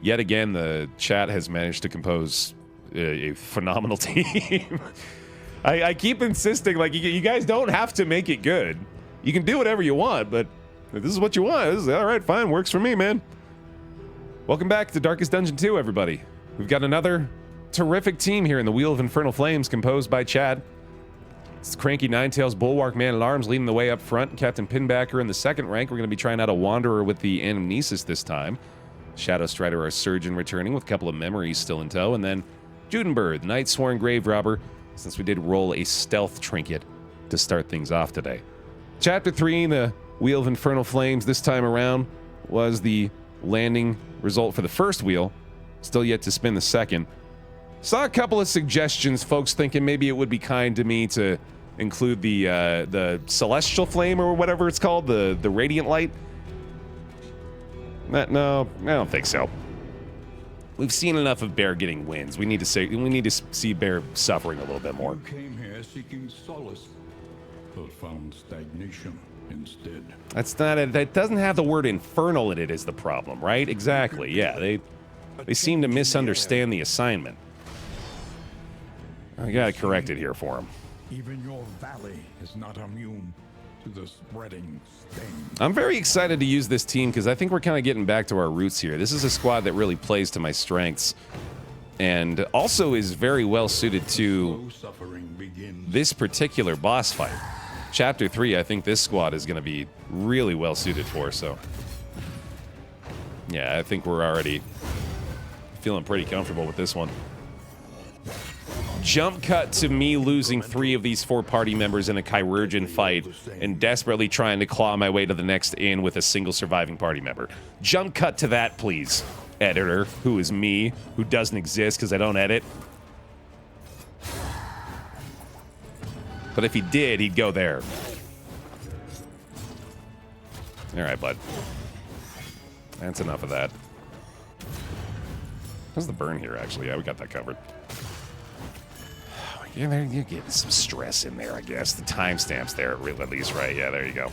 Yet again, the chat has managed to compose a phenomenal team. I keep insisting, like, you guys don't have to make it good. You can do whatever you want, but if this is what you want, this is all right, fine, works for me, man. Welcome back to Darkest Dungeon 2, everybody. We've got another terrific team here in the Wheel of Infernal Flames, composed by Chad. It's Cranky Ninetails, Bulwark Man at Arms leading the way up front. Captain Pinbacker in the second rank. We're going to be trying out a Wanderer with the Anamnesis this time. Shadow Strider, our Surgeon, returning with a couple of memories still in tow. And then Judenberg, the Night Sworn Grave Robber, since we did roll a Stealth Trinket to start things off today. Chapter 3, the Wheel of Infernal Flames, this time around was the landing result for the first wheel. Still yet to spin the second. Saw a couple of suggestions, folks thinking maybe it would be kind to me to include the Celestial Flame or whatever it's called, the Radiant Light. No, I don't think so. We've seen enough of Baer getting wins. We need to see Baer suffering a little bit more. You came here seeking solace, but found stagnation instead. That's not it. That doesn't have the word infernal in it is the problem, right? Exactly. Yeah, they seem to misunderstand the assignment. I gotta correct it here for him. Even your valley is not immune to the spreading stain. I'm very excited to use this team because I think we're kind of getting back to our roots here. This is a squad that really plays to my strengths and also is very well suited to this particular boss fight. Chapter 3, I think this squad is going to be really well suited for, so yeah, I think we're already feeling pretty comfortable with this one. Jump cut to me losing 3 of these 4 party members in a chirurgeon fight and desperately trying to claw my way to the next inn with a single surviving party member. Jump cut to that, please, editor, who is me, who doesn't exist because I don't edit. But if he did, he'd go there. All right, bud. That's enough of that. How's the burn here, actually? Yeah, we got that covered. Yeah, there you're getting some stress in there, I guess. The timestamp's there, at least, right? Yeah, there you go.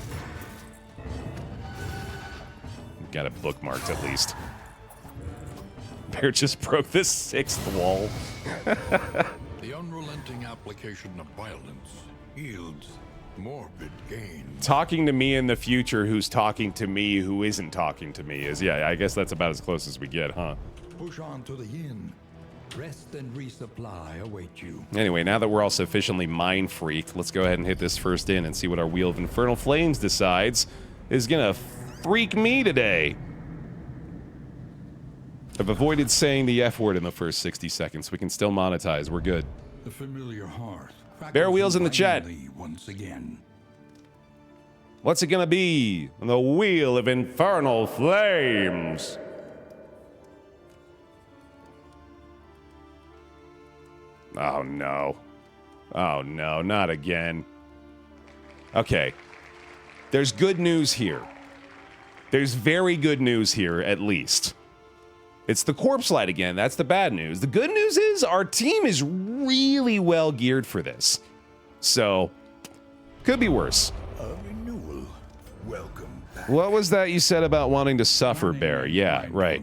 Got it bookmarked, at least. Baer just broke this 6th wall. The unrelenting application of violence yields morbid gain. Talking to me in the future who's talking to me who isn't talking to me is, yeah, I guess that's about as close as we get, huh? Push on to the inn. Rest and resupply await you. Anyway, now that we're all sufficiently mind-freaked, let's go ahead and hit this first in and see what our Wheel of Infernal Flames decides is gonna freak me today. I've avoided saying the F word in the first 60 seconds. We can still monetize. We're good. The familiar hearth. Baer Wheels in the chat. Once again. What's it gonna be? The Wheel of Infernal Flames. Oh no. Oh no, not again. Okay. There's good news here. There's very good news here, at least. It's the corpse light again. That's the bad news. The good news is our team is really well geared for this. So, could be worse. A renewal. Welcome back. What was that you said about wanting to suffer, Baer? Yeah, right.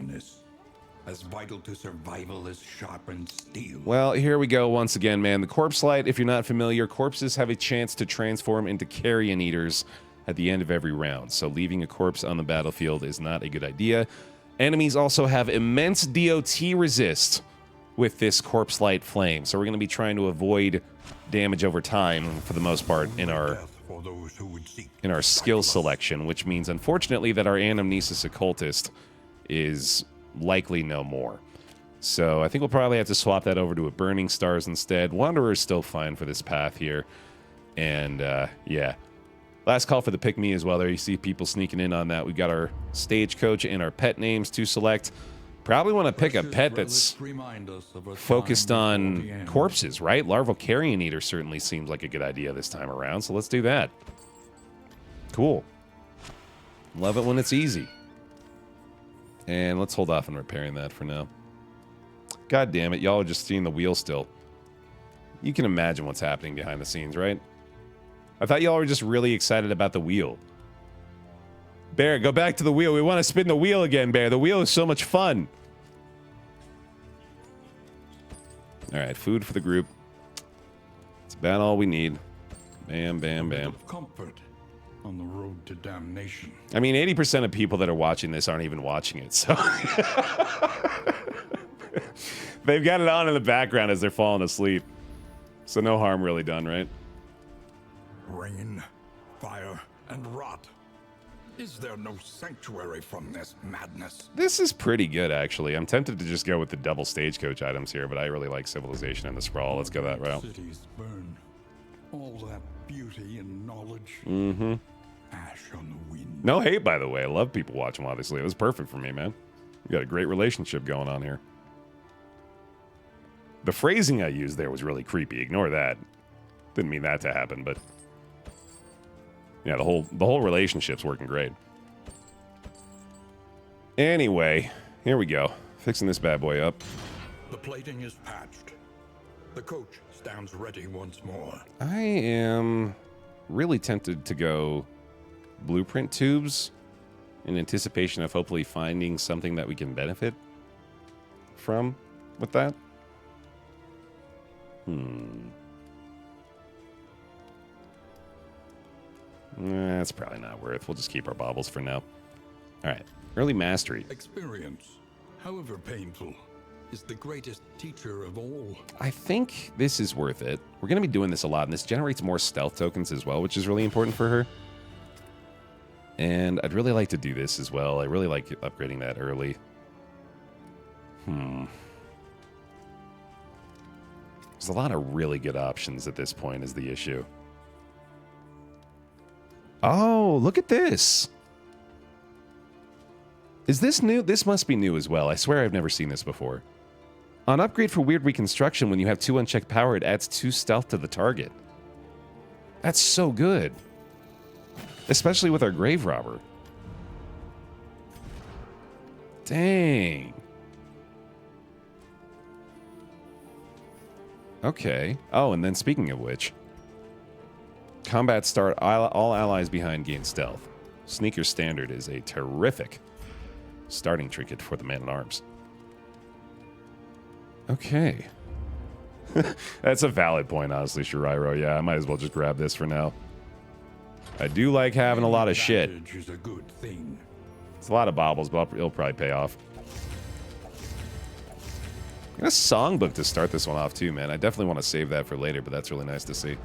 As vital to survival as sharpened steel. Well, here we go once again, man. The corpse light, if you're not familiar, corpses have a chance to transform into carrion eaters at the end of every round. So leaving a corpse on the battlefield is not a good idea. Enemies also have immense DOT resist with this corpse light flame. So we're going to be trying to avoid damage over time for the most part in our skill selection, which means unfortunately that our Anamnesis Occultist is likely no more. So I think we'll probably have to swap that over to a Burning Stars instead. Wanderer is still fine for this path here. And yeah. Last call for the pick me as well. There you see people sneaking in on that. We got our stagecoach and our pet names to select. Probably want to pick a pet that's focused on corpses, right? Larval Carrion Eater certainly seems like a good idea this time around. So let's do that. Cool. Love it when it's easy. And let's hold off on repairing that for now. God damn it, y'all are just seeing the wheel still. You can imagine what's happening behind the scenes, right? I thought y'all were just really excited about the wheel. Baer, go back to the wheel. We want to spin the wheel again, Baer. The wheel is so much fun. All right, food for the group. It's about all we need. Bam, bam, bam. Comfort on the road to damnation. I mean, 80% of people that are watching this aren't even watching it, so they've got it on in the background as they're falling asleep. So no harm really done, right? Rain, fire, and rot. Is there no sanctuary from this madness? This is pretty good, actually. I'm tempted to just go with the double stagecoach items here, but I really like Civilization and the Sprawl. Let's go that route. Cities burn. All that beauty and knowledge. Mm-hmm. Ash on the wind. No hate, by the way. I love people watching while they sleep. It was perfect for me, man. We got a great relationship going on here. The phrasing I used there was really creepy. Ignore that. Didn't mean that to happen, but yeah, the whole relationship's working great. Anyway, here we go. Fixing this bad boy up. The plating is patched. The coach stands ready once more. I am really tempted to go blueprint tubes in anticipation of hopefully finding something that we can benefit from with that. That's probably not worth. We'll just keep our baubles for now. All right. Early mastery. Experience, however painful, is the greatest teacher of all. I think this is worth it. We're going to be doing this a lot, and this generates more stealth tokens as well, which is really important for her. And I'd really like to do this as well. I really like upgrading that early. There's a lot of really good options at this point is the issue. Oh, look at this. Is this new? This must be new as well. I swear I've never seen this before. On upgrade for weird reconstruction, when you have 2 unchecked power, it adds 2 stealth to the target. That's so good. Especially with our grave robber. Dang. Okay. Oh, and then speaking of which, combat start, all allies behind gain stealth. Sneaker standard is a terrific starting trinket for the man-at-arms. Okay. That's a valid point, honestly, Shirairo. Yeah, I might as well just grab this for now. I do like having a lot of shit. Is a good thing. It's a lot of baubles, but it'll probably pay off. I got a songbook to start this one off too, man. I definitely want to save that for later, but that's really nice to see.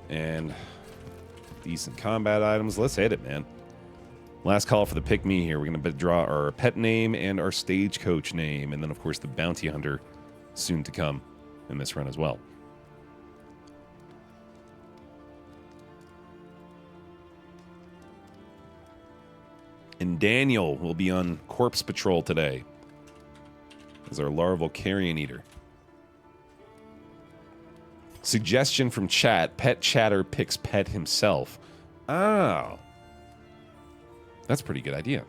And decent combat items. Let's hit it, man. Last call for the pick me here. We're going to draw our pet name and our stagecoach name, and then of course the bounty hunter soon to come in this run as well. And Daniel will be on corpse patrol today as our larval carrion eater. Suggestion from chat: Pet Chatter picks Pet himself. Oh, that's a pretty good idea.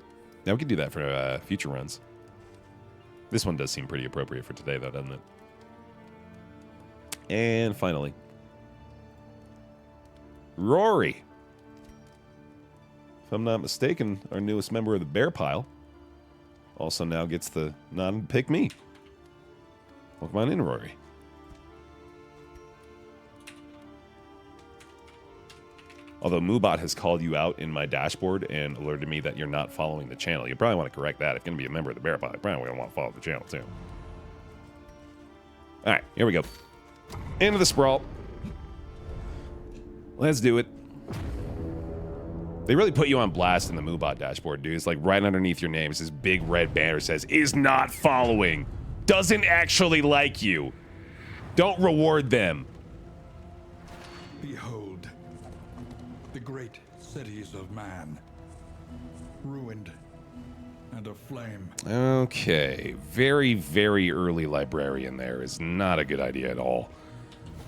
Now we can do that for future runs. This one does seem pretty appropriate for today, though, doesn't it? And finally, Rory. If I'm not mistaken, our newest member of the Baer pile also now gets the nod to pick me. Welcome on in, Rory. Although Moobot has called you out in my dashboard and alerted me that you're not following the channel. You probably want to correct that. If you're going to be a member of the Baer pile, you probably going to want to follow the channel too. All right, here we go. Into the Sprawl. Let's do it. They really put you on blast in the Moobot dashboard, dude. It's like right underneath your name. It's this big red banner says, is not following. Doesn't actually like you. Don't reward them. Behold, the great cities of man, ruined and aflame. Okay. Very, very early librarian there is not a good idea at all.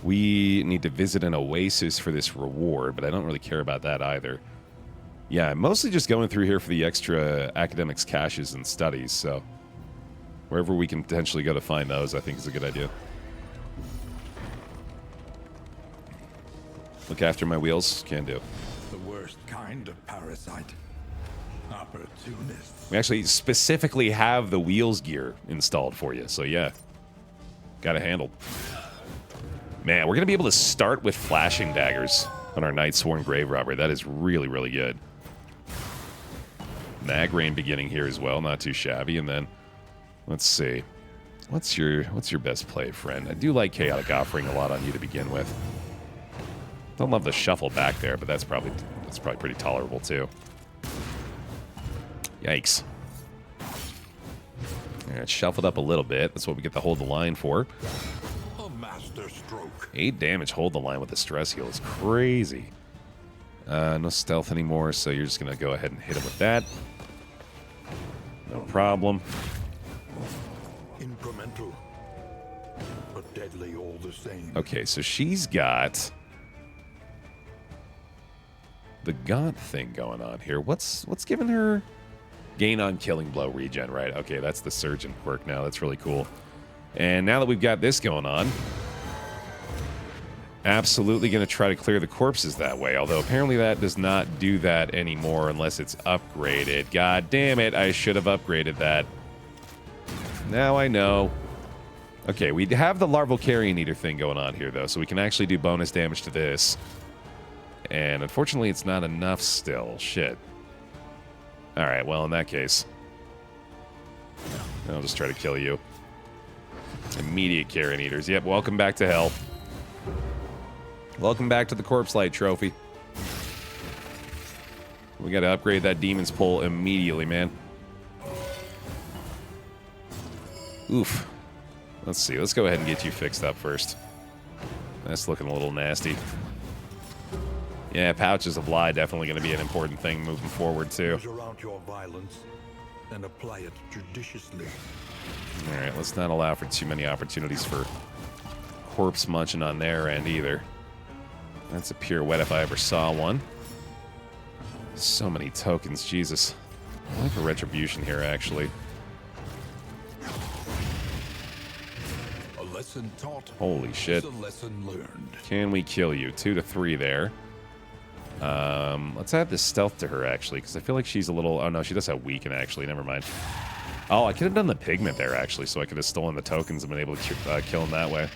We need to visit an oasis for this reward, but I don't really care about that either. Yeah, I'm mostly just going through here for the extra academics caches and studies, so wherever we can potentially go to find those, I think is a good idea. Look after my wheels. Can do. The worst kind of parasite. Opportunists. We actually specifically have the wheels gear installed for you, so yeah. Got it handled. Man, we're going to be able to start with flashing daggers on our Night Sworn Grave Robber. That is really, really good. Mag Rain beginning here as well. Not too shabby. And then, let's see. What's your best play, friend? I do like Chaotic Offering a lot on you to begin with. Don't love the shuffle back there, but that's probably pretty tolerable too. Yikes. Alright, shuffled up a little bit. That's what we get to hold the line for. A master stroke. 8 damage, hold the line with the stress heal is crazy. No stealth anymore, so you're just gonna go ahead and hit him with that. No problem. Incremental, but deadly all the same. Okay, so she's got the Gaunt thing going on here. What's giving her gain on killing blow regen, right? Okay, that's the Surgeon quirk now. That's really cool. And now that we've got this going on, absolutely going to try to clear the corpses that way. Although apparently that does not do that anymore unless it's upgraded. God damn it, I should have upgraded that. Now I know. Okay, we have the Larval Carrion Eater thing going on here, though, so we can actually do bonus damage to this. And unfortunately, it's not enough still. Shit. Alright, well, in that case, I'll just try to kill you. Immediate Carrion Eaters. Yep, welcome back to hell. Welcome back to the Corpse Light Trophy. We gotta upgrade that Demon's Pull immediately, man. Oof. Let's see. Let's go ahead and get you fixed up first. That's looking a little nasty. Yeah, Pouches of Lie definitely going to be an important thing moving forward, too. Measure out your violence and apply it judiciously. All right, let's not allow for too many opportunities for corpse munching on their end, either. That's a pirouette if I ever saw one. So many tokens, Jesus. I like a retribution here, actually. A lesson taught. Holy shit. Is a lesson learned. Can we kill you? 2 to 3 there. Let's add this stealth to her, actually, because I feel like she's a little... Oh, no, she does have weaken, actually. Never mind. Oh, I could have done the pigment there, actually, so I could have stolen the tokens and been able to kill him that way.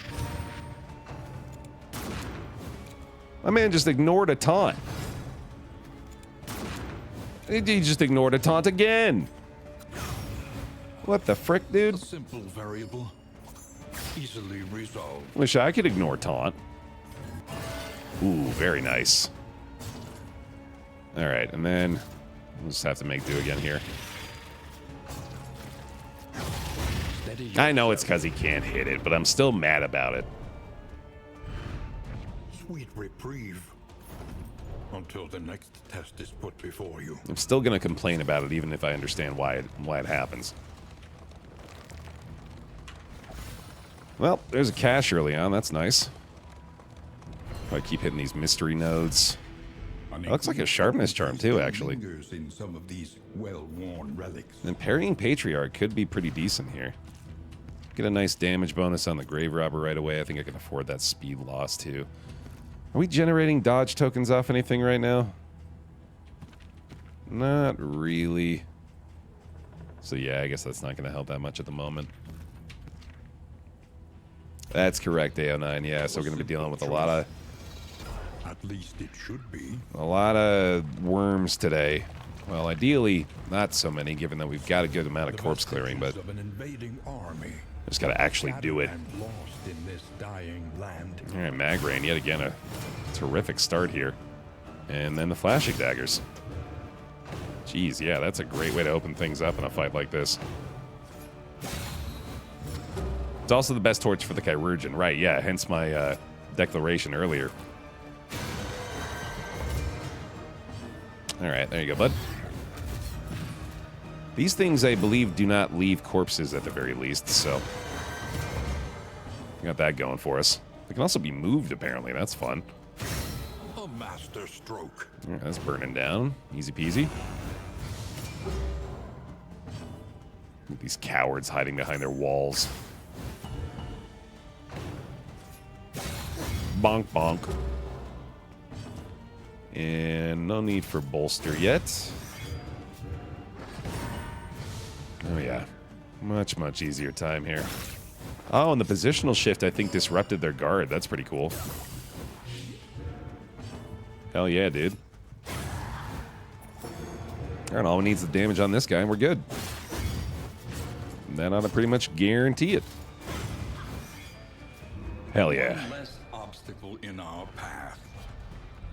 My man just ignored a taunt. He just ignored a taunt again. What the frick, dude? A simple variable, easily resolved. Wish I could ignore taunt. Ooh, very nice. All right, and then we'll just have to make do again here. I know it's because he can't hit it, but I'm still mad about it. Sweet reprieve. Until the next test is put before you. I'm still going to complain about it, even if I understand why it happens. Well, there's a cache early on. That's nice. I keep hitting these mystery nodes. It looks like a sharpness charm, too, actually. In some of these well-worn relics. And parrying Patriarch could be pretty decent here. Get a nice damage bonus on the Grave Robber right away. I think I can afford that speed loss, too. Are we generating dodge tokens off anything right now? Not really. So yeah, I guess that's not going to help that much at the moment. That's correct, AO9. Yeah, so we're going to be dealing with a lot of... At least it should be. A lot of worms today. Well, ideally, not so many, given that we've got a good amount of corpse clearing, but of an invading army. just got to actually do it. And lost in this dying land. All right, Mag Rain, yet again, a terrific start here. And then the flashing daggers. Jeez, yeah, that's a great way to open things up in a fight like this. It's also the best torch for the Chirurgeon, right? Yeah, hence my declaration earlier. All right, there you go, bud. These things, I believe, do not leave corpses at the very least, so... we got that going for us. They can also be moved, apparently. That's fun. A master stroke. All right, that's burning down. Easy peasy. These cowards hiding behind their walls. Bonk, bonk. And no need for bolster yet. Oh, yeah. Much, much easier time here. Oh, and the positional shift, I think, disrupted their guard. That's pretty cool. Hell yeah, dude. Alright, all we need is the damage on this guy, and we're good. And that ought to pretty much guarantee it. Hell yeah. One less obstacle in our path.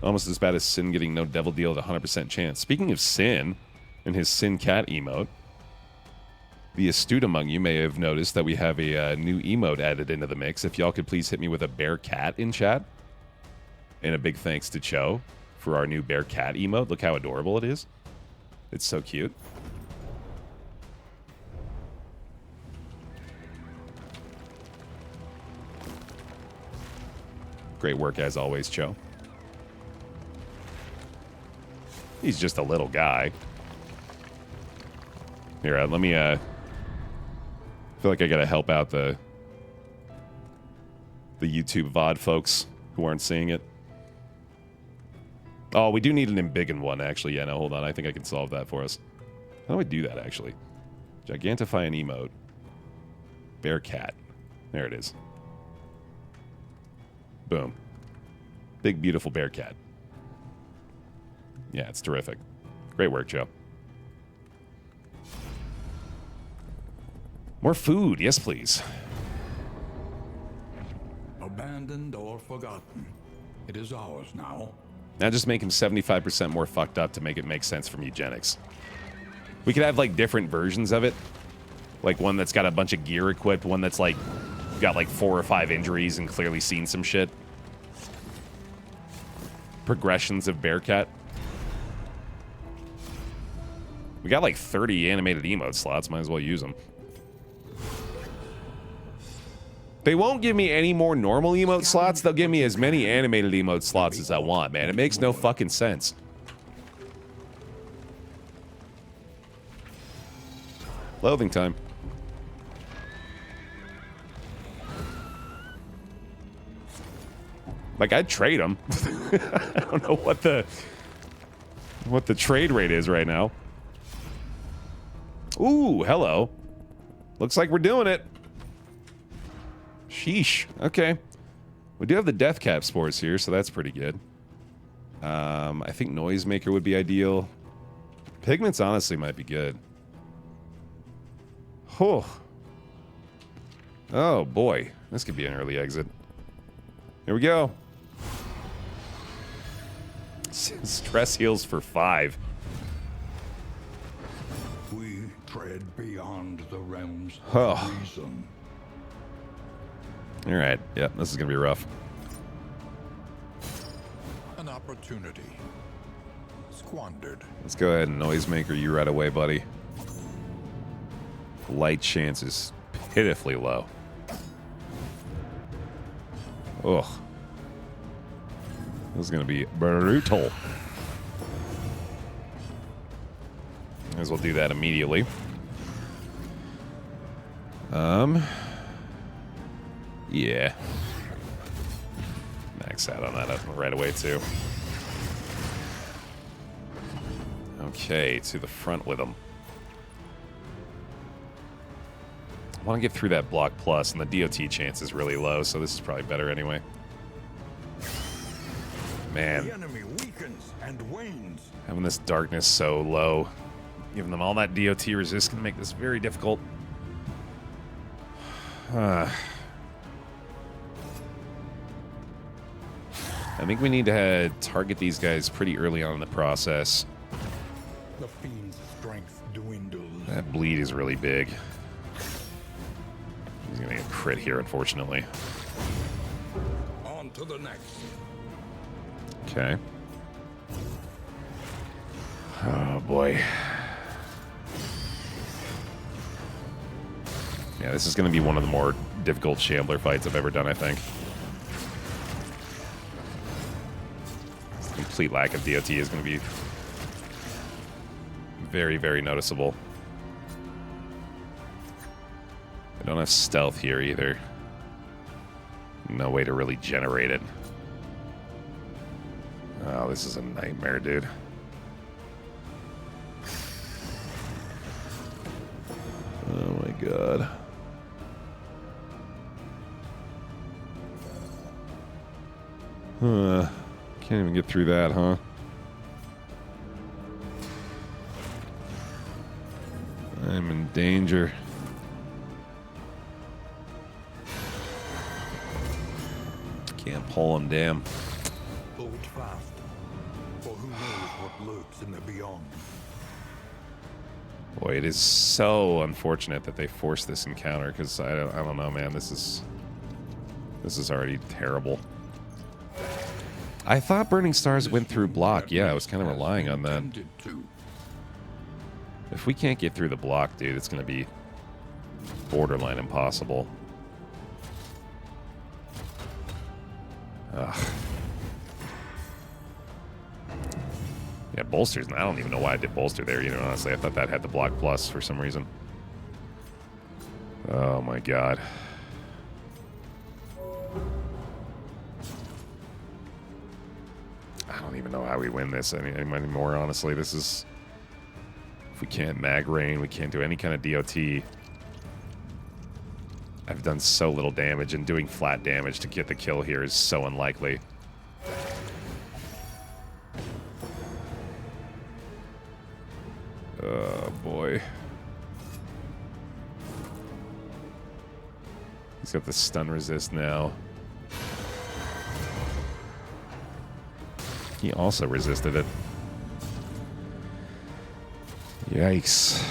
Almost as bad as Sin getting no devil deal at 100% chance. Speaking of Sin and his Sin Cat emote, the astute among you may have noticed that we have a new emote added into the mix. If y'all could please hit me with a bear cat in chat. And a big thanks to Cho for our new bear cat emote. Look how adorable it is. It's so cute. Great work as always, Cho. He's just a little guy. Here, let me, I feel like I gotta help out the YouTube VOD folks who aren't seeing it. Oh, we do need an embiggen one, actually. Yeah, no, hold on. I think I can solve that for us. How do I do that, actually? Gigantify an emote. Bear cat. There it is. Boom. Big, beautiful bear cat. Yeah, it's terrific. Great work, Joe. More food. Yes, please. Abandoned or forgotten. It is ours now. Now just make him 75% more fucked up to make it make sense from eugenics. We could have, like, different versions of it. Like, one that's got a bunch of gear equipped, one that's, like, got, like, 4 or 5 injuries and clearly seen some shit. Progressions of Bearcat. We got, like, 30 animated emote slots. Might as well use them. They won't give me any more normal emote slots. They'll give me as many animated emote slots as I want, man. It makes no fucking sense. Loathing time. Like, I'd trade them. I don't know what the trade rate is right now. Ooh, hello. Looks like we're doing it. Sheesh. Okay. We do have the death cap spores here, so that's pretty good. I think noisemaker would be ideal. Pigments honestly might be good. Oh. Oh boy. This could be an early exit. Here we go. Stress heals for 5. We tread beyond the realms Oh. of reason. Alright, yeah, this is gonna be rough. An opportunity. Squandered. Let's go ahead and noisemaker you right away, buddy. Light chance is pitifully low. Ugh. This is gonna be brutal. Might as well do that immediately. Yeah. Max out on that right away, too. Okay, to the front with them. I want to get through that block plus, and the DOT chance is really low, so this is probably better anyway. Man. The enemy weakens and wanes. Having this darkness so low, giving them all that DOT resist can make this very difficult. I think we need to target these guys pretty early on in the process. The fiend's strength dwindles. That bleed is really big. He's gonna get crit here, unfortunately. On to the next. Okay. Oh boy. Yeah, this is gonna be one of the more difficult Shambler fights I've ever done, I think. Complete lack of DOT is going to be very, very noticeable. I don't have stealth here either. No way to really generate it. Oh, this is a nightmare, dude. Oh my god. Can't even get through that, huh? I'm in danger. Can't pull him, damn. Hold fast, for who knows what lurks in the beyond. Boy, it is so unfortunate that they forced this encounter, because I don't know, man. This is already terrible. I thought Burning Stars went through block. Yeah, I was kind of relying on that. If we can't get through the block, dude, it's going to be borderline impossible. Ugh. Yeah, bolsters. I don't even know why I did bolster there. You know, honestly, I thought that had the block plus for some reason. Oh my god. I don't even know how we win this anymore, honestly. This is... If we can't mag rain, we can't do any kind of DOT. I've done so little damage, and doing flat damage to get the kill here is so unlikely. Oh, boy. He's got the stun resist now. He also resisted it. Yikes.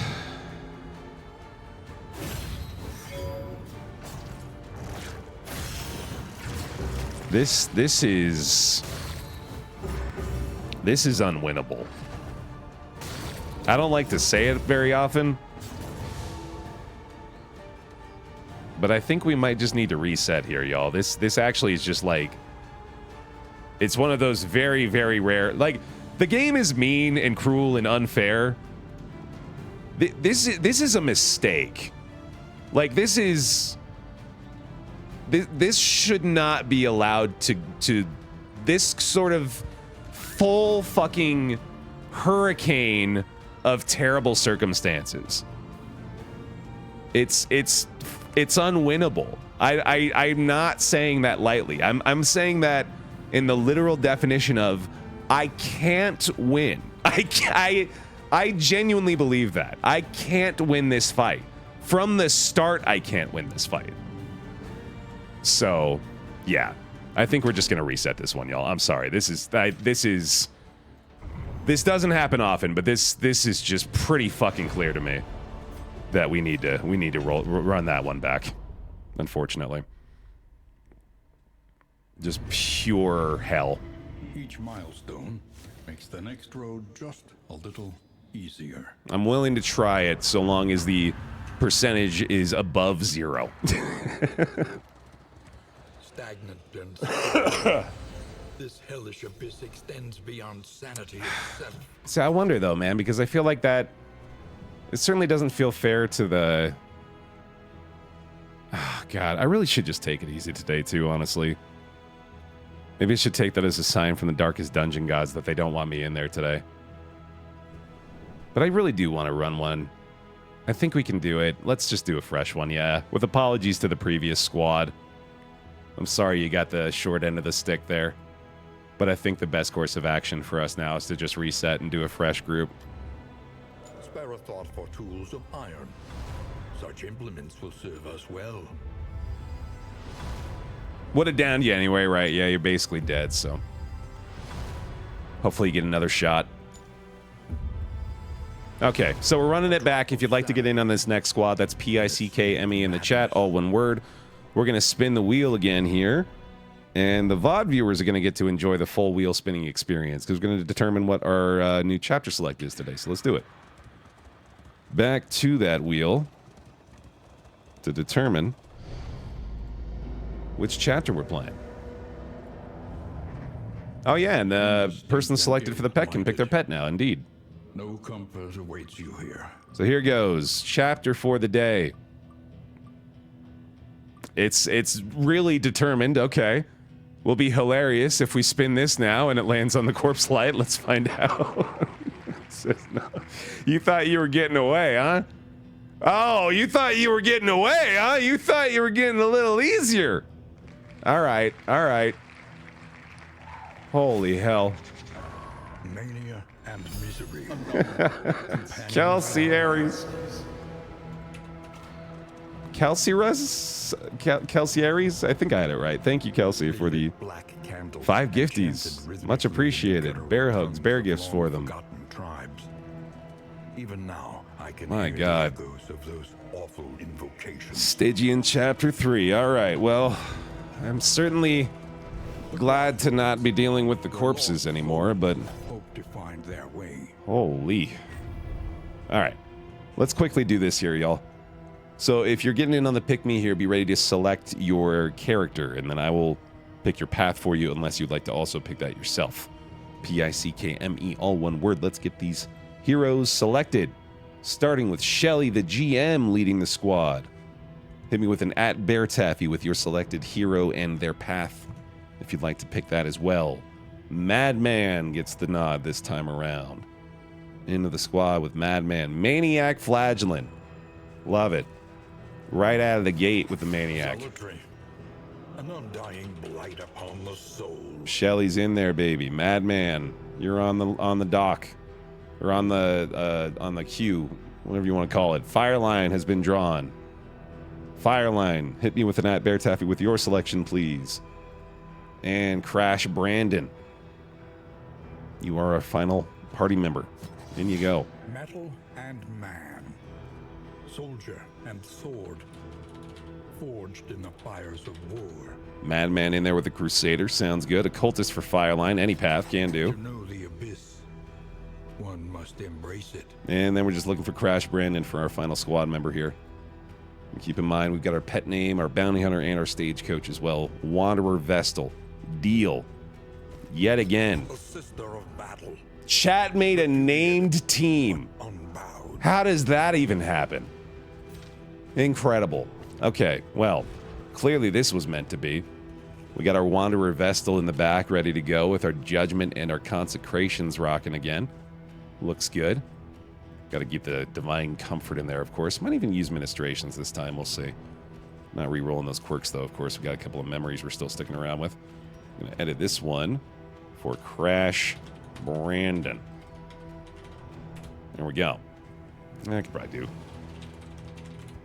This is unwinnable. I don't like to say it very often, but I think we might just need to reset here, y'all. This actually is just like, it's one of those very, very rare, like, the game is mean and cruel and unfair. This is a mistake. Like, this should not be allowed to this sort of full fucking hurricane of terrible circumstances. It's unwinnable. I'm not saying that lightly. I'm saying that in the literal definition of I can't win. I genuinely believe that. I can't win this fight. From the start, I can't win this fight. So, yeah. I think we're just gonna reset this one, y'all. I'm sorry. This doesn't happen often, but this is just pretty fucking clear to me that we need to run that one back. Unfortunately, just pure hell. Each milestone makes the next road just a little easier. I'm willing to try it so long as the percentage is above 0. Stagnant and this hellish abyss extends beyond sanity itself. See, I wonder though, man, because I feel like that it certainly doesn't feel fair to the... Oh, God, I really should just take it easy today too, honestly. Maybe I should take that as a sign from the darkest dungeon gods that they don't want me in there today. But I really do want to run one. I think we can do it. Let's just do a fresh one, yeah. With apologies to the previous squad. I'm sorry you got the short end of the stick there. But I think the best course of action for us now is to just reset and do a fresh group. Spare a thought for tools of iron. Such implements will serve us well. Would have downed you anyway, right? Yeah, you're basically dead, so... Hopefully you get another shot. Okay, so we're running it back. If you'd like to get in on this next squad, that's PICKME in the chat, all one word. We're going to spin the wheel again here. And the VOD viewers are going to get to enjoy the full wheel spinning experience, because we're going to determine what our new chapter select is today. So let's do it. Back to that wheel to determine which chapter we're playing. Oh yeah, and the person selected for the pet can pick their pet now, indeed. No comfort awaits you here. So here goes, chapter for the day. It's really determined, okay. Will be hilarious if we spin this now and it lands on the corpse light. Let's find out. No. You thought you were getting away, huh? Oh, you thought you were getting away, huh? You thought you were getting a little easier. All right, all right. Holy hell. Mania and misery. Kelsey Aries. Kelsey Aries? I think I had it right. Thank you, Kelsey, for the 5 gifties. Much appreciated. Bear hugs, bear gifts for them. Tribes. Even now, I can My hear God. the echoes of those awful invocations. Stygian Chapter 3. All right, well, I'm certainly glad to not be dealing with the corpses anymore, but Hope to find their way. holy. All right, let's quickly do this here, y'all. So if you're getting in on the pick me here, be ready to select your character, and then I will pick your path for you unless you'd like to also pick that yourself. PICKME, all one word. Let's get these heroes selected. Starting with Shelly, the GM, leading the squad. Hit me with an @BaerTaffy with your selected hero and their path, if you'd like to pick that as well. Madman gets the nod this time around. Into the squad with Madman. Maniac Flagellant. Love it. Right out of the gate with the Maniac. Zealotry, an undying blight upon the soul. Shelly's in there, baby. Madman, you're on the dock, or on the queue, whatever you want to call it. Fireline has been drawn. Fireline, hit me with an @BaerTaffy with your selection, please. And Crash Brandon, you are our final party member. In you go. Metal and man. Soldier and sword. Forged in the fires of war. Madman in there with the Crusader, sounds good. Occultist for Fireline, any path, can do. To know the abyss, one must embrace it. And then we're just looking for Crash Brandon for our final squad member here. And keep in mind, we've got our pet name, our bounty hunter, and our stagecoach as well. Wanderer Vestal. Deal. Yet again. A sister of battle. Chat made a named team. Unbowed. How does that even happen? Incredible. Okay, well, clearly this was meant to be. We got our Wanderer Vestal in the back ready to go with our Judgment and our Consecrations rocking again. Looks good. Got to keep the Divine Comfort in there, of course. Might even use Ministrations this time, we'll see. Not re-rolling those quirks, though, of course. We got a couple of memories we're still sticking around with. I'm going to edit this one for Crash Brandon. There we go. I could probably do.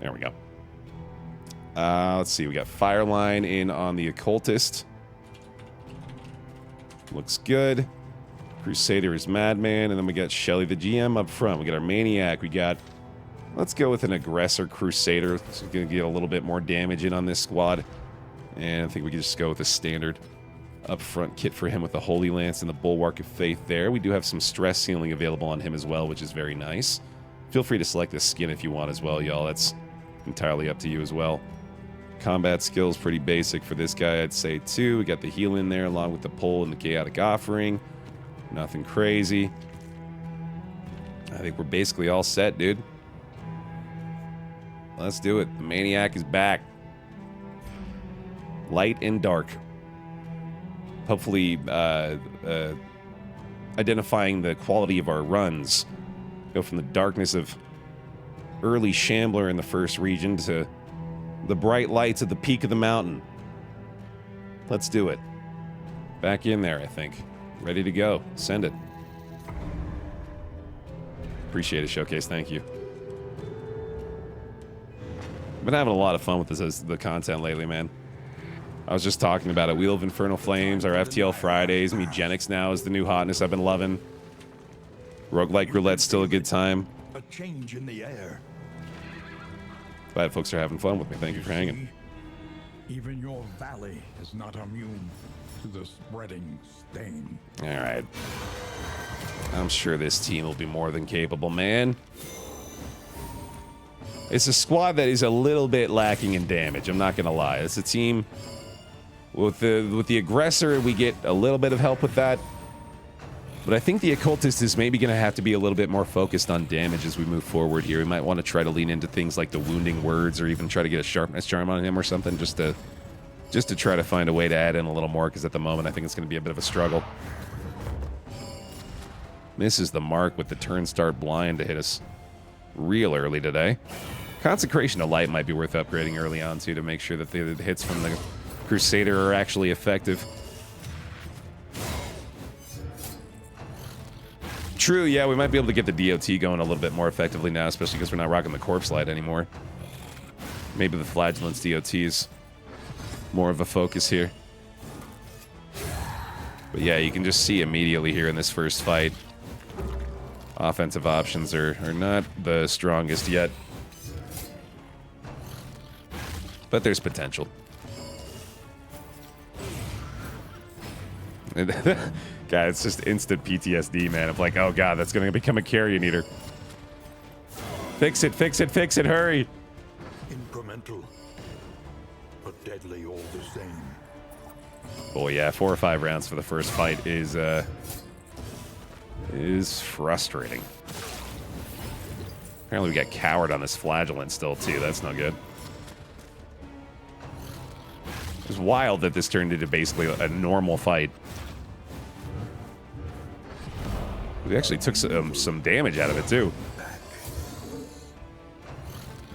There we go. Let's see. We got Fireline in on the Occultist. Looks good. Crusader is Madman. And then we got Shelly, the GM, up front. We got our Maniac. We got... Let's go with an Aggressor Crusader. It's going to get a little bit more damage in on this squad. And I think we can just go with a standard up front kit for him with the Holy Lance and the Bulwark of Faith there. We do have some stress healing available on him as well, which is very nice. Feel free to select this skin if you want as well, y'all. That's entirely up to you as well. Combat skills, pretty basic for this guy, I'd say, too. We got the heal in there along with the pole and the Chaotic Offering. Nothing crazy. I think we're basically all set, dude. Let's do it. The Maniac is back. Light and dark. Hopefully, identifying the quality of our runs. Go from the darkness of early Shambler in the first region to the bright lights at the peak of the mountain. Let's do it. Back in there, I think. Ready to go. Send it. Appreciate it, Showcase. Thank you. Been having a lot of fun with this, the content lately, man. I was just talking about it. Wheel of Infernal Flames, our FTL Fridays. Megenics now is the new hotness I've been loving. Roguelike Roulette's still a good time. A change in the air. Glad folks are having fun with me. Thank you for hanging. Even your valley is not immune to the spreading stain. All right. I'm sure this team will be more than capable, man. It's a squad that is a little bit lacking in damage. I'm not going to lie. It's a team with the aggressor. We get a little bit of help with that. But I think the occultist is maybe going to have to be a little bit more focused on damage as we move forward here. We might want to try to lean into things like the wounding words, or even try to get a sharpness charm on him or something, just to try to find a way to add in a little more, because at the moment I think it's going to be a bit of a struggle. Misses the mark with the turn start blind to hit us real early today. Consecration of Light might be worth upgrading early on too, to make sure that the hits from the Crusader are actually effective. True, yeah, we might be able to get the DOT going a little bit more effectively now, especially because we're not rocking the corpse light anymore. Maybe the flagellant's DOT is more of a focus here. But yeah, you can just see immediately here in this first fight, offensive options are not the strongest yet. But there's potential. God, it's just instant PTSD, man. Of like, oh god, that's gonna become a carrion eater. Fix it, fix it, fix it, hurry! Incremental, but deadly all the same. Oh yeah, 4 or 5 rounds for the first fight is frustrating. Apparently we got coward on this flagellant still too. That's not good. It was wild that this turned into basically a normal fight. We actually took some damage out of it too.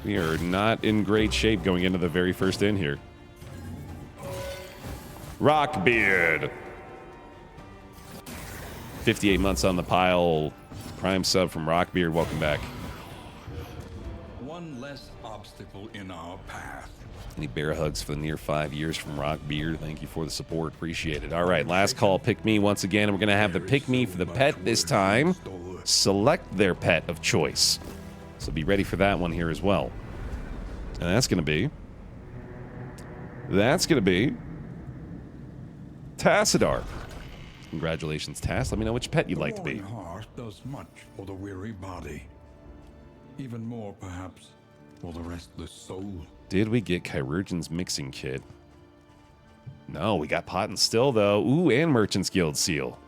We are not in great shape going into the very first in here. Rockbeard. 58 months on the pile. Prime sub from Rockbeard. Welcome back. One less obstacle in our path. Any bear hugs for the near 5 years from Rockbeard. Thank you for the support. Appreciate it. All right, last call. Pick me once again. And we're going to have the pick me for the pet this time. Select their pet of choice. So be ready for that one here as well. And that's going to be Tassadar. Congratulations, Tass. Let me know which pet you'd like to be. The warring heart does much for the weary body. Even more, perhaps, for the restless soul. Did we get Chirurgeon's mixing kit? No, we got Pot and Still, though. Ooh, and Merchant's Guild seal.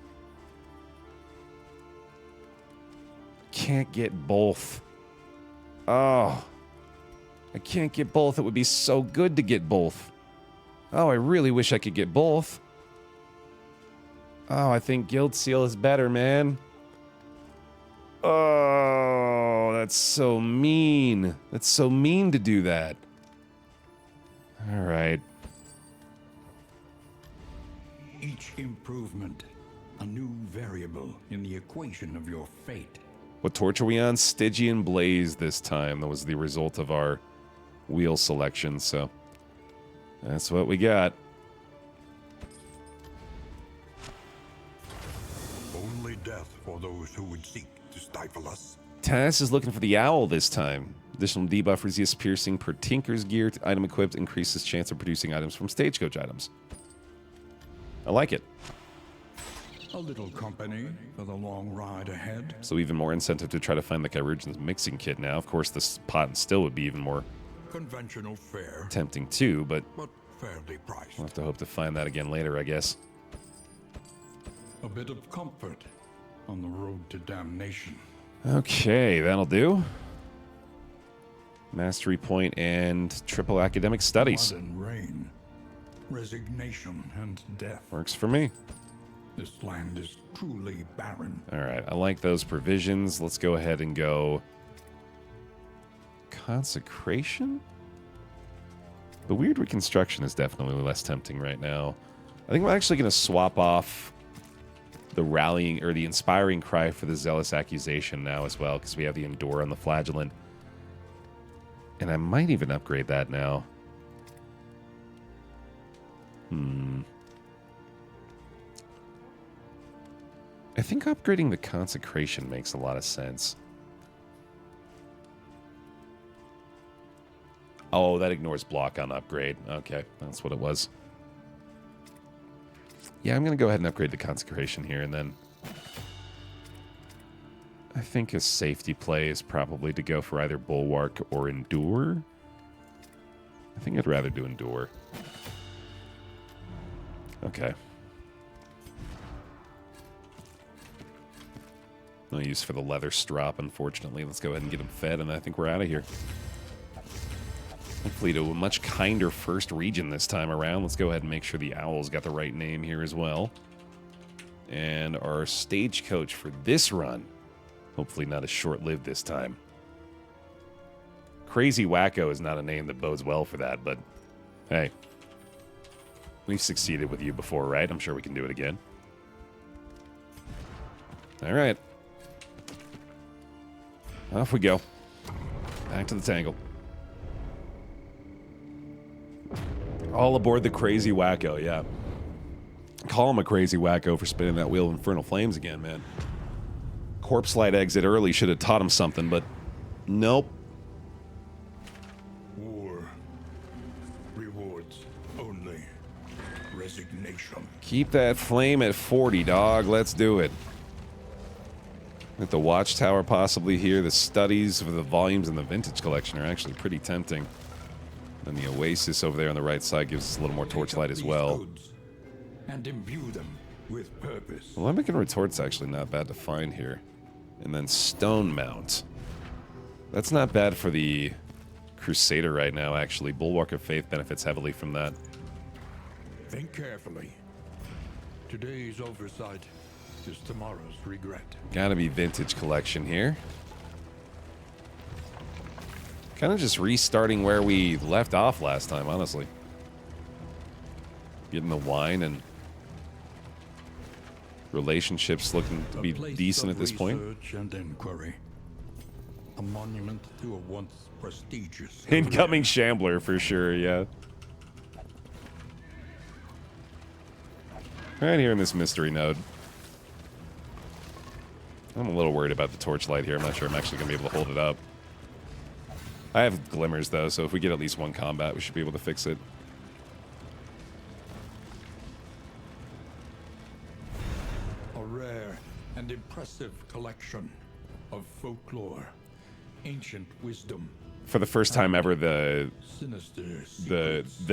Can't get both. Oh. I can't get both. It would be so good to get both. Oh, I really wish I could get both. Oh, I think Guild Seal is better, man. Oh, that's so mean. That's so mean to do that. All right. Each improvement, a new variable in the equation of your fate. What torch are we on? Stygian Blaze this time. That was the result of our wheel selection, so that's what we got. Only death for those who would seek to stifle us. Tass is looking for the owl this time. Additional debuff resists piercing per Tinker's gear. Item equipped increases chance of producing items from stagecoach items. I like it. A little company for the long ride ahead. So even more incentive to try to find the Chirurgeon's mixing kit now. Of course, this Pot and Still would be even more Conventional fare, tempting too, but fairly priced. we'll have to hope to find that again later, I guess. A bit of comfort on the road to damnation. Okay, that'll do. Mastery point and triple academic studies. Blood and rain, resignation and death. Works for me. This land is truly barren. All right, I like those provisions. Let's go ahead and go Consecration? The weird reconstruction is definitely less tempting right now. I think we're actually going to swap off the rallying or the inspiring cry for the zealous accusation now as well, because we have the endure on the flagellant. And I might even upgrade that now. I think upgrading the consecration makes a lot of sense. Oh, that ignores block on upgrade. Okay, that's what it was. Yeah, I'm going to go ahead and upgrade the consecration here, and then I think a safety play is probably to go for either bulwark or endure. I think I'd rather do endure. Okay. No use for the leather strop, unfortunately. Let's go ahead and get him fed, and I think we're out of here. Hopefully to a much kinder first region this time around. Let's go ahead and make sure the owl's got the right name here as well. And our stagecoach for this run. Hopefully not as short-lived this time. Crazy Wacko is not a name that bodes well for that, but hey. We've succeeded with you before, right? I'm sure we can do it again. All right. Off we go. Back to the Tangle. All aboard the crazy wacko, yeah. Call him a crazy wacko for spinning that wheel of Infernal Flames again, man. Corpse Light exit early should have taught him something, but nope. War rewards only resignation. Keep that flame at 40, dog. Let's do it. At the Watchtower possibly here. The studies of the volumes in the Vintage Collection are actually pretty tempting. And the Oasis over there on the right side gives us a little more torchlight as well. And imbue them with purpose. Well, Lemmingen Retort's actually not bad to find here. And then Stone Mount. That's not bad for the Crusader right now, actually. Bulwark of Faith benefits heavily from that. Think carefully. Today's oversight is tomorrow's regret. Gotta be Vintage Collection here. Kind of just restarting where we left off last time, honestly. Getting the wine and relationships looking to be decent at this point. Research and inquiry. A monument to a once prestigious Incoming Shambler for sure, yeah. Right here in this mystery node. I'm a little worried about the torchlight here. I'm not sure I'm actually going to be able to hold it up. I have glimmers, though, so if we get at least one combat, we should be able to fix it. A rare and impressive collection of folklore, ancient wisdom. For the first time ever, the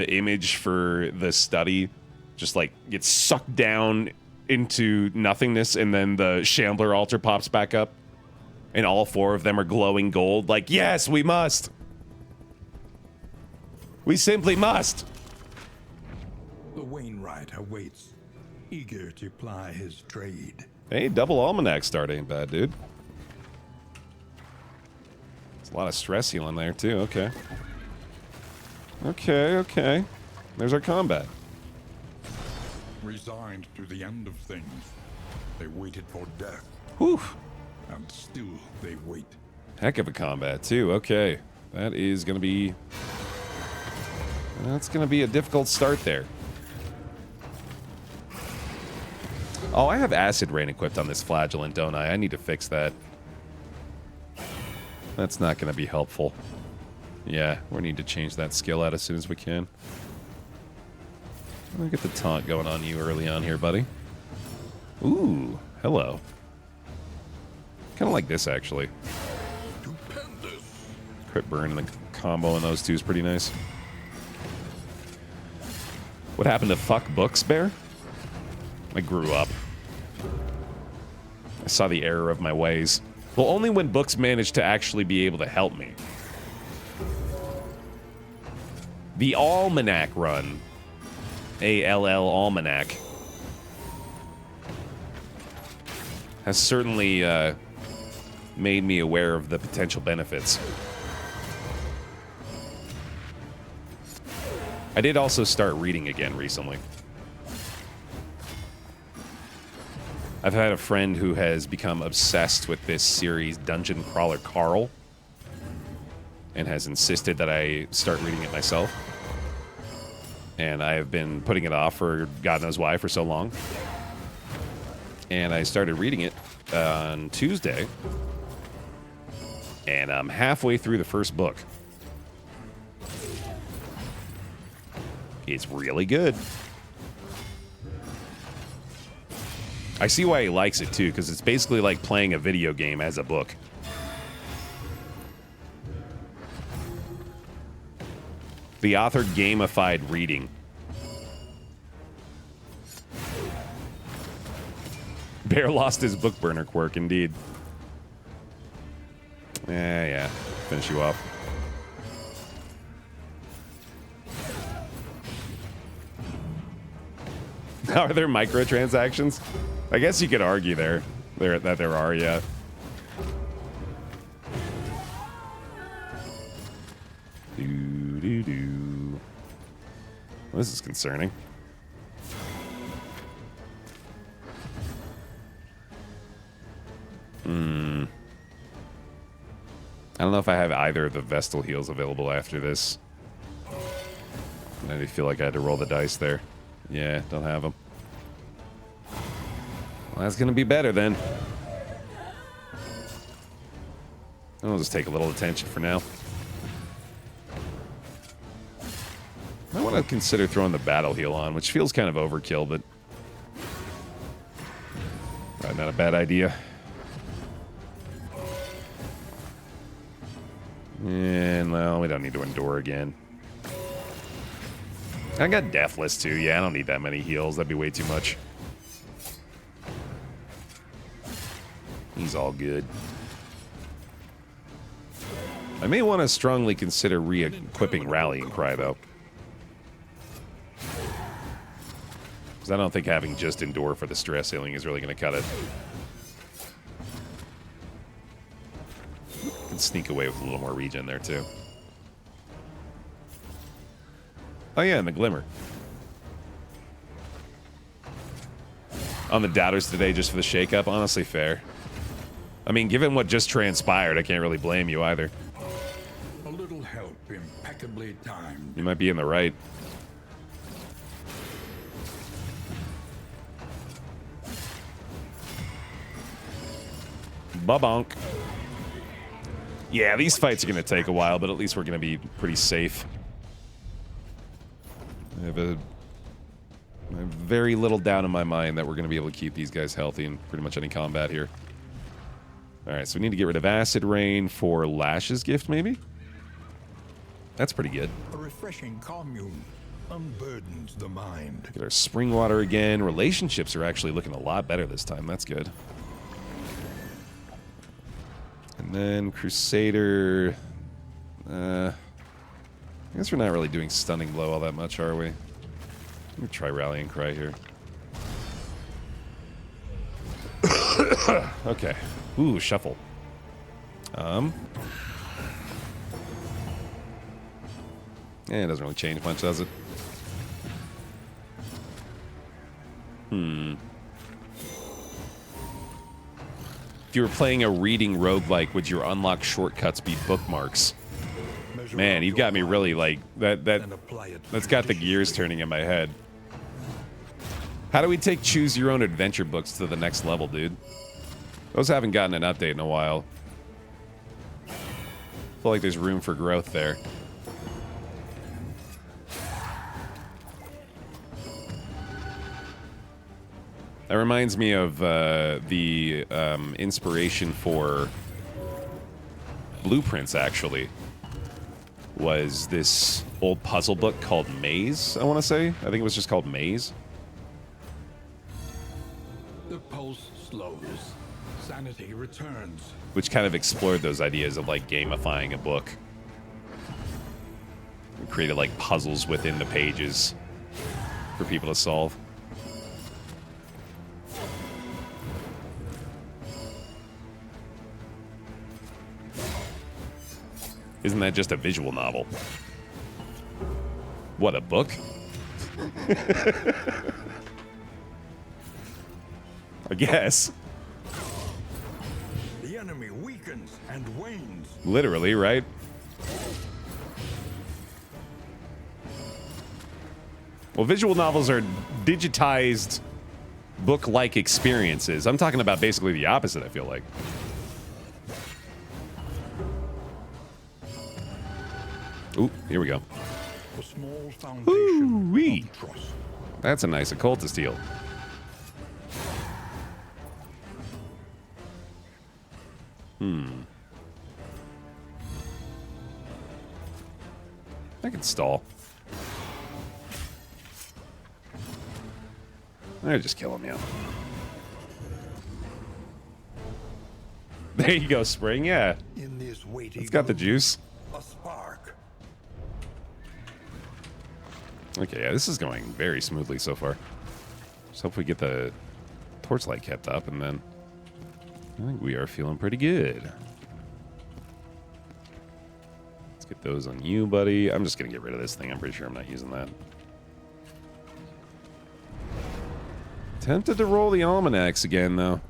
image for the study just, like, gets sucked down into nothingness, and then the Shambler altar pops back up. And all four of them are glowing gold. Like, yes, we must. We simply must. The Wainwright awaits, eager to ply his trade. Hey, double almanac start ain't bad, dude. There's a lot of stress healing there, too. Okay. Okay. There's our combat. Resigned to the end of things, they waited for death. Whew. And still they wait. Heck of a combat, too. Okay. That is going to be... That's going to be a difficult start there. Oh, I have Acid Rain equipped on this Flagellant, don't I? I need to fix that. That's not going to be helpful. Yeah, we need to change that skill out as soon as we can. I'll get the taunt going on you early on here, buddy. Ooh, hello. Kind of like this, actually. Stupendous. Crit burn and the combo on those two is pretty nice. What happened to fuck books, Baer? I grew up. I saw the error of my ways. Well, only when books managed to actually be able to help me. The Almanac run. A-L-L Almanac. Has certainly made me aware of the potential benefits. I did also start reading again recently. I've had a friend who has become obsessed with this series, Dungeon Crawler Carl, and has insisted that I start reading it myself. And I have been putting it off for God knows why for so long. And I started reading it on Tuesday, and I'm halfway through the first book. It's really good. I see why he likes it, too, because it's basically like playing a video game as a book. The author gamified reading. Baer lost his book burner quirk, indeed. Yeah. Finish you off. Are there microtransactions? I guess you could argue that there are, yeah. Well, this is concerning. I don't know if I have either of the Vestal heals available after this. I feel like I had to roll the dice there. Yeah, don't have them. Well, that's gonna be better then. I'll just take a little attention for now. I want to consider throwing the battle heal on, which feels kind of overkill, but not a bad idea. And, well, we don't need to endure again. I got Deathless, too. Yeah, I don't need that many heals. That'd be way too much. He's all good. I may want to strongly consider re-equipping Rallying Cry, though. Because I don't think having just Endure for the stress healing is really going to cut it. Can sneak away with a little more regen there, too. Oh, yeah, and the Glimmer. On the Doubters today, just for the shake-up, honestly fair. I mean, given what just transpired, I can't really blame you either. A little help, impeccably timed. You might be in the right. Ba-bonk. Yeah, these fights are going to take a while, but at least we're going to be pretty safe. I have very little doubt in my mind that we're going to be able to keep these guys healthy in pretty much any combat here. Alright, so we need to get rid of Acid Rain for Lash's Gift, maybe? That's pretty good. A refreshing commune unburdens the mind. Get our Spring Water again. Relationships are actually looking a lot better this time. That's good. And then Crusader. I guess we're not really doing Stunning Blow all that much, are we? Let me try Rallying Cry here. Okay. Ooh, Shuffle. Yeah, it doesn't really change much, does it? If you were playing a reading roguelike, would your unlocked shortcuts be bookmarks? Man, you've got me really like that's got the gears turning in my head. How do we take Choose Your Own Adventure books to the next level, dude? Those haven't gotten an update in a while. I feel like there's room for growth there. That reminds me of the inspiration for Blueprints, actually. Was this old puzzle book called Maze, I want to say? I think it was just called Maze. The pulse slows. Sanity returns. Which kind of explored those ideas of, like, gamifying a book. We created, like, puzzles within the pages for people to solve. Isn't that just a visual novel? What, a book? I guess. The enemy weakens and wanes. Literally, right? Well, visual novels are digitized book-like experiences. I'm talking about basically the opposite, I feel like. Ooh, here we go. A small foundation Ooh-wee. of trust. That's a nice occultist heal. I can stall. I just kill him, yeah. There you go, Spring, yeah. In this weighty It's got the juice. a spark. Okay, yeah, this is going very smoothly so far. Just hope we get the torchlight kept up, and then I think we are feeling pretty good. Let's get those on you, buddy. I'm just going to get rid of this thing. I'm pretty sure I'm not using that. Tempted to roll the almanacs again, though.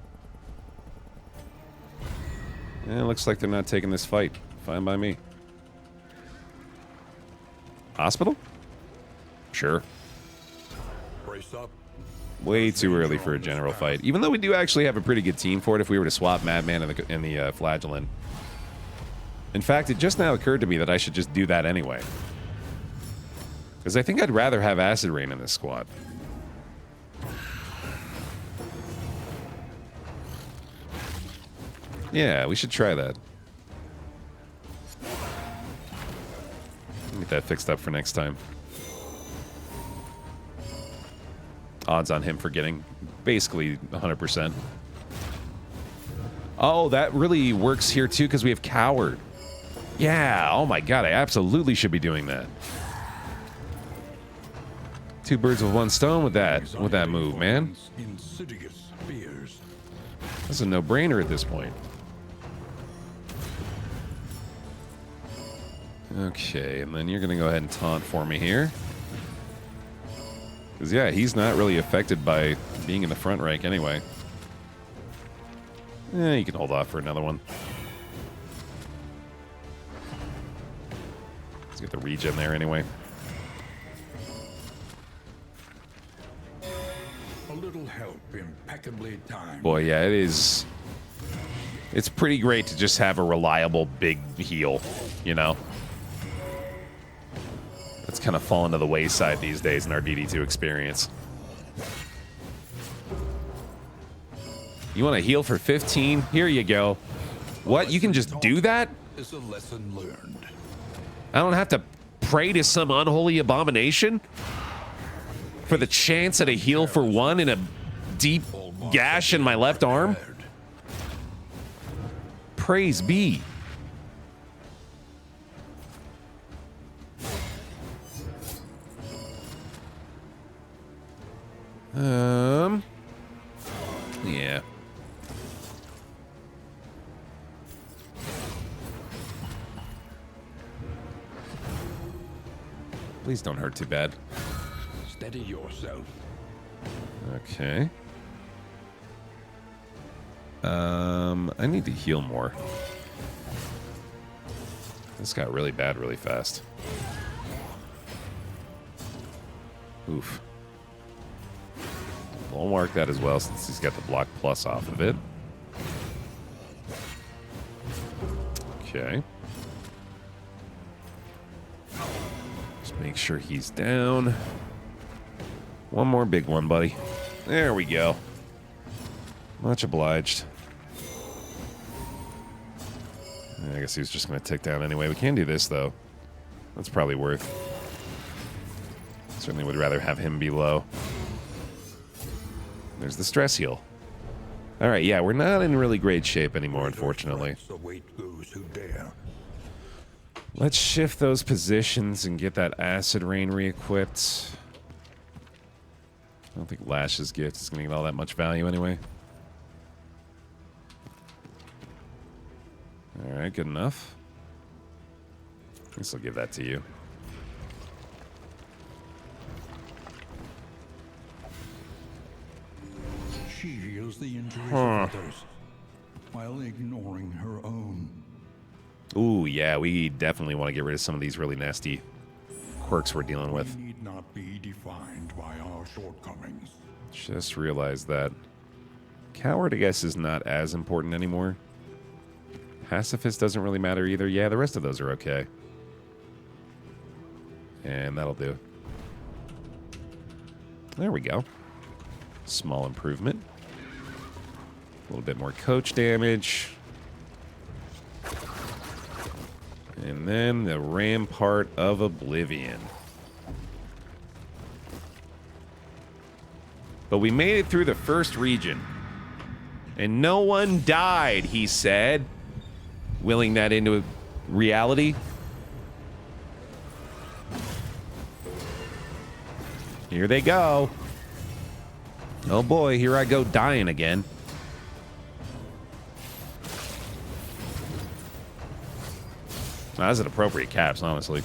Yeah, it looks like they're not taking this fight. Fine by me. Hospital? Sure. Brace up. Way too early for a general fight. Even though we do actually have a pretty good team for it if we were to swap Madman and the Flagellant. In fact, it just now occurred to me that I should just do that anyway. Because I think I'd rather have Acid Rain in this squad. Yeah, we should try that. Get that fixed up for next time. Odds on him forgetting. Basically 100%. Oh, that really works here too because we have Coward. Yeah, oh my god, I absolutely should be doing that. Two birds with one stone with that move, man. Insidious fears. That's a no-brainer at this point. Okay, and then you're gonna go ahead and taunt for me here. Because, yeah, he's not really affected by being in the front rank anyway. You can hold off for another one. Let's get the regen there anyway. A little help, impeccably timed. Boy, yeah, it is. It's pretty great to just have a reliable big heal, you know? That's kind of fallen to the wayside these days in our DD2 experience. You want to heal for 15? Here you go. What? You can just do that? Is a lesson learned. I don't have to pray to some unholy abomination for the chance at a heal for 1 in a deep gash in my left arm? Praise be. Yeah. Please don't hurt too bad. Steady yourself. Okay. I need to heal more. This got really bad really fast. Oof. We'll mark that as well since he's got the block plus off of it. Okay. Just make sure he's down. One more big one, buddy. There we go. Much obliged. I guess he was just going to tick down anyway. We can do this, though. That's probably worth. Certainly would rather have him be low. There's the stress heal. All right, yeah, we're not in really great shape anymore, unfortunately. Let's shift those positions and get that Acid Rain re-equipped. I don't think Lash's gift is going to get all that much value anyway. All right, good enough. I guess I'll give that to you. She heals the injuries of others while ignoring her own. Ooh, yeah, we definitely want to get rid of some of these really nasty quirks we're dealing with. We need not be defined by our shortcomings. Just realized that. Coward, I guess, is not as important anymore. Pacifist doesn't really matter either. Yeah, the rest of those are okay. And that'll do. There we go. Small improvement. A little bit more coach damage. And then the Rampart of Oblivion. But we made it through the first region. And no one died, he said. Willing that into reality. Here they go. Oh boy, here I go dying again. That's an appropriate caps, honestly.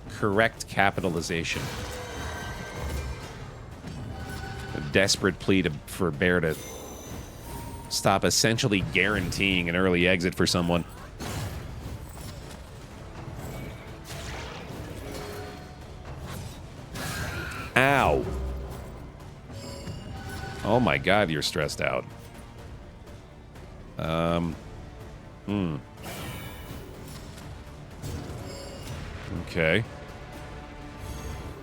Correct capitalization. A desperate plea for Baer to Stop essentially guaranteeing an early exit for someone. Ow. Oh my god, you're stressed out. Okay.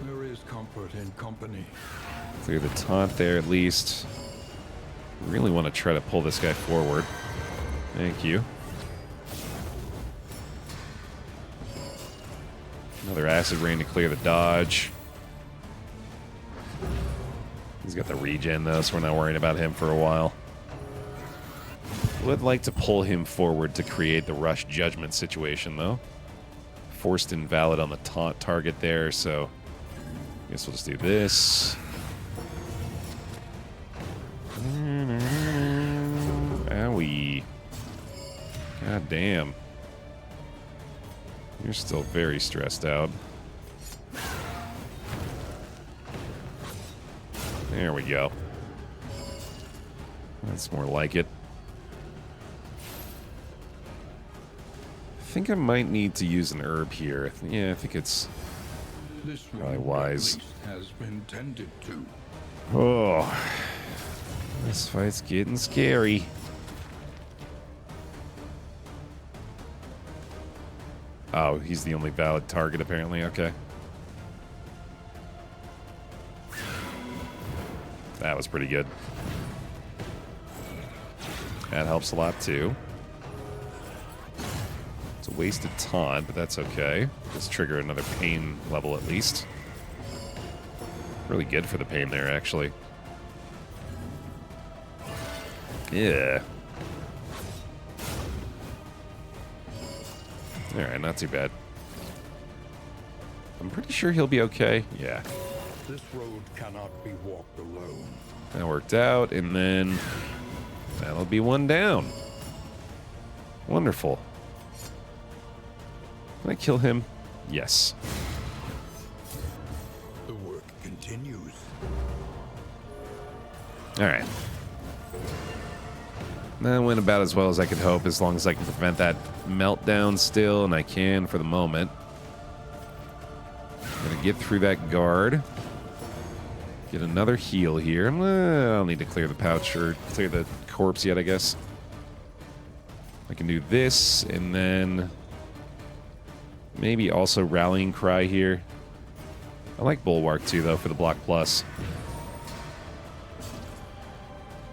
There is comfort in company. Clear the taunt there at least. Really want to try to pull this guy forward. Thank you. Another acid rain to clear the dodge. He's got the regen though, so we're not worrying about him for a while. Would like to pull him forward to create the rush judgment situation though. Forced invalid on the taunt target there, so I guess we'll just do this. Owie. God damn. You're still very stressed out. There we go. That's more like it. I think I might need to use an herb here. Yeah, I think it's This probably wound wise. at least has been tended to. Oh, this fight's getting scary. Oh, he's the only valid target apparently. Okay. That was pretty good. That helps a lot too. It's a wasted taunt, but that's okay. Let's trigger another pain level at least. Really good for the pain there, actually. Yeah. Alright, not too bad. I'm pretty sure he'll be okay. Yeah. This road cannot be walked alone. That worked out, and then that'll be one down. Wonderful. Can I kill him? Yes. The work continues. Alright. That went about as well as I could hope, as long as I can prevent that meltdown still, and I can for the moment. Gonna get through that guard. Get another heal here. I don't need to clear the pouch or clear the corpse yet, I guess. I can do this, and then maybe also Rallying Cry here. I like Bulwark too, though, for the block plus.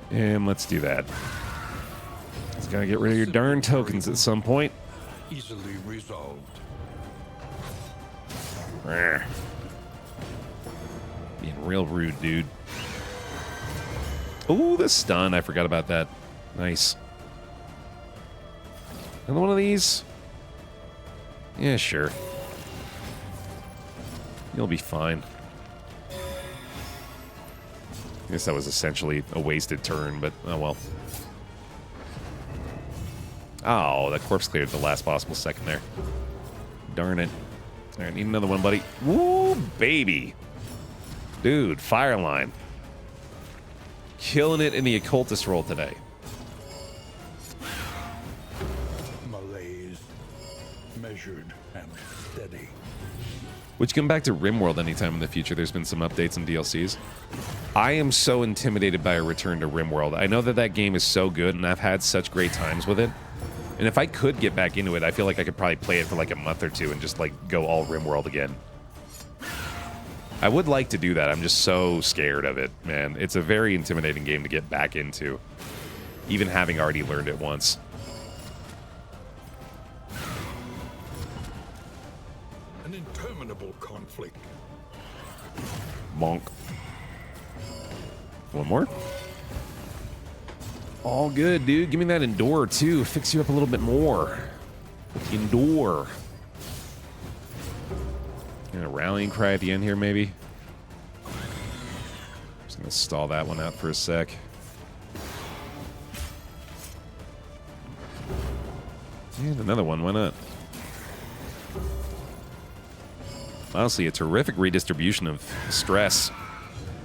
And let's do that. Just gotta get rid of your darn tokens at some point. Easily resolved. Being real rude, dude. Ooh, the stun. I forgot about that. Nice. Another one of these? Yeah, sure. You'll be fine. I guess that was essentially a wasted turn, but oh well. Oh, that corpse cleared the last possible second there. Darn it. All right, need another one, buddy. Woo, baby. Dude, Fireline. Killing it in the occultist role today. Malaise. Measured and steady. Would you come back to RimWorld anytime in the future? There's been some updates and DLCs. I am so intimidated by a return to RimWorld. I know that that game is so good, and I've had such great times with it. And if I could get back into it, I feel like I could probably play it for like a month or two and just like go all RimWorld again. I would like to do that. I'm just so scared of it, man. It's a very intimidating game to get back into, even having already learned it once. An interminable conflict. Bonk. One more. All good, dude. Give me that Endure, too. Fix you up a little bit more. With the Endure. And a Rallying Cry at the end here, maybe. Just gonna stall that one out for a sec. And another one, why not? Honestly, a terrific redistribution of stress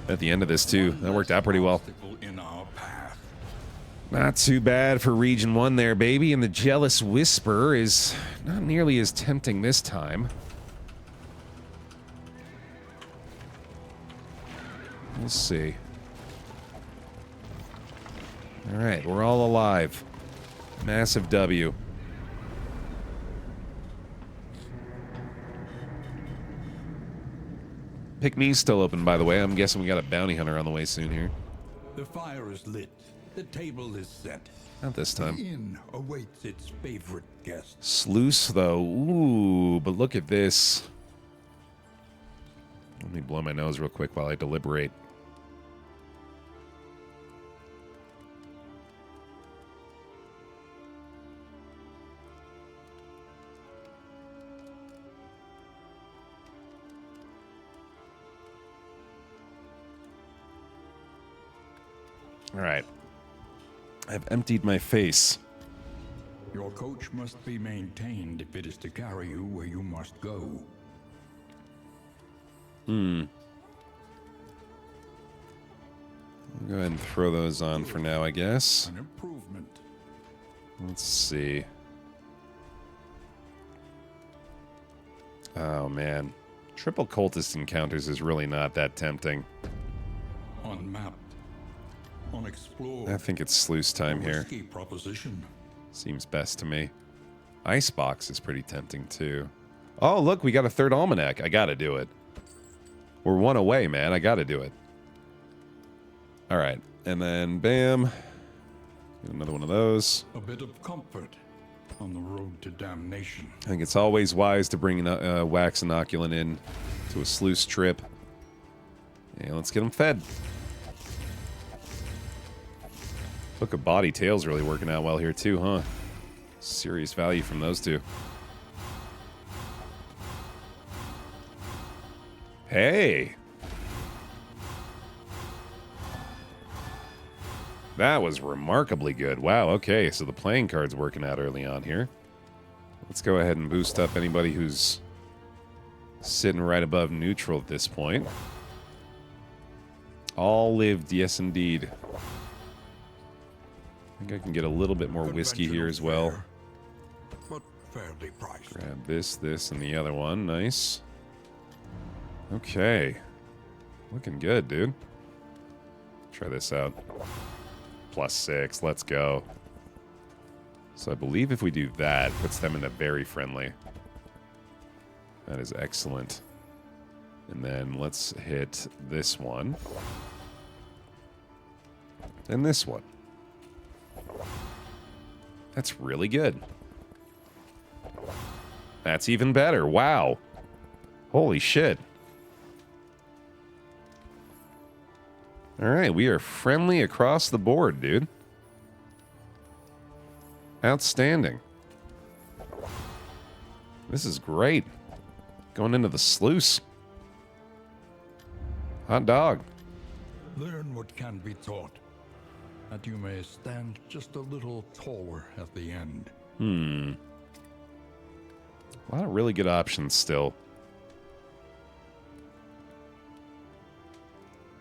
at the end of this, too. That worked out pretty well. In our path. Not too bad for Region 1 there, baby. And the Jealous Whisper is not nearly as tempting this time. We'll see. Alright, we're all alive. Massive W. Pick me's still open, by the way. I'm guessing we got a bounty hunter on the way soon here. The fire is lit. The table is set. Not this time. The inn awaits its favorite guests. Sluice, though. Ooh, but look at this. Let me blow my nose real quick while I deliberate. All right. I've emptied my face. Your coach must be maintained if it is to carry you where you must go. I'll go ahead and throw those on for now, I guess. An improvement. Let's see. Oh, man. Triple cultist encounters is really not that tempting. Unmapped. Unexplored. I think it's sluice time here. Risky proposition. Seems best to me. Icebox is pretty tempting, too. Oh, look, we got a third almanac. I gotta do it. We're one away, man. I gotta do it. All right. And then, bam. Get another one of those. A bit of comfort on the road to damnation. I think it's always wise to bring wax inoculant in to a sluice trip. Yeah, let's get them fed. Book of Body Tail's really working out well here too, huh? Serious value from those two. Hey! That was remarkably good. Wow, okay, so the playing card's working out early on here. Let's go ahead and boost up anybody who's sitting right above neutral at this point. All lived, yes indeed. I think I can get a little bit more whiskey here as well. Fare, but fairly priced. Grab this, and the other one. Nice. Okay. Looking good, dude. Try this out. +6. Let's go. So I believe if we do that, puts them into very friendly. That is excellent. And then let's hit this one. And this one. That's really good. That's even better. Wow. Holy shit. Alright, we are friendly across the board, dude. Outstanding. This is great. Going into the sluice. Hot dog. Learn what can be taught, that you may stand just a little taller at the end. A lot of really good options still.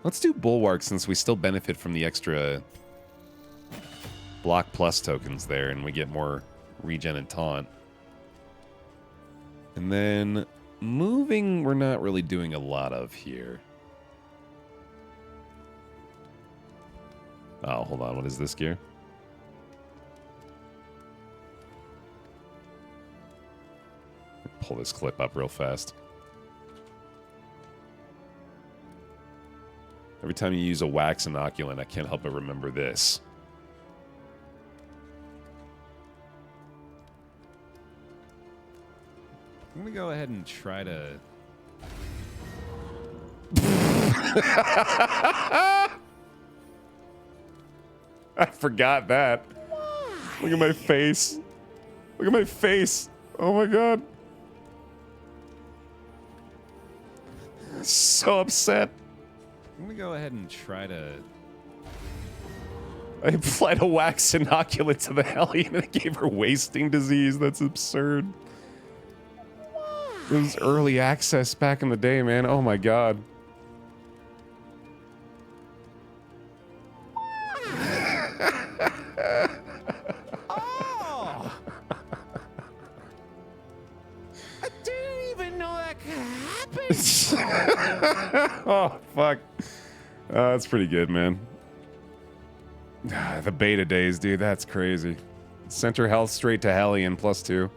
Let's do Bulwark since we still benefit from the extra block plus tokens there and we get more regen and taunt. And then moving we're not really doing a lot of here. Oh, hold on. What is this gear? Pull this clip up real fast. Every time you use a wax inoculant, I can't help but remember this. I'm gonna go ahead and try to... I forgot that. Look at my face. Look at my face. Oh my god. So upset. I'm gonna go ahead and try to... I applied a wax inoculant to the Hellion and it gave her wasting disease. That's absurd. It was early access back in the day, man. Oh my god. Oh, fuck. That's pretty good, man. The beta days, dude. That's crazy. Center health straight to Hellion +2.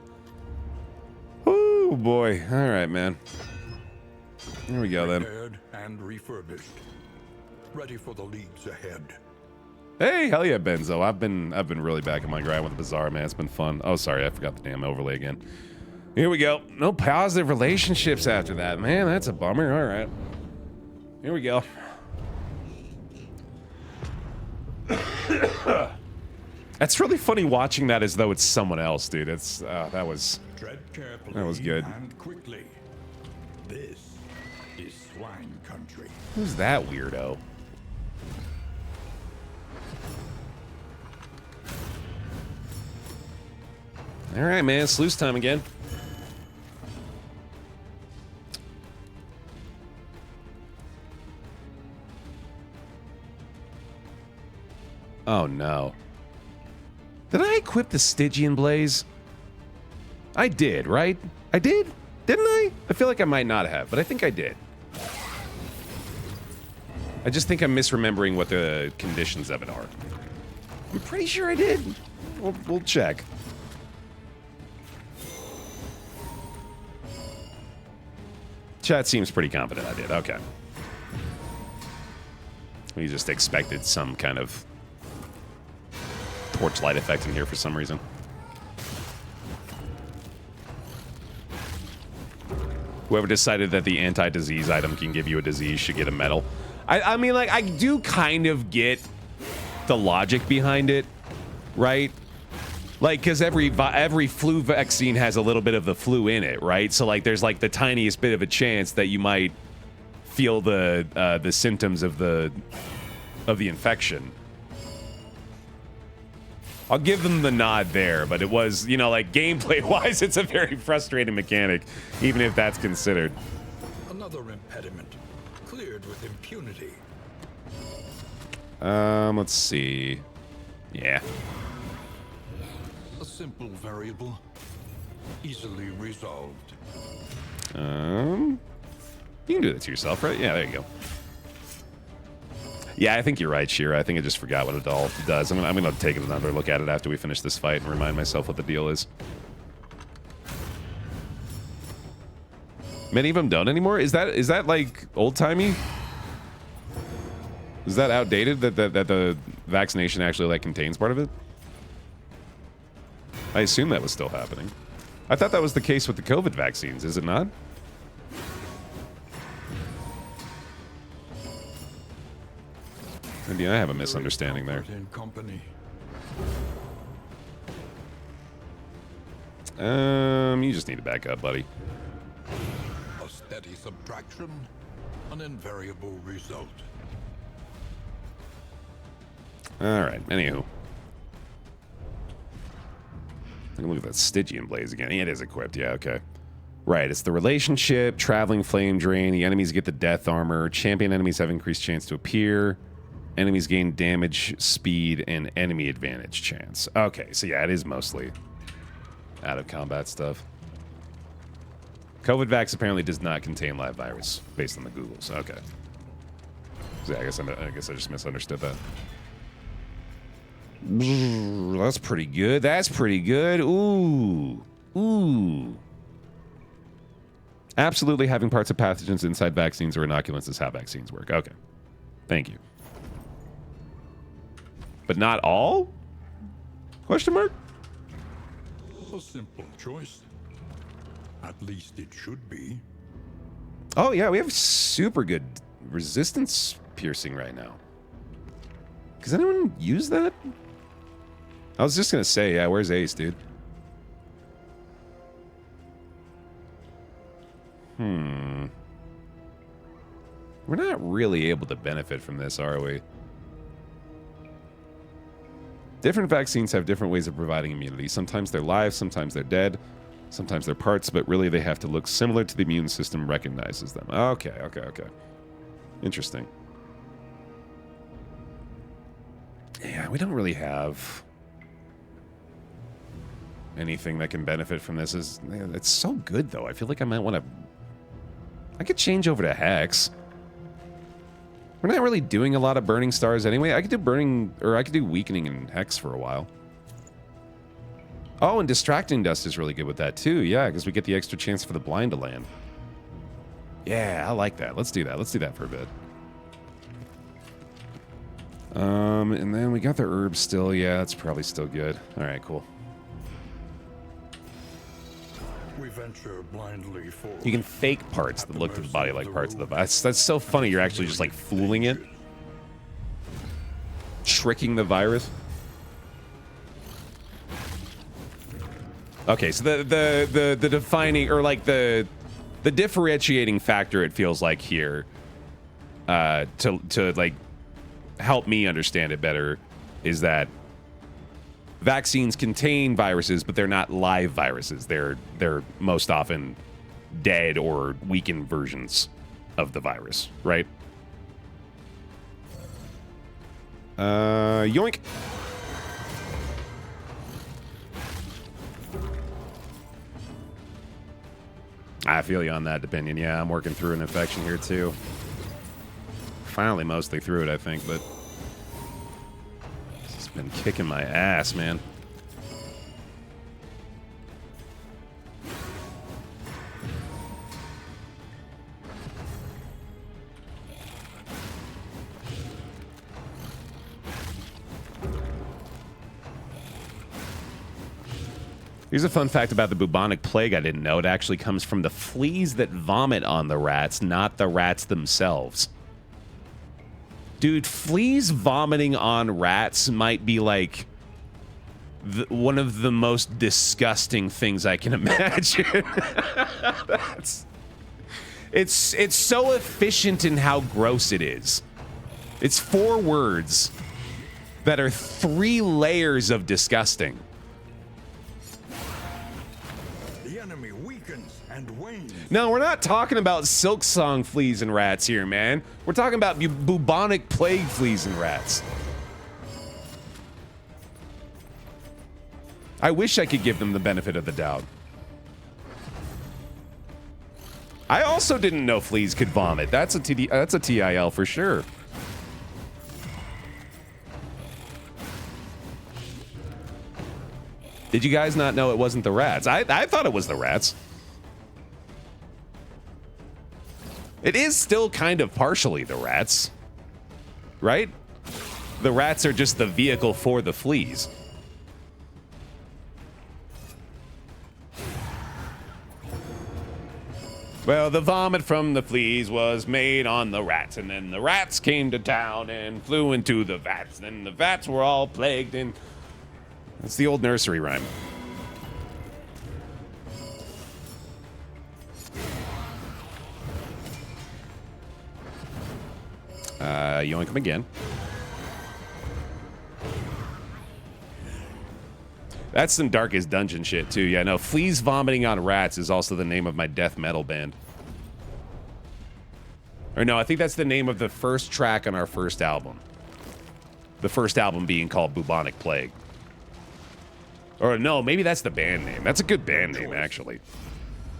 Oh, boy. All right, man. Here we go, then. Repaired and refurbished. Ready for the leagues ahead. Hey, hell yeah, Benzo. I've been really back in my grind with the Bazaar, man. It's been fun. Oh, sorry, I forgot the damn overlay again. Here we go. No positive relationships after that, man. That's a bummer. All right. Here we go. That's really funny watching that as though it's someone else, dude. It's that was good. And quickly. This is swine country. Who's that weirdo? All right, man. Sluice time again. Oh, no. Did I equip the Stygian Blaze? I did, right? I did? Didn't I? I feel like I might not have, but I think I did. I just think I'm misremembering what the conditions of it are. I'm pretty sure I did. We'll check. Chat seems pretty confident I did. Okay. We just expected some kind of torchlight effect in here for some reason. Whoever decided that the anti-disease item can give you a disease should get a medal. I mean, like, I do kind of get the logic behind it, right? Like, because every flu vaccine has a little bit of the flu in it, right? So, like, there's, like, the tiniest bit of a chance that you might feel the symptoms of the infection. I'll give them the nod there, but it was, you know, like, gameplay-wise, it's a very frustrating mechanic, even if that's considered. Another impediment. Cleared with impunity. Let's see. Yeah. A simple variable. Easily resolved. You can do that to yourself, right? Yeah, there you go. Yeah, I think you're right, Shira. I think I just forgot what it all does. I'm gonna take another look at it after we finish this fight and remind myself what the deal is. Many of them don't anymore? Is that like old-timey? Is that outdated that the vaccination actually like contains part of it? I assume that was still happening. I thought that was the case with the COVID vaccines, is it not? Maybe I have a misunderstanding there. In company. You just need to back up, buddy. A steady subtraction, an invariable result. Alright, anywho. Look at that Stygian Blaze again. It is equipped, yeah, okay. Right, it's the relationship, traveling flame drain, the enemies get the death armor, champion enemies have increased chance to appear, enemies gain damage, speed, and enemy advantage chance. Okay, so yeah, it is mostly out of combat stuff. COVID Vax apparently does not contain live virus, based on the Googles. Okay. So yeah, I guess I just misunderstood that. That's pretty good. That's pretty good. Ooh. Ooh. Absolutely having parts of pathogens inside vaccines or inoculants is how vaccines work. Okay. Thank you. But not all? Question mark? A simple choice. At least it should be. Oh, yeah, we have super good resistance piercing right now. Does anyone use that? I was just going to say, yeah, where's Ace, dude? We're not really able to benefit from this, are we? Different vaccines have different ways of providing immunity. Sometimes they're live, sometimes they're dead, sometimes they're parts, but really they have to look similar to the immune system recognizes them. Okay. Interesting. Yeah, we don't really have anything that can benefit from this. It's so good, though. I feel like I might want to I could change over to Hex. We're not really doing a lot of Burning Stars anyway. I could do Burning, or I could do Weakening and Hex for a while. Oh, and Distracting Dust is really good with that too. Yeah, because we get the extra chance for the blind to land. Yeah, I like that. Let's do that. Let's do that for a bit. And then we got the herbs still. Yeah, that's probably still good. All right, cool. We venture blindly forward. You can fake parts that look to the body like parts of the body. That's so funny. You're actually just like fooling it. Tricking the virus. Okay, so the defining, or like the differentiating factor, it feels like here, to like help me understand it better, is that vaccines contain viruses, but they're not live viruses. They're most often dead or weakened versions of the virus, right? Yoink. I feel you on that opinion. Yeah, I'm working through an infection here too. Finally mostly through it, I think, but it's been kicking my ass, man. Here's a fun fact about the bubonic plague I didn't know. It actually comes from the fleas that vomit on the rats, not the rats themselves. Dude, fleas vomiting on rats might be like one of the most disgusting things I can imagine. It's so efficient in how gross it is. It's 4 words that are 3 layers of disgusting. No, we're not talking about silk song fleas and rats here, man. We're talking about bubonic plague fleas and rats. I wish I could give them the benefit of the doubt. I also didn't know fleas could vomit. That's a TIL for sure. Did you guys not know it wasn't the rats? I thought it was the rats. It is still kind of partially the rats, right? The rats are just the vehicle for the fleas. Well, the vomit from the fleas was made on the rats, and then the rats came to town and flew into the vats, and the vats were all plagued, and that's the old nursery rhyme. Yoink him again. That's some Darkest Dungeon shit, too. Yeah, no, Fleas Vomiting on Rats is also the name of my death metal band. Or no, I think that's the name of the first track on our first album. The first album being called Bubonic Plague. Or no, maybe that's the band name. That's a good band name, actually.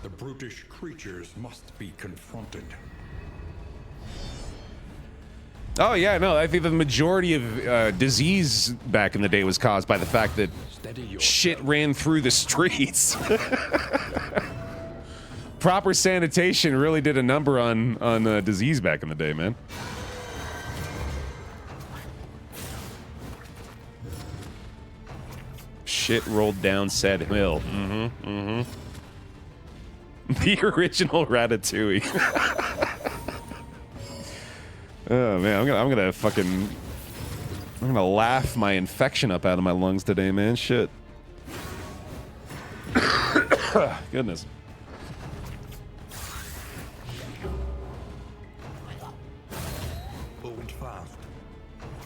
The brutish creatures must be confronted. Oh, yeah, no, I think the majority of disease back in the day was caused by the fact that shit ran through the streets. Proper sanitation really did a number on disease back in the day, man. Shit rolled down said hill. The original Ratatouille. Oh man, I'm gonna laugh my infection up out of my lungs today, man. Shit. Goodness. Hold fast,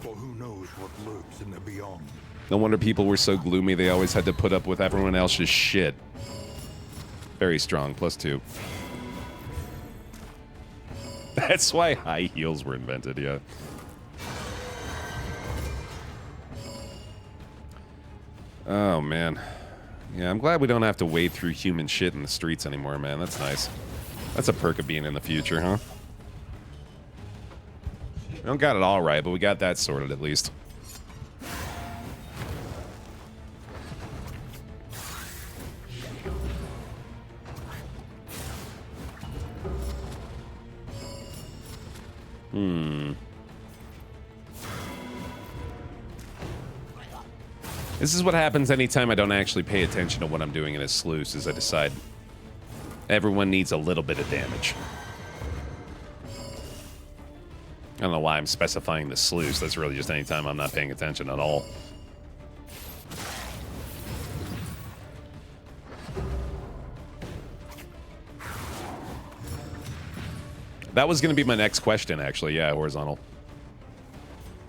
for who knows what lurks in the beyond. No wonder people were so gloomy. They always had to put up with everyone else's shit. Very strong, +2. That's why high heels were invented, yeah. Oh, man. Yeah, I'm glad we don't have to wade through human shit in the streets anymore, man. That's nice. That's a perk of being in the future, huh? We don't got it all right, but we got that sorted at least. This is what happens anytime I don't actually pay attention to what I'm doing in a sluice, is I decide everyone needs a little bit of damage. I don't know why I'm specifying the sluice. That's really just any time I'm not paying attention at all. That was going to be my next question, actually. Yeah, horizontal.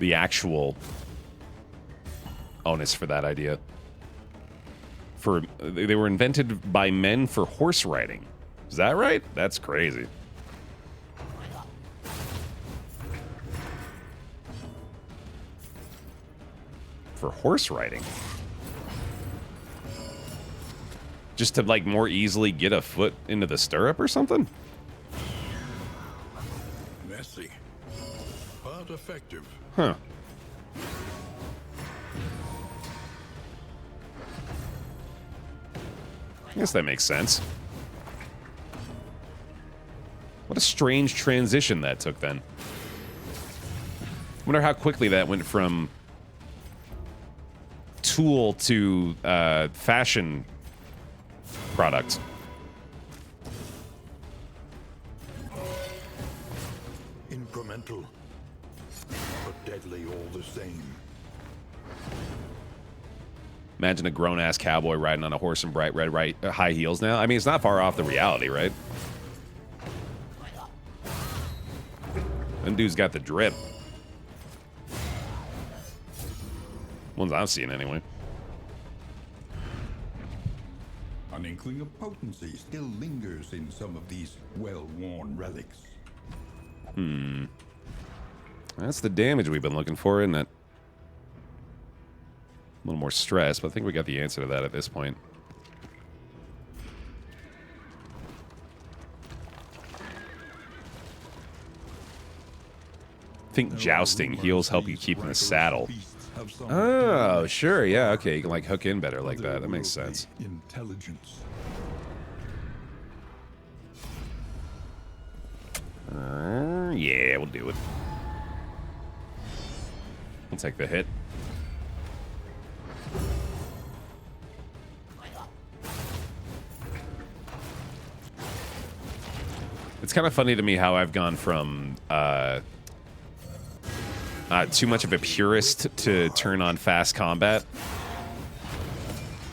The actual onus for that idea. They were invented by men for horse riding. Is that right? That's crazy. For horse riding? Just to, like, more easily get a foot into the stirrup or something? Messy, but effective. Huh. I guess that makes sense. What a strange transition that took then. Wonder how quickly that went from tool to fashion product. Incremental, but deadly all the same. Imagine a grown-ass cowboy riding on a horse in bright red high heels now. I mean, it's not far off the reality, right? That dude's got the drip. Ones I've seen, anyway. An inkling of potency still lingers in some of these well-worn relics. That's the damage we've been looking for, isn't it? A little more stress, but I think we got the answer to that at this point. I think jousting. Heels help you keep in the saddle. Oh, sure. Yeah, okay. You can, like, hook in better like that. That makes sense. Intelligence. Yeah, we'll do it. We'll take the hit. It's kind of funny to me how I've gone from too much of a purist to turn on fast combat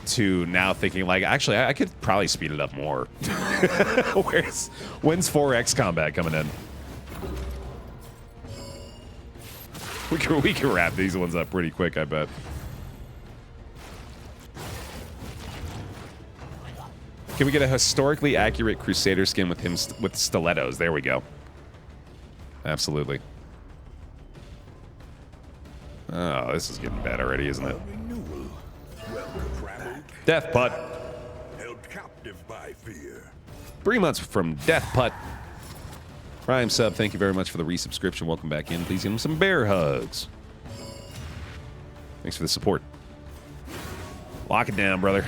to now thinking, like, actually, I could probably speed it up more. When's 4X combat coming in? We can wrap these ones up pretty quick, I bet. Can we get a historically accurate Crusader skin with him with stilettos? There we go. Absolutely. Oh, this is getting bad already, isn't it? Renewal. Well-traveled, Death Putt. held captive by fear. 3 months from Death Putt. Prime sub, thank you very much for the resubscription. Welcome back in. Please give him some bear hugs. Thanks for the support. Lock it down, brother.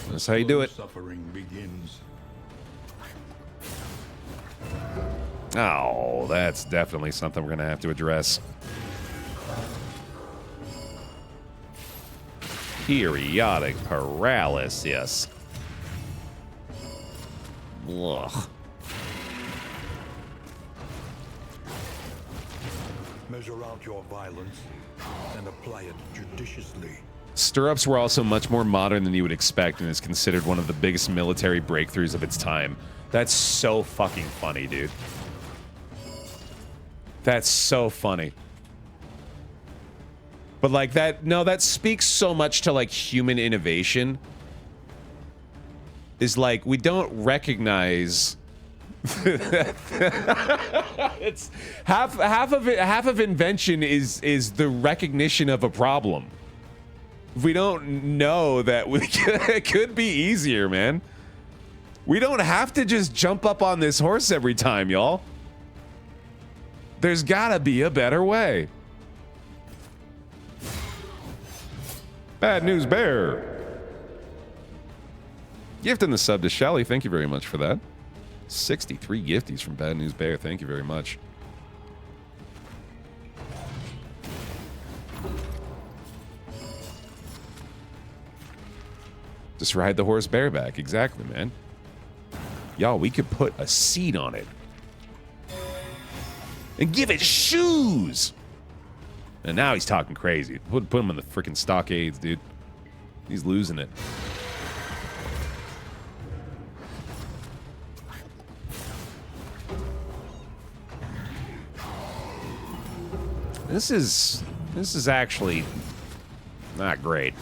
That's how you do it. Suffering begins. Oh, that's definitely something we're going to have to address. Periodic paralysis. Ugh. Measure out your violence and apply it judiciously. Stirrups were also much more modern than you would expect and is considered one of the biggest military breakthroughs of its time. That's so fucking funny, dude. That's so funny. But like that, no, that speaks so much to like human innovation. Is like, we don't recognize it's half of invention is the recognition of a problem. we don't know that it could be easier, man. We don't have to just jump up on this horse every time, y'all. There's gotta be a better way. Bad news, Baer. Gift in the sub to Shelly. Thank you very much for that. 63 gifties from Bad News Baer. Thank you very much. Just ride the horse bareback. Exactly, man. Y'all, we could put a seat on it. And give it shoes! And now he's talking crazy. Put him in the freaking stockades, dude. He's losing it. This is actually not great.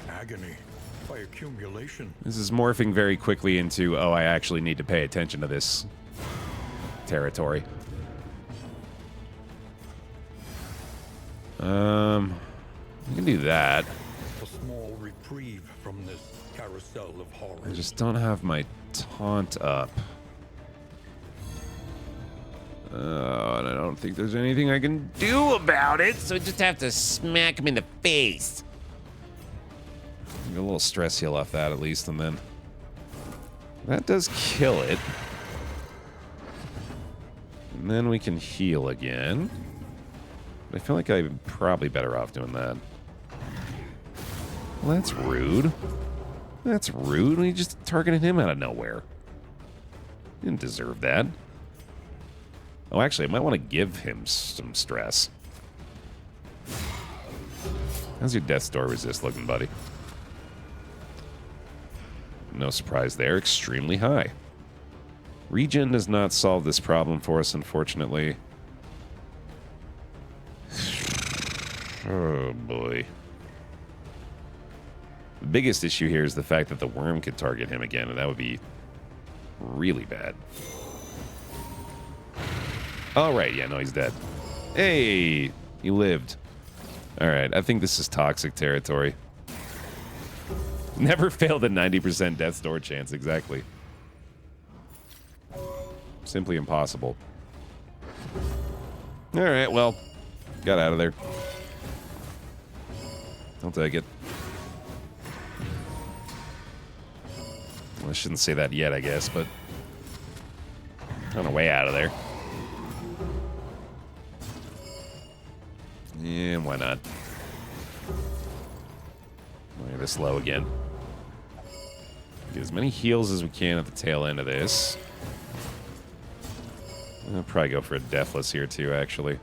Agony by accumulation. This is morphing very quickly into, oh, I actually need to pay attention to this territory. We can do that. A small reprieve from this carousel of horror. I just don't have my taunt up. And I don't think there's anything I can do about it, so I just have to smack him in the face. Get a little stress heal off that at least, and then that does kill it. And then we can heal again. I feel like I'm probably better off doing that. Well, that's rude. That's rude. We just targeted him out of nowhere. Didn't deserve that. Oh, actually, I might want to give him some stress. How's your Death's Door resist looking, buddy? No surprise there. Extremely high. Regen does not solve this problem for us, unfortunately. Oh, boy. The biggest issue here is the fact that the worm could target him again, and that would be really bad. Oh, right. Yeah, no, he's dead. Hey, he lived. All right, I think this is toxic territory. Never failed a 90% Death's Door chance, exactly. Simply impossible. All right, well, got out of there. I'll take it. Well, I shouldn't say that yet, I guess, but on our way out of there. Yeah, why not? Look at this low again. Get as many heals as we can at the tail end of this. I'll probably go for a Deathless here too, actually.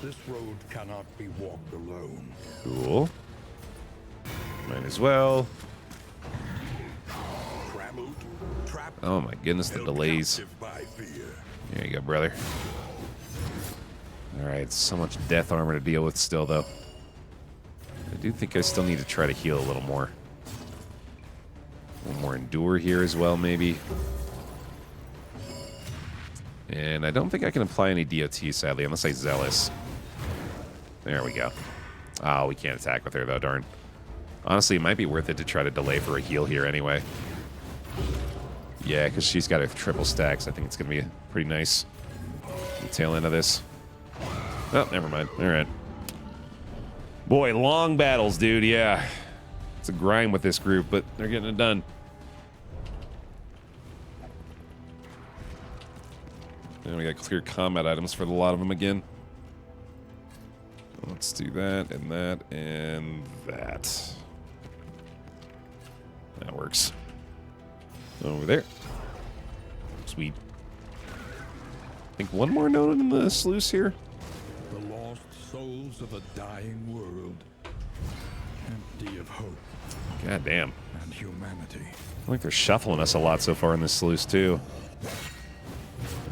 This road cannot be walked alone. Cool. Might as well. Oh my goodness, the delays. There you go, brother. Alright, so much death armor to deal with still, though. I do think I still need to try to heal a little more. A little more endure here as well, maybe. And I don't think I can apply any DOT, sadly, unless I Zealous. There we go. Oh, we can't attack with her, though, darn. Honestly, it might be worth it to try to delay for a heal here anyway. Yeah, because she's got a triple stacks. I think it's going to be pretty nice. The tail end of this. Oh, never mind. All right. Boy, long battles, dude. Yeah. It's a grind with this group, but they're getting it done. And we got clear combat items for a lot of them again. Let's do that and that and that. That works. Over there. Sweet. I think one more note in the sluice here. The lost souls of a dying world, empty of hope. God damn. And humanity. I feel like they're shuffling us a lot so far in this sluice too.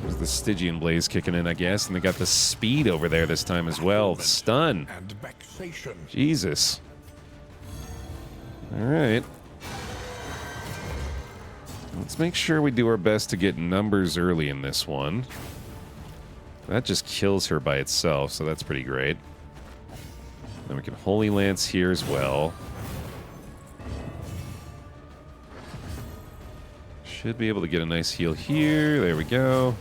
There's the Stygian Blaze kicking in, I guess, and they got the speed over there this time as well. The stun. And vexation. Jesus. All right. Let's make sure we do our best to get numbers early in this one. That just kills her by itself, so that's pretty great. Then we can Holy Lance here as well. Should be able to get a nice heal here. There we go.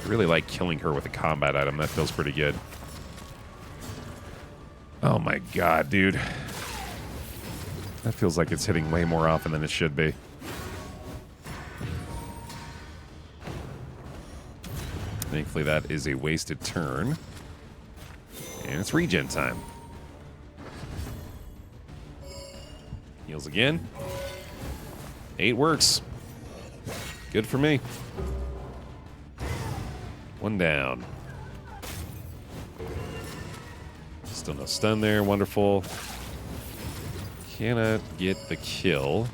I really like killing her with a combat item. That feels pretty good. Oh my god, dude. That feels like it's hitting way more often than it should be. Thankfully, that is a wasted turn. And it's regen time. Heals again. 8 works. Good for me. 1 down. Still no stun there. Wonderful. Cannot get the kill.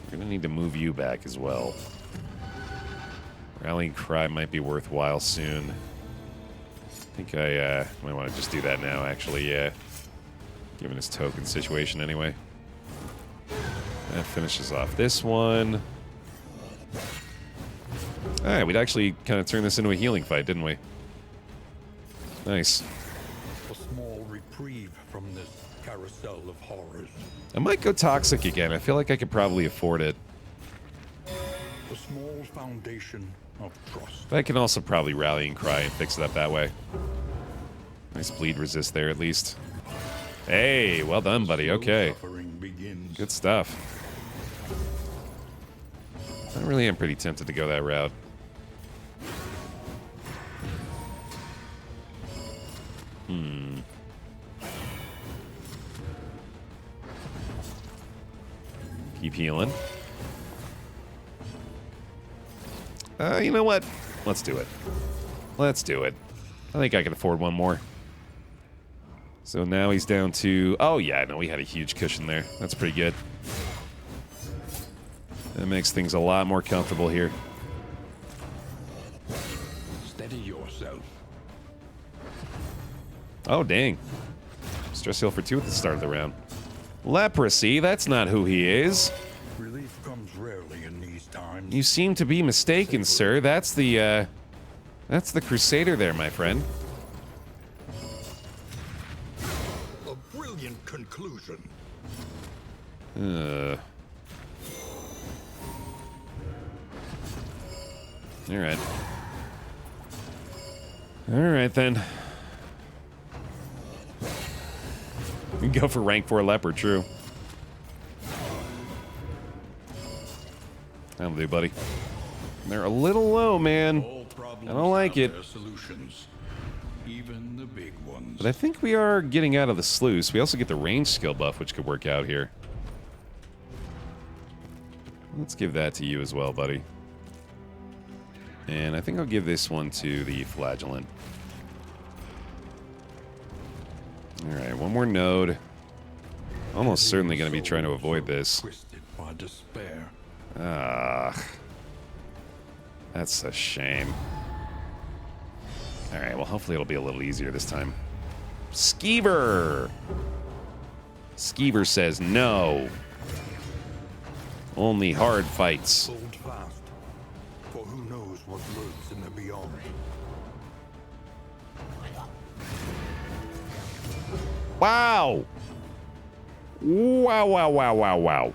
We're gonna need to move you back as well. Rallying Cry might be worthwhile soon. I think I might want to just do that now, actually, yeah. Given his token situation anyway. That finishes off this one. Alright, we'd actually kind of turn this into a healing fight, didn't we? Nice. A small reprieve from this carousel of horrors. I might go Toxic again. I feel like I could probably afford it. A small foundation of trust. But I can also probably Rallying Cry and fix it up that way. Nice bleed resist there, at least. Hey, well done, buddy. Okay. Good stuff. I really am pretty tempted to go that route. Keep healing. You know what? Let's do it. Let's do it. I think I can afford one more. So now he's down to... Oh, yeah, no, we had a huge cushion there. That's pretty good. That makes things a lot more comfortable here. Steady yourself. Oh, dang. Stress heal for 2 at the start of the round. Leprosy, that's not who he is. Relief comes rarely in these times. You seem to be mistaken, sir. That's the Crusader there, my friend. A brilliant conclusion. Alright. Alright, then. We can go for rank 4 leper, true. That'll do, buddy. They're a little low, man. I don't like it. Solutions, even the big ones. But I think we are getting out of the sluice. We also get the range skill buff, which could work out here. Let's give that to you as well, buddy. And I think I'll give this one to the Flagellant. Alright, one more node. Almost certainly going to be trying to avoid this. Twisted by despair. Ah. That's a shame. Alright, well, hopefully it'll be a little easier this time. Skeever! Skeever says no. Only hard fights. Hold fast, for who knows what lurks in the beyond. Wow! Wow, wow, wow, wow, wow.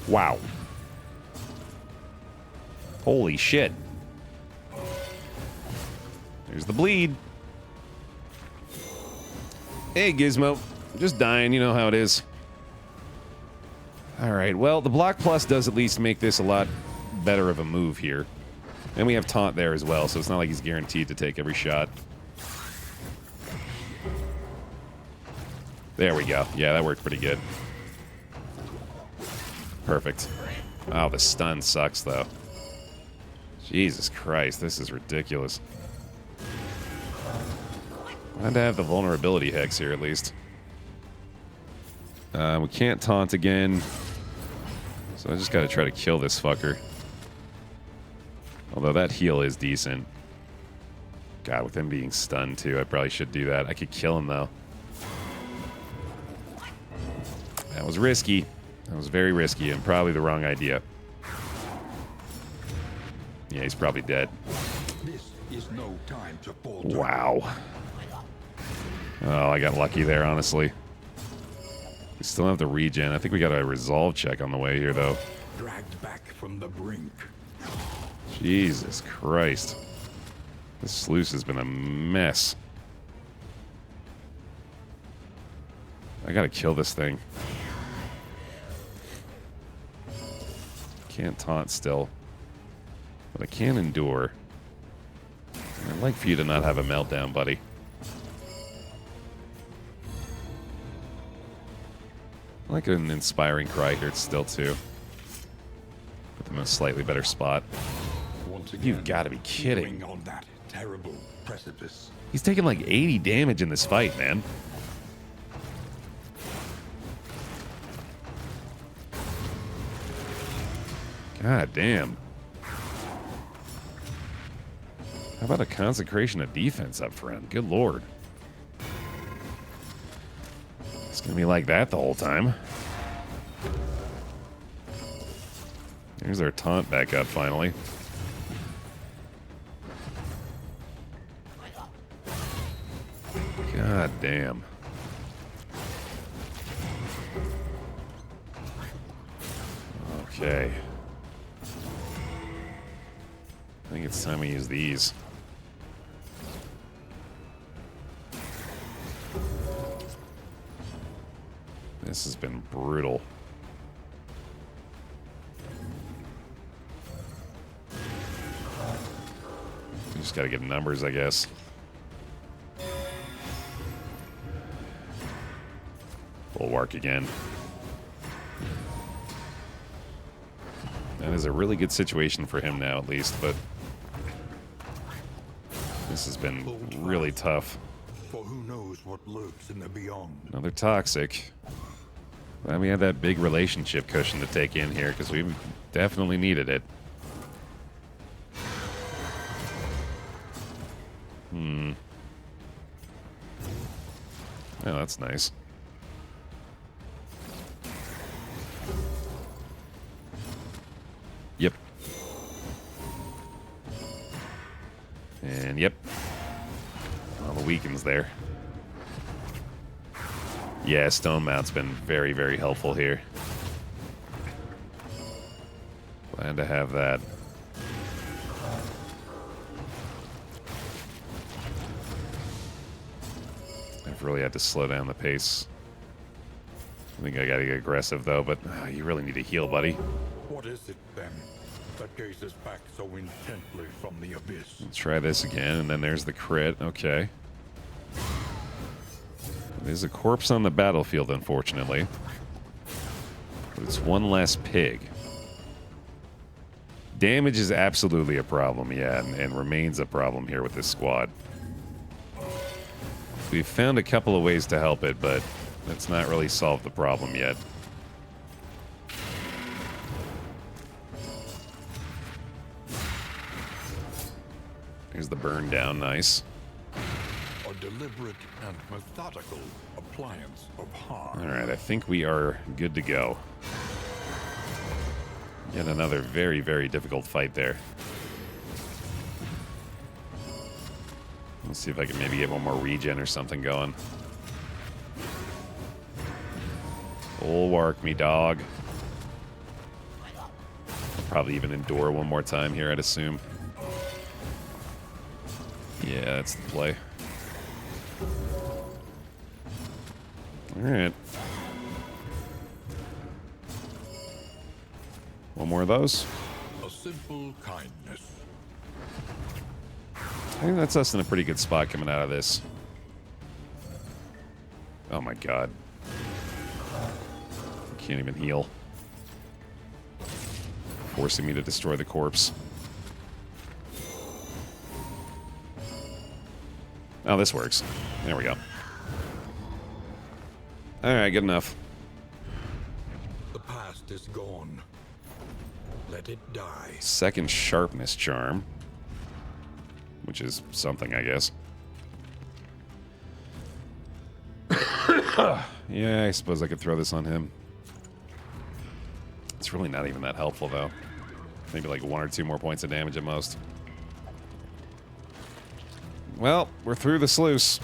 Wow. Holy shit. There's the bleed. Hey, Gizmo. Just dying, you know how it is. Alright, well, the block plus does at least make this a lot better of a move here. And we have taunt there as well, so it's not like he's guaranteed to take every shot. There we go. Yeah, that worked pretty good. Perfect. Oh, the stun sucks, though. Jesus Christ, this is ridiculous. Glad to have the vulnerability hex here, at least. We can't taunt again. So I just gotta try to kill this fucker. Although that heal is decent. God, with him being stunned, too, I probably should do that. I could kill him, though. That was risky. That was very risky and probably the wrong idea. Yeah, he's probably dead. This is no time to falter. Wow. Oh, I got lucky there, honestly. We still have the regen. I think we got a resolve check on the way here, though. Dragged back from the brink. Jesus Christ. This sluice has been a mess. I gotta kill this thing. Can't taunt still. But I can endure. I'd like for you to not have a meltdown, buddy. I like an inspiring cry here still, too. Put them in a slightly better spot. Once again, You've got to be kidding. on that terrible precipice. He's taking like 80 damage in this fight, man. God damn. How about a consecration of defense up front? Good lord. It's gonna be like that the whole time. There's our taunt back up finally. God damn. Okay. I think it's time we use these. This has been brutal. We just gotta get numbers, I guess. Bulwark again. That is a really good situation for him now, at least, but this has been really tough. For who knows what lurks in the beyond. Another toxic. Glad we had that big relationship cushion to take in here, because we definitely needed it. Oh, that's nice. Yep. And yep. All the weakens there. Yeah, stone mount's been very, very helpful here. Glad to have that. I've really had to slow down the pace. I think I gotta get aggressive though, but you really need to heal, buddy. What is it then that gazes back so intently from the abyss? Let's try this again, and then there's the crit. Okay. There's a corpse on the battlefield, unfortunately. But it's one less pig. Damage is absolutely a problem, yeah, and remains a problem here with this squad. We've found a couple of ways to help it, but that's not really solved the problem yet. Here's the burn down, nice. A deliberate and methodical appliance of harm. Alright, I think we are good to go. Yet another very, very difficult fight there. Let's see if I can maybe get one more regen or something going. Bulwark me, dog. I'll probably even endure one more time here, I'd assume. Yeah, that's the play. Alright. One more of those. A simple kindness. I think that's us in a pretty good spot coming out of this. Oh my god. Can't even heal. Forcing me to destroy the corpse. Oh, this works. There we go. Alright, good enough. The past is gone. Let it die. Second sharpness charm. Which is something, I guess. Yeah, I suppose I could throw this on him. It's really not even that helpful, though. Maybe like 1 or 2 more points of damage at most. Well, we're through the sluice.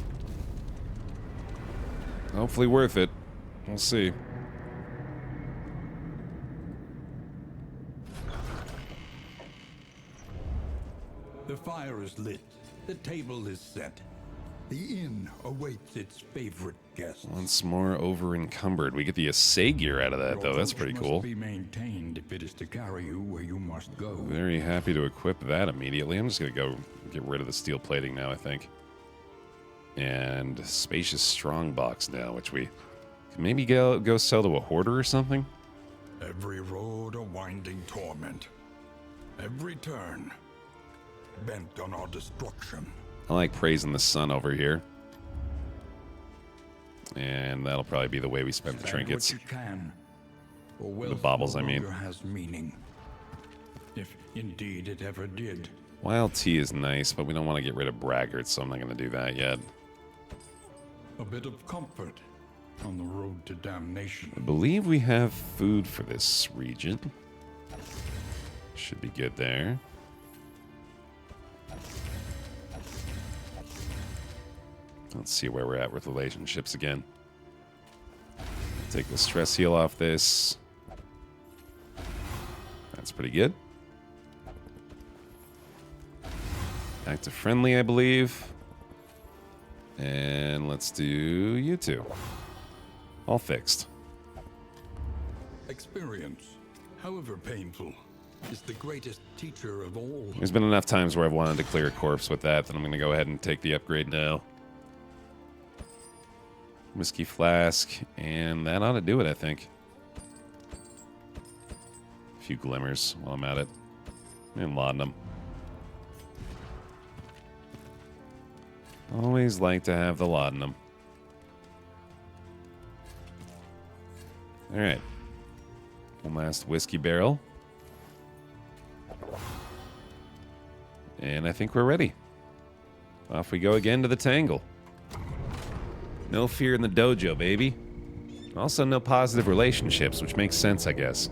Hopefully worth it. We'll see. The fire is lit. The table is set. The inn awaits its favorite guests. Once more over encumbered. We get the assay gear out of that, though. That's pretty cool. Must be maintained if it is to carry you where you must go. Very happy to equip that immediately. I'm just going to go get rid of the steel plating now, I think. And spacious strong box now, which we can maybe go sell to a hoarder or something. Every road a winding torment. Every turn bent on our destruction. I like praising the sun over here. And that'll probably be the way we spend the trinkets. What you can, or The baubles, I mean. has meaning, if indeed it ever did. Wild tea is nice, but we don't want to get rid of braggarts, so I'm not going to do that yet. A bit of comfort on the road to damnation. I believe we have food for this region. Should be good there. Let's see where we're at with relationships again. Take the stress heal off this. That's pretty good. Active friendly, I believe. And let's do you two. All fixed. Experience, however painful, is the greatest teacher of all. There's been enough times where I've wanted to clear a corpse with that I'm going to go ahead and take the upgrade now. Whiskey flask, and that ought to do it, I think. A few glimmers while I'm at it. And laudanum. Always like to have the laudanum. Alright. One last whiskey barrel. And I think we're ready. Off we go again to the Tangle. No fear in the dojo, baby. Also, no positive relationships, which makes sense, I guess.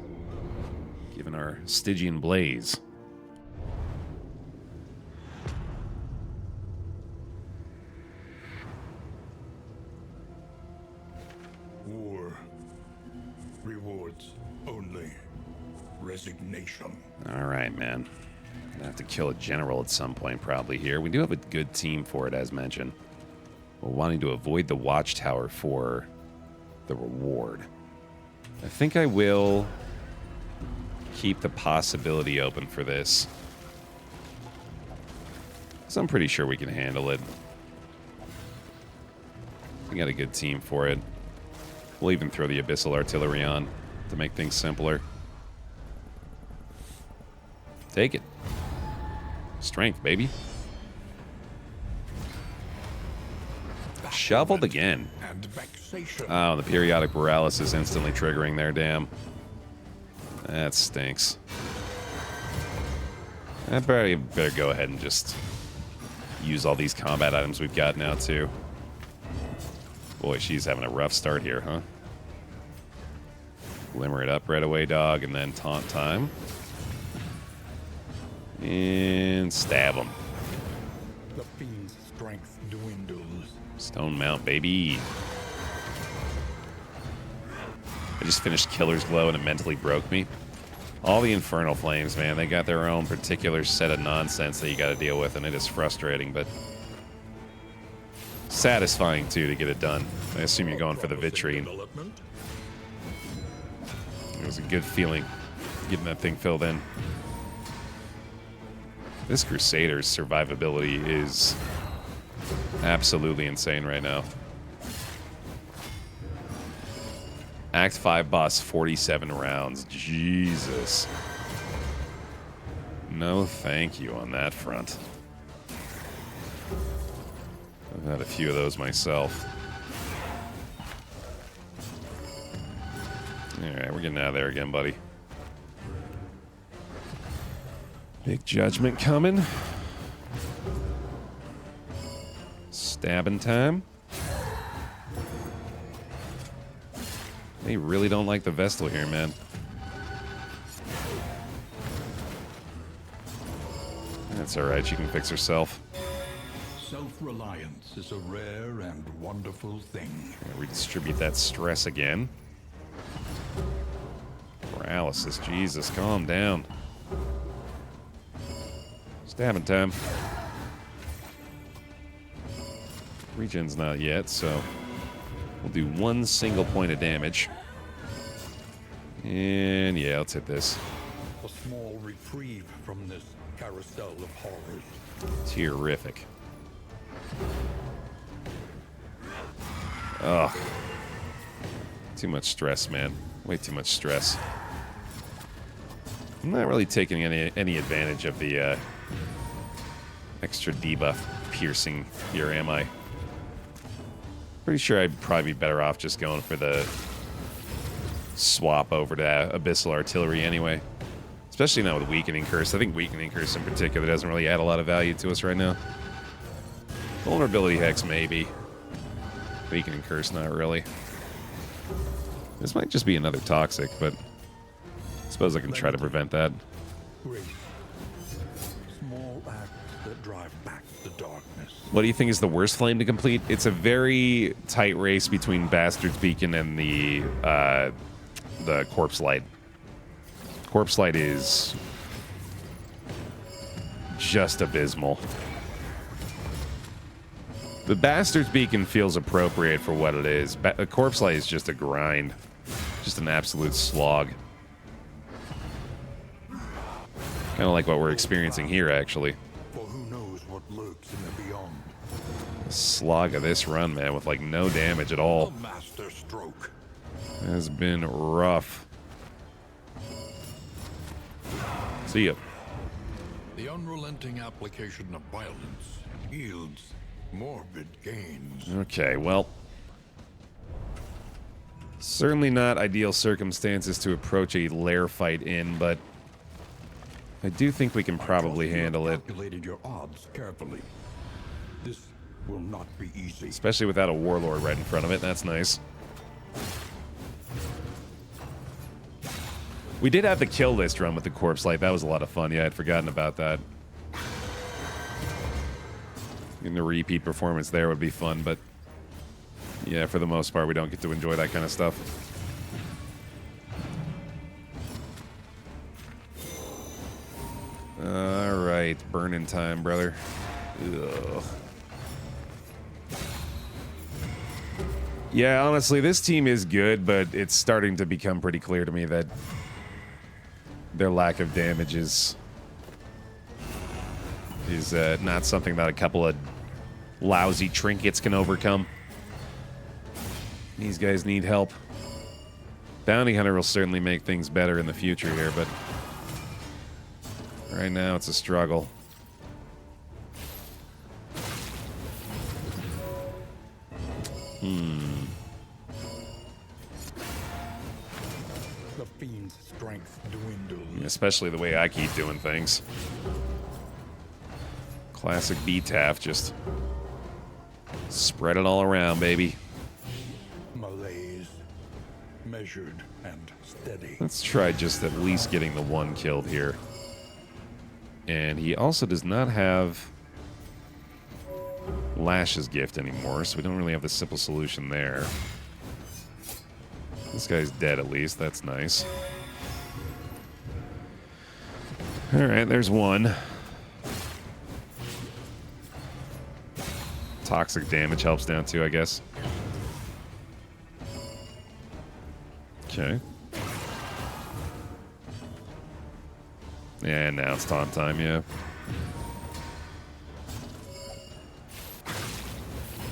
Given our Stygian blaze. War rewards only resignation. Alright, man. Gonna have to kill a general at some point, probably here. We do have a good team for it, as mentioned. We're wanting to avoid the watchtower for the reward. I think I will keep the possibility open for this. So I'm pretty sure we can handle it. We got a good team for it. We'll even throw the abyssal artillery on to make things simpler. Take it. Strength, baby. Shoveled again. And vexation. Oh, the periodic paralysis instantly triggering there, damn. That stinks. I better go ahead and just use all these combat items we've got now, too. Boy, she's having a rough start here, huh? Glimmer it up right away, dog, and then taunt time. And stab him. The fiend's strength dwindles. Stone Mount, baby. I just finished Killer's Glow and it mentally broke me. All the Infernal Flames, man, they got their own particular set of nonsense that you got to deal with, and it is frustrating, but satisfying, too, to get it done. I assume you're going for the vitrine. It was a good feeling getting that thing filled in. This Crusader's survivability is absolutely insane right now. Act 5 boss, 47 rounds. Jesus. No thank you on that front. I've had a few of those myself. Alright, we're getting out of there again, buddy. Big judgment coming. Stabbing time. They really don't like the Vestal here, man. That's alright, she can fix herself. Self-reliance is a rare and wonderful thing. Redistribute that stress again. Paralysis, Jesus, calm down. Stabbing time. Regen's not yet, so we'll do one single point of damage. And yeah, let's hit this. A small reprieve from this carousel of horrors. Terrific. Ugh. Too much stress, man. Way too much stress. I'm not really taking any advantage of the extra debuff piercing here, am I? Pretty sure I'd probably be better off just going for the swap over to Abyssal Artillery anyway. Especially now with Weakening Curse. I think Weakening Curse in particular doesn't really add a lot of value to us right now. Vulnerability Hex, maybe. Weakening Curse, not really. This might just be another Toxic, but I suppose I can try to prevent that. Great. Small acts that drive back the darkness. What do you think is the worst flame to complete? It's a very tight race between Bastard's Beacon and the Corpse Light. Corpse Light is just abysmal. The Bastard's Beacon feels appropriate for what it is. The Corpse Light is just a grind. Just an absolute slog. Kind of like what we're experiencing here, actually. For who knows what lurks in the beyond. The slog of this run, man, with like no damage at all. A master stroke. Has been rough. See ya. The unrelenting application of violence yields morbid gains. Okay, well. Certainly not ideal circumstances to approach a Lair fight in, but I do think we can probably handle it. Calculated your odds carefully. This will not be easy. Especially without a Warlord right in front of it. That's nice. We did have the kill list run with the Corpse Light. That was a lot of fun. Yeah, I'd forgotten about that. And the repeat performance there would be fun, but yeah, for the most part, we don't get to enjoy that kind of stuff. Alright, burning time, brother. Ugh. Yeah, honestly, this team is good, but it's starting to become pretty clear to me that their lack of damage is not something that a couple of lousy trinkets can overcome. These guys need help. Bounty Hunter will certainly make things better in the future here, but right now it's a struggle. The fiend's strength dwindles. Especially the way I keep doing things. Classic BaerTaffy, just spread it all around, baby. Malaise, measured and steady. Let's try just at least getting the one killed here. And he also does not have Lash's gift anymore, so we don't really have the simple solution there. This guy's dead at least, that's nice. Alright, there's one. Toxic damage helps down too, I guess. Okay. And now it's taunt time, yeah.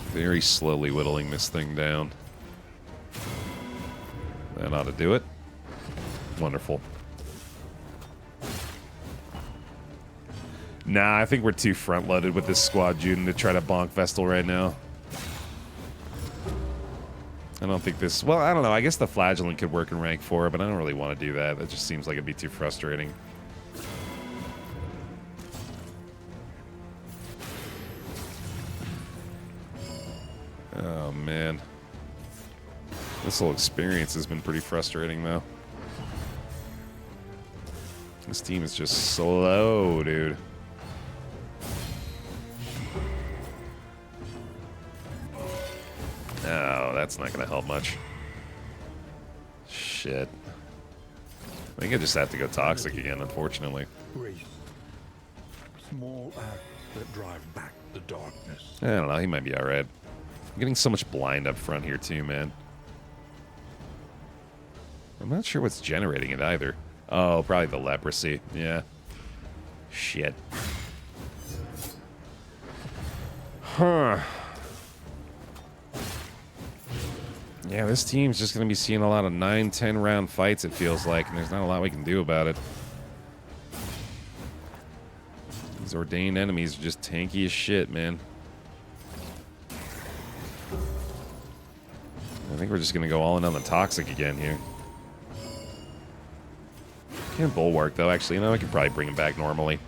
Very slowly whittling this thing down. That ought to do it. Wonderful. Nah, I think we're too front-loaded with this squad, Juden, to try to bonk Vestal right now. I don't think this... Well, I don't know. I guess the Flagellant could work in rank 4, but I don't really want to do that. That just seems like it'd be too frustrating. Oh, man. This whole experience has been pretty frustrating, though. This team is just slow, dude. that's not gonna help much. Shit. I think I just have to go toxic again, unfortunately. Grace. Small acts that drive back the darkness. I don't know, he might be alright. I'm getting so much blind up front here too, man. I'm not sure what's generating it either. Oh, probably the leprosy. Yeah. Shit. Huh. Yeah, this team's just going to be seeing a lot of 9-10 round fights, it feels like, and there's not a lot we can do about it. These ordained enemies are just tanky as shit, man. I think we're just going to go all in on the toxic again here. Can't bulwark, though. Actually, you know, I could probably bring him back normally.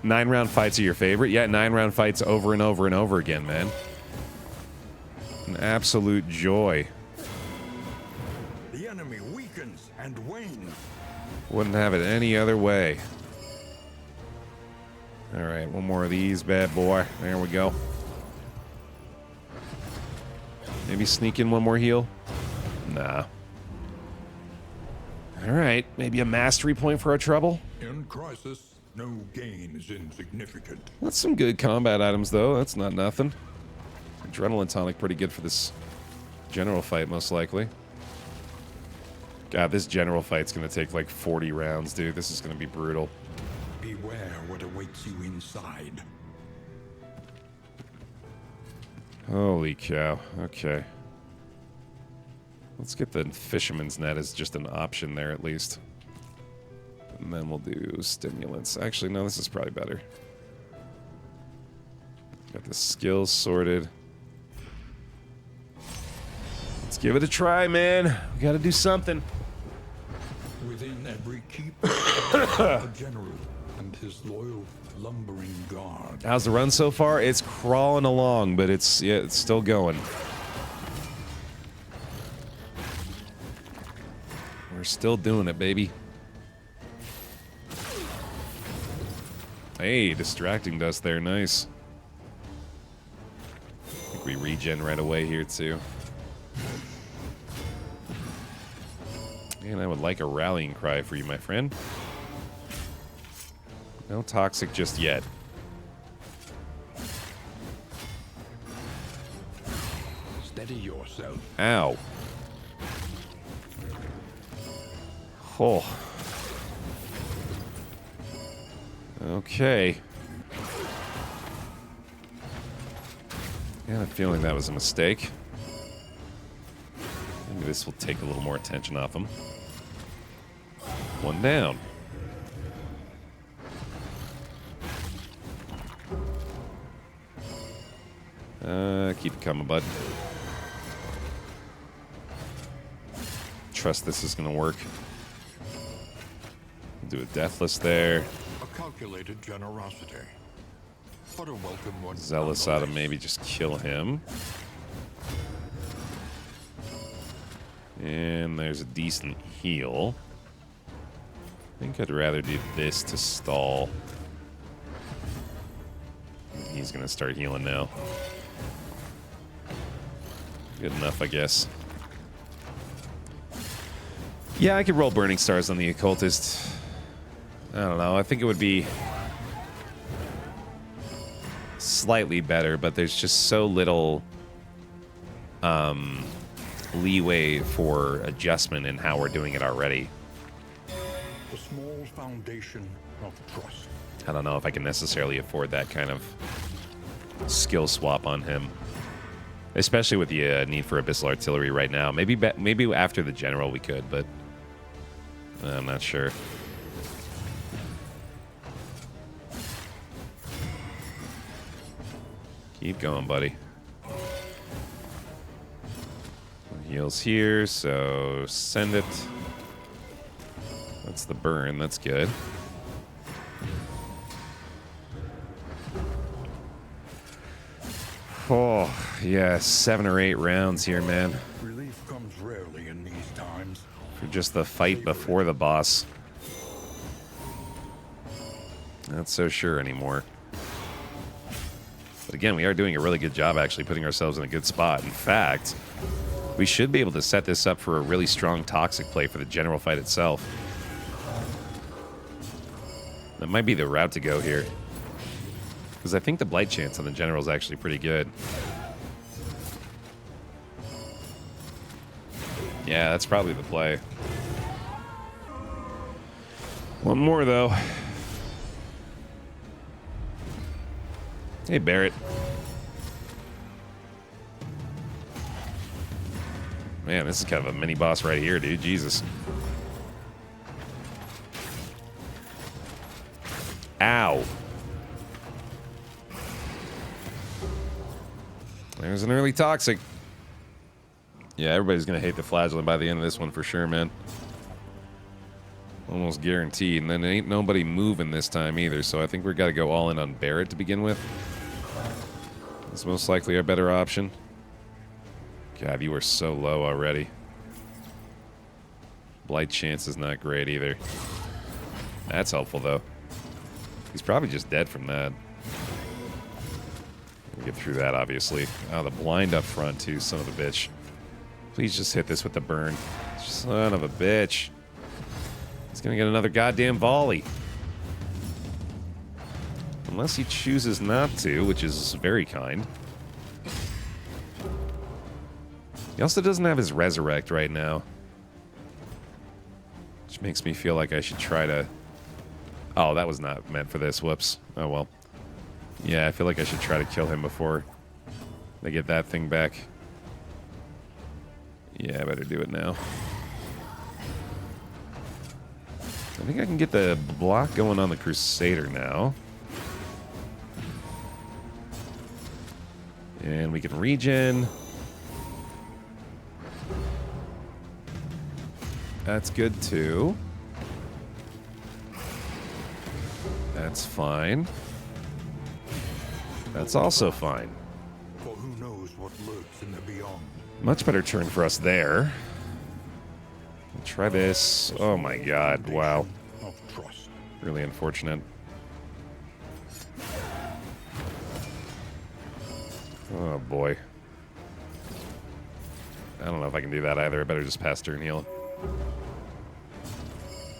Nine round fights are your favorite? Yeah, 9 round fights over and over and over again, man. An absolute joy. The enemy weakens and wanes. Wouldn't have it any other way. Alright, one more of these, bad boy. There we go. Maybe sneak in one more heal? Nah. Alright, maybe a mastery point for our trouble? In crisis, no gain is insignificant. That's some good combat items, though. That's not nothing. Adrenaline tonic pretty good for this general fight, most likely. God, this general fight's gonna take like 40 rounds, dude. This is gonna be brutal. Beware what awaits you inside. Holy cow. Okay. Let's get the fisherman's net as just an option there, at least. And then we'll do stimulants. Actually, no, this is probably better. Got the skills sorted. Let's give it a try, man. We gotta do something. Within every keep, a general and his loyal lumbering guard. How's the run so far? It's crawling along, but it's still going. We're still doing it, baby. Hey, distracting dust there, nice. I think we regen right away here too. Man, I would like a rallying cry for you, my friend. No toxic just yet. Steady yourself. Ow. Oh. Okay. I have a feeling that was a mistake. Maybe this will take a little more attention off him. One down. Keep it coming, bud. Trust this is gonna work. Do a deathless there. A calculated generosity. But a welcome one. Zealous out of maybe just kill him. And there's a decent heal. I think I'd rather do this to stall. He's gonna start healing now. Good enough, I guess. Yeah, I could roll Burning Stars on the Occultist. I don't know. I think it would be slightly better, but there's just so little leeway for adjustment in how we're doing it already. The small foundation of trust. I don't know if I can necessarily afford that kind of skill swap on him. Especially with the need for Abyssal Artillery right now. Maybe after the General we could, but I'm not sure. Keep going, buddy. Heals here, so send it. That's the burn, that's good. Oh, yeah, 7 or 8 rounds here, man. Relief comes rarely in these times. For just the fight before the boss. Not so sure anymore. But again, we are doing a really good job actually putting ourselves in a good spot. In fact, we should be able to set this up for a really strong toxic play for the general fight itself. That might be the route to go here. Because I think the blight chance on the general is actually pretty good. Yeah, that's probably the play. One more, though. Hey, Barrett. Man, this is kind of a mini boss right here, dude. Jesus. Ow. There's an early toxic. Yeah, everybody's going to hate the flagellant by the end of this one for sure, man. Almost guaranteed. And then ain't nobody moving this time either, so I think we've got to go all in on Barrett to begin with. It's most likely our better option. God, you are so low already. Blight chance is not great either. That's helpful, though. He's probably just dead from that. We'll get through that, obviously. Oh, the blind up front, too, son of a bitch. Please just hit this with the burn. Son of a bitch. He's gonna get another goddamn volley. Unless he chooses not to, which is very kind. He also doesn't have his resurrect right now. Which makes me feel like I should try to... Oh, that was not meant for this. Whoops. Oh, well. Yeah, I feel like I should try to kill him before they get that thing back. Yeah, I better do it now. I think I can get the block going on the Crusader now. And we can regen. That's good too. That's fine. That's also fine. For who knows what lurks in the beyond. Much better turn for us there. We'll try this. Oh my god, wow. Of trust. Really unfortunate. Oh boy. I don't know if I can do that either. I better just pass turn heal.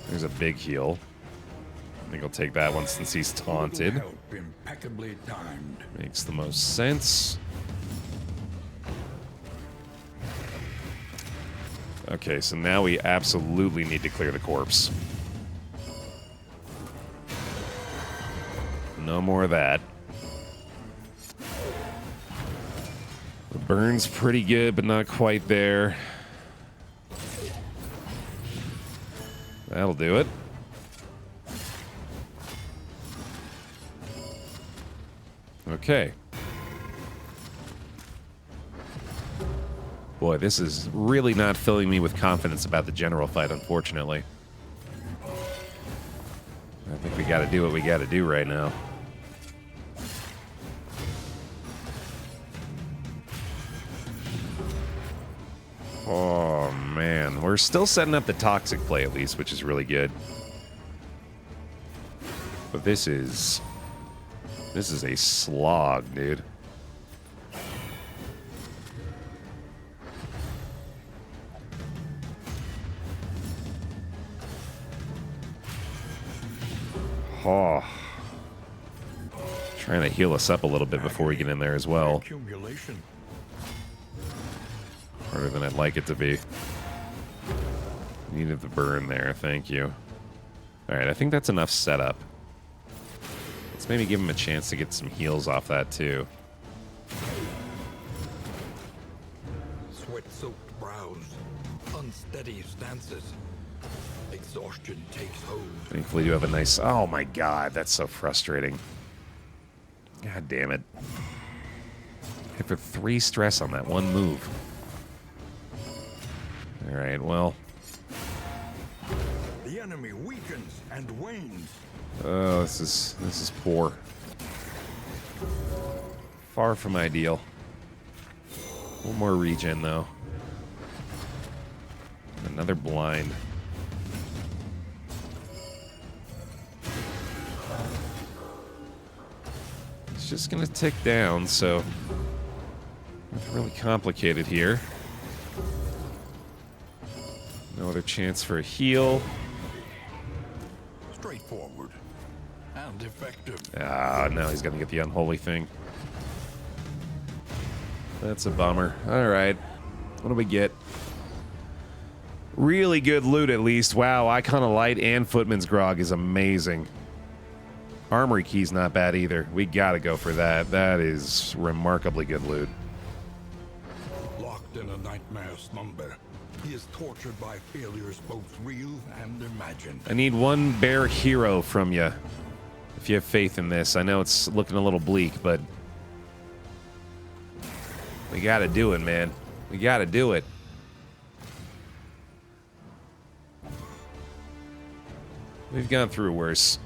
There's a big heal. I think I'll take that one since he's taunted. Help impeccably timed. Makes the most sense. Okay, so now we absolutely need to clear the corpse. No more of that. The burn's pretty good, but not quite there. That'll do it. Okay. Boy, this is really not filling me with confidence about the general fight, unfortunately. I think we gotta do what we gotta do right now. Oh, man. We're still setting up the toxic play, at least, which is really good. But this is a slog, dude. Oh. Trying to heal us up a little bit before we get in there as well. Accumulation. Harder than I'd like it to be. Needed the burn there, thank you. Alright, I think that's enough setup. Let's maybe give him a chance to get some heals off that too. Sweat-soaked brows. Unsteady stances. Exhaustion takes hold. Thankfully you have a nice... Oh my god, that's so frustrating. God damn it. Hit for 3 stress on that one move. Alright, well... The enemy weakens and wanes. Oh, this is poor. Far from ideal. One more regen, though. Another blind. It's just gonna tick down, so nothing really complicated here. No other chance for a heal. Straightforward and effective. Ah, now he's gonna get the unholy thing. That's a bummer. Alright. What do we get? Really good loot, at least. Wow, Icon of Light and Footman's Grog is amazing. Armory key's not bad either. We gotta go for that. That is remarkably good loot. Locked in a nightmare slumber, he is tortured by failures both real and imagined. I need one Baer hero from you. If you have faith in this. I know it's looking a little bleak, but we gotta do it, man. We gotta do it. We've gone through worse.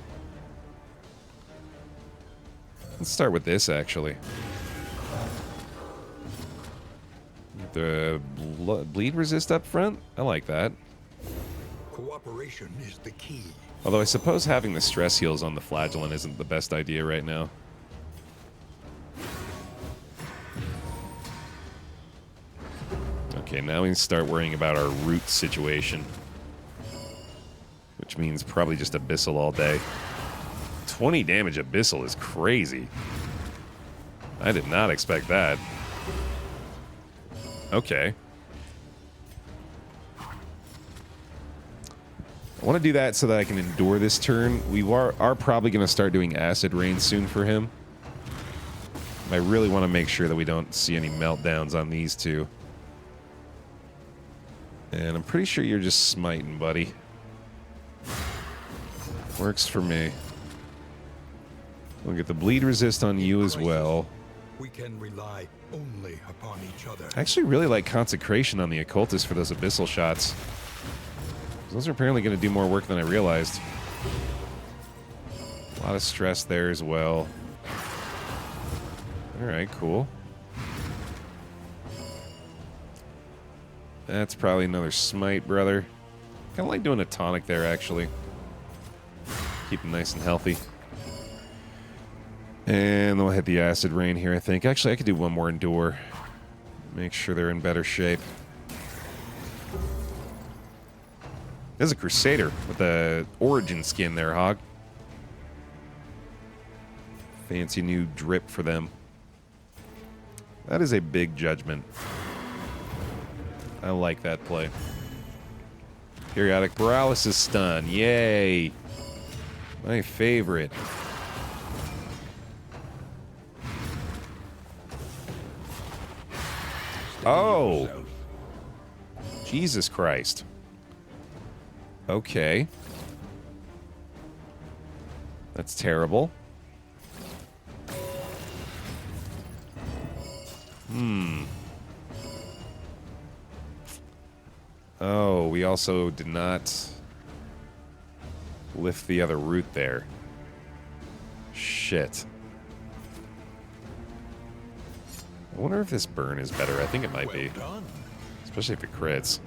Let's start with this, actually. The bleed resist up front? I like that. Cooperation is the key. Although I suppose having the stress heals on the Flagellant isn't the best idea right now. Okay, now we can start worrying about our root situation. Which means probably just Abyssal all day. 20 damage Abyssal is crazy. I did not expect that. Okay. I want to do that so that I can endure this turn. We are probably going to start doing Acid Rain soon for him. I really want to make sure that we don't see any meltdowns on these two. And I'm pretty sure you're just smiting, buddy. Works for me. We'll get the bleed resist on you as well. We can rely only upon each other. I actually really like Consecration on the Occultist for those Abyssal shots. Those are apparently going to do more work than I realized. A lot of stress there as well. Alright, cool. That's probably another smite, brother. Kind of like doing a tonic there, actually. Keep them nice and healthy. And we'll hit the Acid Rain here, I think. Actually, I could do one more Endure. Make sure they're in better shape. There's a Crusader with the Origin skin there, Hog. Fancy new drip for them. That is a big judgment. I like that play. Periodic Paralysis Stun. Yay! My favorite. Oh! Jesus Christ. Okay. That's terrible. Oh, we also did not lift the other root there. Shit. I wonder if this burn is better. I think it might be. Especially if it crits.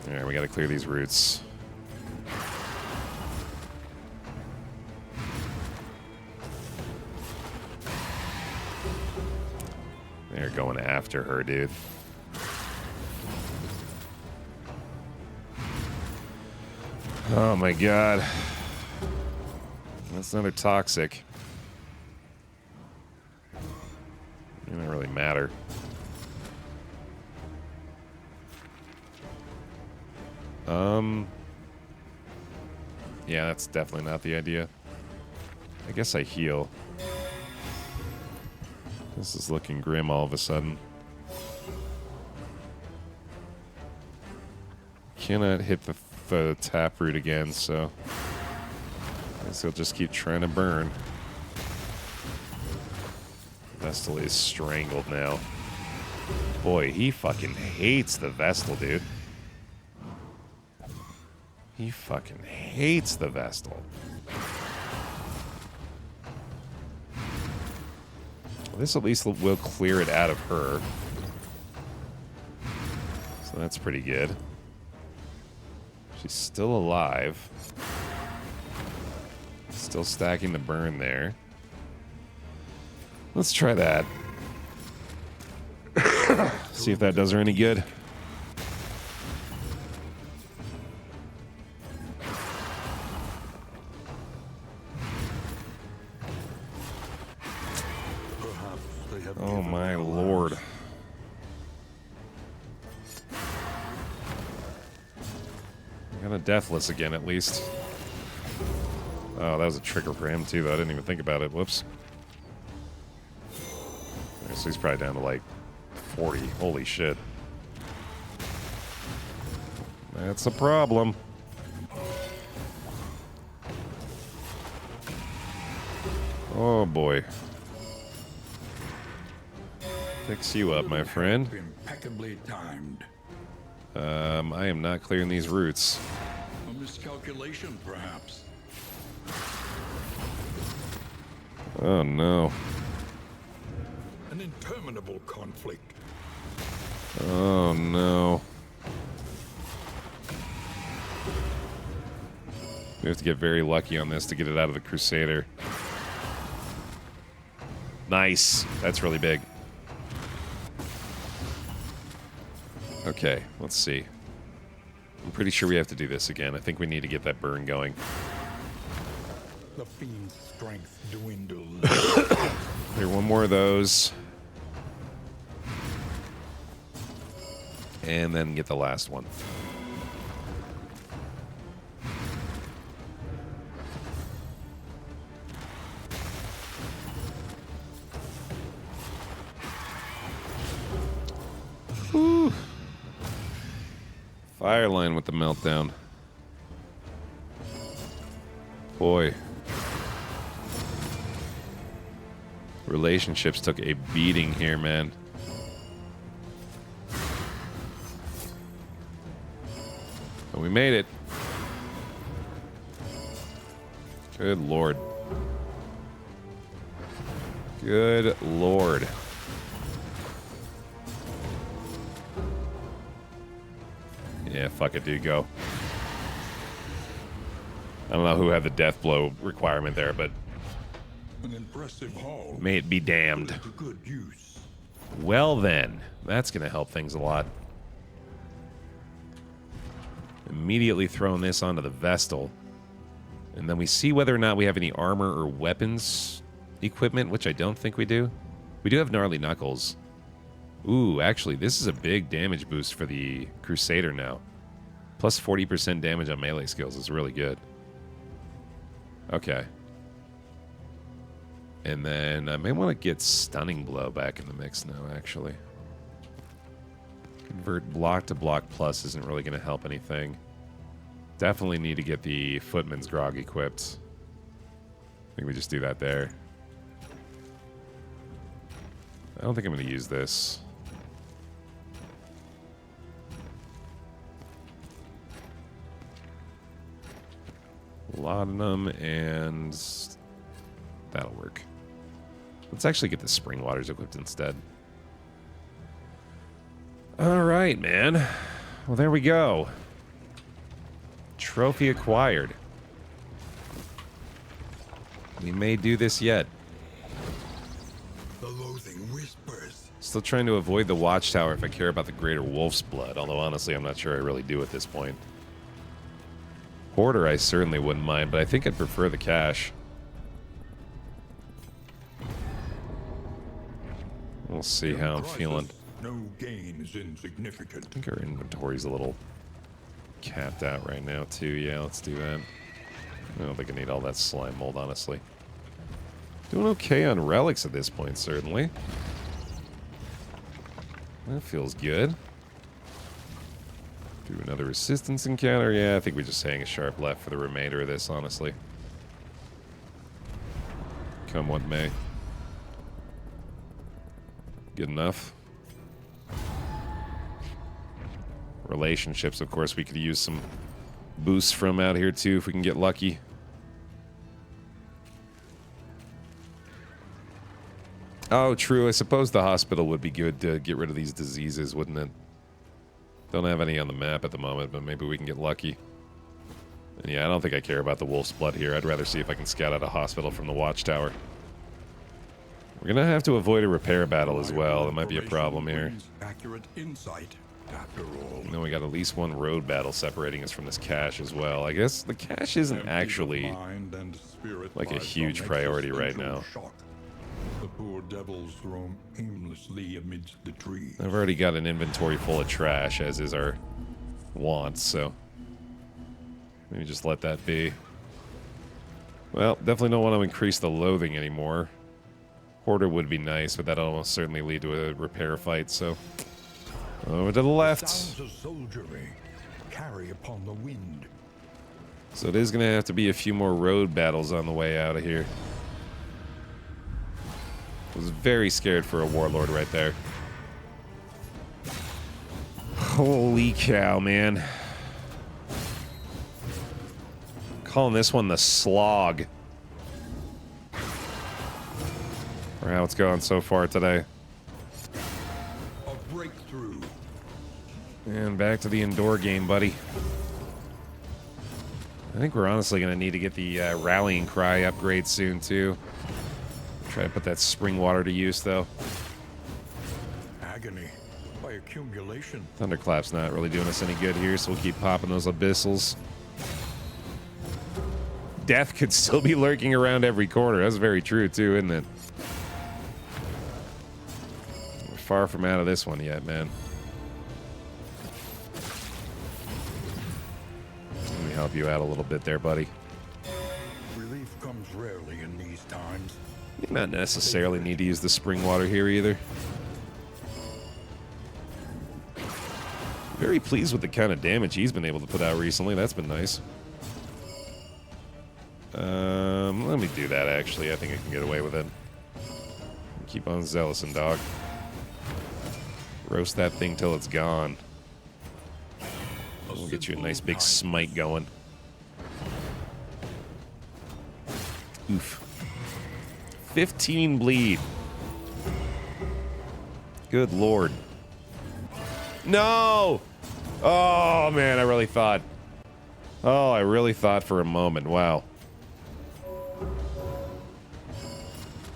Alright, we gotta clear these roots. They're going after her, dude. Oh my god. That's another toxic. It doesn't really matter. Yeah, that's definitely not the idea. I guess I heal. This is looking grim all of a sudden. Cannot hit the taproot again, so I guess he'll just keep trying to burn. Vestal is strangled now. Boy, he fucking hates the Vestal, dude. He fucking hates the Vestal. This at least will clear it out of her. So that's pretty good. She's still alive. This Still stacking the burn there. Let's try that. See if that does her any good. Oh my lord. I got a deathless again at least. Oh, that was a trigger for him too though. I didn't even think about it. Whoops. Okay, so he's probably down to like 40. Holy shit. That's a problem. Oh boy. Fix you up, my friend. Impeccably timed. I am not clearing these roots. A miscalculation, perhaps. Oh no. An interminable conflict. Oh no. We have to get very lucky on this to get it out of the Crusader. Nice. That's really big. Okay, let's see. I'm pretty sure we have to do this again. I think we need to get that burn going. The fiend's strength dwindles. Here, one more of those. And then get the last one. Whew. Fireline with the meltdown. Boy. Relationships took a beating here, man. But we made it. Good lord. Good lord. Yeah, fuck it, dude, go. I don't know who had the death blow requirement there, but An impressive haul. may it be damned. To good use. Well then, that's gonna help things a lot. Immediately throwing this onto the Vestal. And then we see whether or not we have any armor or weapons equipment, which I don't think we do. We do have Gnarly Knuckles. Ooh, actually, this is a big damage boost for the Crusader now. Plus 40% damage on melee skills is really good. Okay. And then I may want to get Stunning Blow back in the mix now, actually. Convert block to block plus isn't really going to help anything. Definitely need to get the Footman's Grog equipped. I think we just do that there. I don't think I'm going to use this. Laudanum, and that'll work. Let's actually get the Spring Waters equipped instead. All right, man. Well, there we go. Trophy acquired. We may do this yet. The loathing whispers. Still trying to avoid the Watchtower if I care about the Greater Wolf's Blood, although honestly I'm not sure I really do at this point. Hoarder I certainly wouldn't mind, but I think I'd prefer the cash. We'll see how I'm feeling. No gain is insignificant. I think our inventory's a little capped out right now too. Yeah, let's do that. I don't think I need all that slime mold, honestly. Doing okay on relics at this point, certainly. That feels good. Do another resistance encounter. Yeah, I think we just hang a sharp left for the remainder of this, honestly. Come what may. Good enough. Relationships, of course, we could use some boosts from out here too if we can get lucky. Oh, true. I suppose the hospital would be good to get rid of these diseases, wouldn't it? Don't have any on the map at the moment, but maybe we can get lucky. And yeah, I don't think I care about the wolf's blood here. I'd rather see if I can scout out a hospital from the watchtower. We're gonna have to avoid a repair battle as well. That might be a problem here. Accurate insight, after all. And then we got at least one road battle separating us from this cache as well. I guess the cache isn't actually like a huge priority right now. The poor devils roam aimlessly amidst the trees. I've already got an inventory full of trash, as is our want, so maybe just let that be. Well, definitely don't want to increase the loathing anymore. Hoarder would be nice, but that'll almost certainly lead to a repair fight, so over to the left. Sounds of soldiery carry upon the wind. So it is going to have to be a few more road battles on the way out of here. I was very scared for a warlord right there. Holy cow, man. Calling this one the Slog. For how it's going so far today. A breakthrough. And back to the indoor game, buddy. I think we're honestly going to need to get the rallying cry upgrade soon, too. Try to put that spring water to use, though. Agony by accumulation. Thunderclap's not really doing us any good here, so we'll keep popping those abyssals. Death could still be lurking around every corner. That's very true, too, isn't it? We're far from out of this one yet, man. Let me help you out a little bit there, buddy. Relief comes rarely in these times. You not necessarily need to use the spring water here either. Very pleased with the kind of damage he's been able to put out recently. That's been nice. Let me do that, actually. I think I can get away with it. Keep on zealousing, dog. Roast that thing till it's gone. We'll get you a nice big smite going. Oof. 15 bleed. Good lord. No! Oh, man, I really thought. Oh, I really thought for a moment. Wow.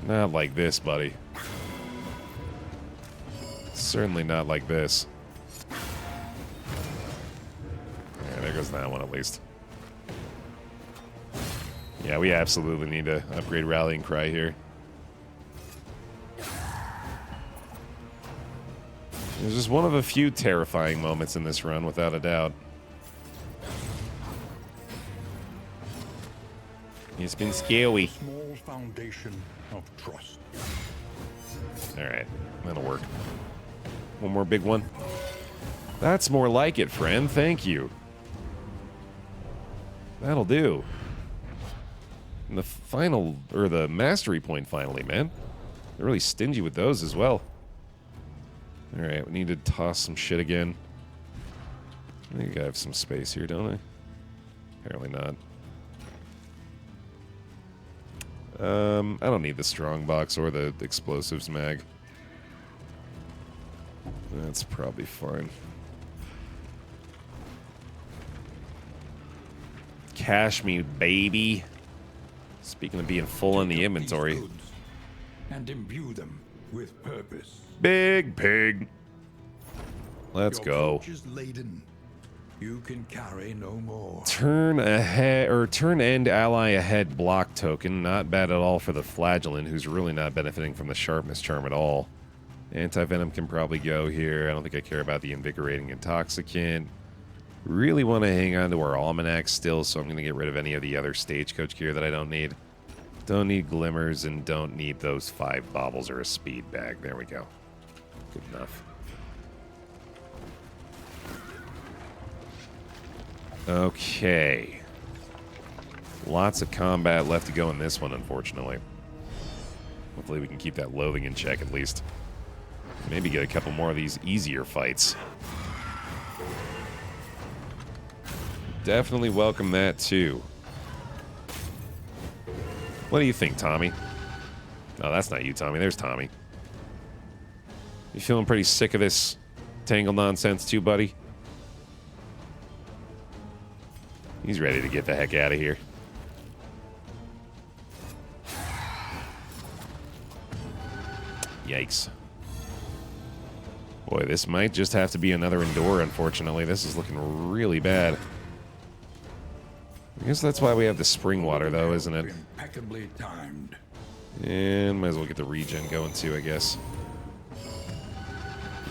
Not like this, buddy. Certainly not like this. Yeah, there goes that one at least. Yeah, we absolutely need to upgrade Rallying Cry here. It's just one of a few terrifying moments in this run, without a doubt. It's been scary. Small foundation of trust. Alright, that'll work. One more big one. That's more like it, friend. Thank you. That'll do. And the final, or the mastery point finally, man. They're really stingy with those as well. Alright, we need to toss some shit again. I think I have some space here, don't I? Apparently not. I don't need the strong box or the explosives mag. That's probably fine. Cash me, baby. Speaking of being full in the inventory. And imbue them with purpose. Big pig. Let's go. Coach is laden. You can carry no more. Turn ahead, or turn end ally ahead block token. Not bad at all for the flagellant, who's really not benefiting from the sharpness charm at all. Anti-venom can probably go here. I don't think I care about the invigorating intoxicant. Really want to hang on to our almanac still, so I'm going to get rid of any of the other stagecoach gear that I don't need. Don't need glimmers and don't need those 5 baubles or a speed bag. There we go. Good enough. Okay. Lots of combat left to go in this one, unfortunately. Hopefully we can keep that loathing in check at least. Maybe get a couple more of these easier fights. Definitely welcome that, too. What do you think, Tommy? No, that's not you, Tommy. There's Tommy. You feeling pretty sick of this Tangle nonsense, too, buddy? He's ready to get the heck out of here. Yikes. Boy, this might just have to be another Endure, unfortunately. This is looking really bad. I guess that's why we have the spring water, though, isn't it? Impeccably timed. And might as well get the regen going, too, I guess.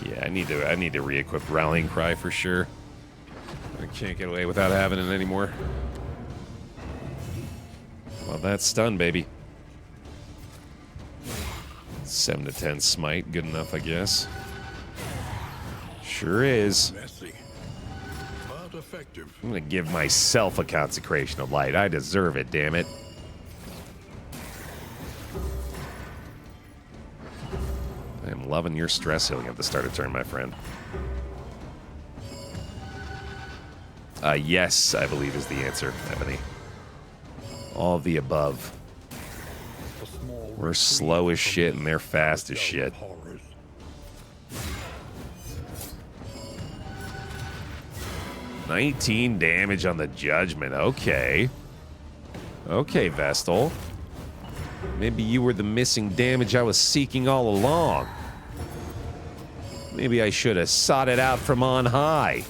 Yeah, I need to re-equip Rallying Cry for sure. I can't get away without having it anymore. Well, that's stun, baby. 7 to 10 smite, good enough, I guess. Sure is. Messy, but effective. I'm gonna give myself a consecration of light. I deserve it, damn it. I am loving your stress healing at the start of turn, my friend. Yes, I believe is the answer, Ebony. All of the above. We're slow as shit and they're fast as shit. 19 damage on the Judgment. Okay. Okay, Vestal. Maybe you were the missing damage I was seeking all along. Maybe I should have sought it out from on high.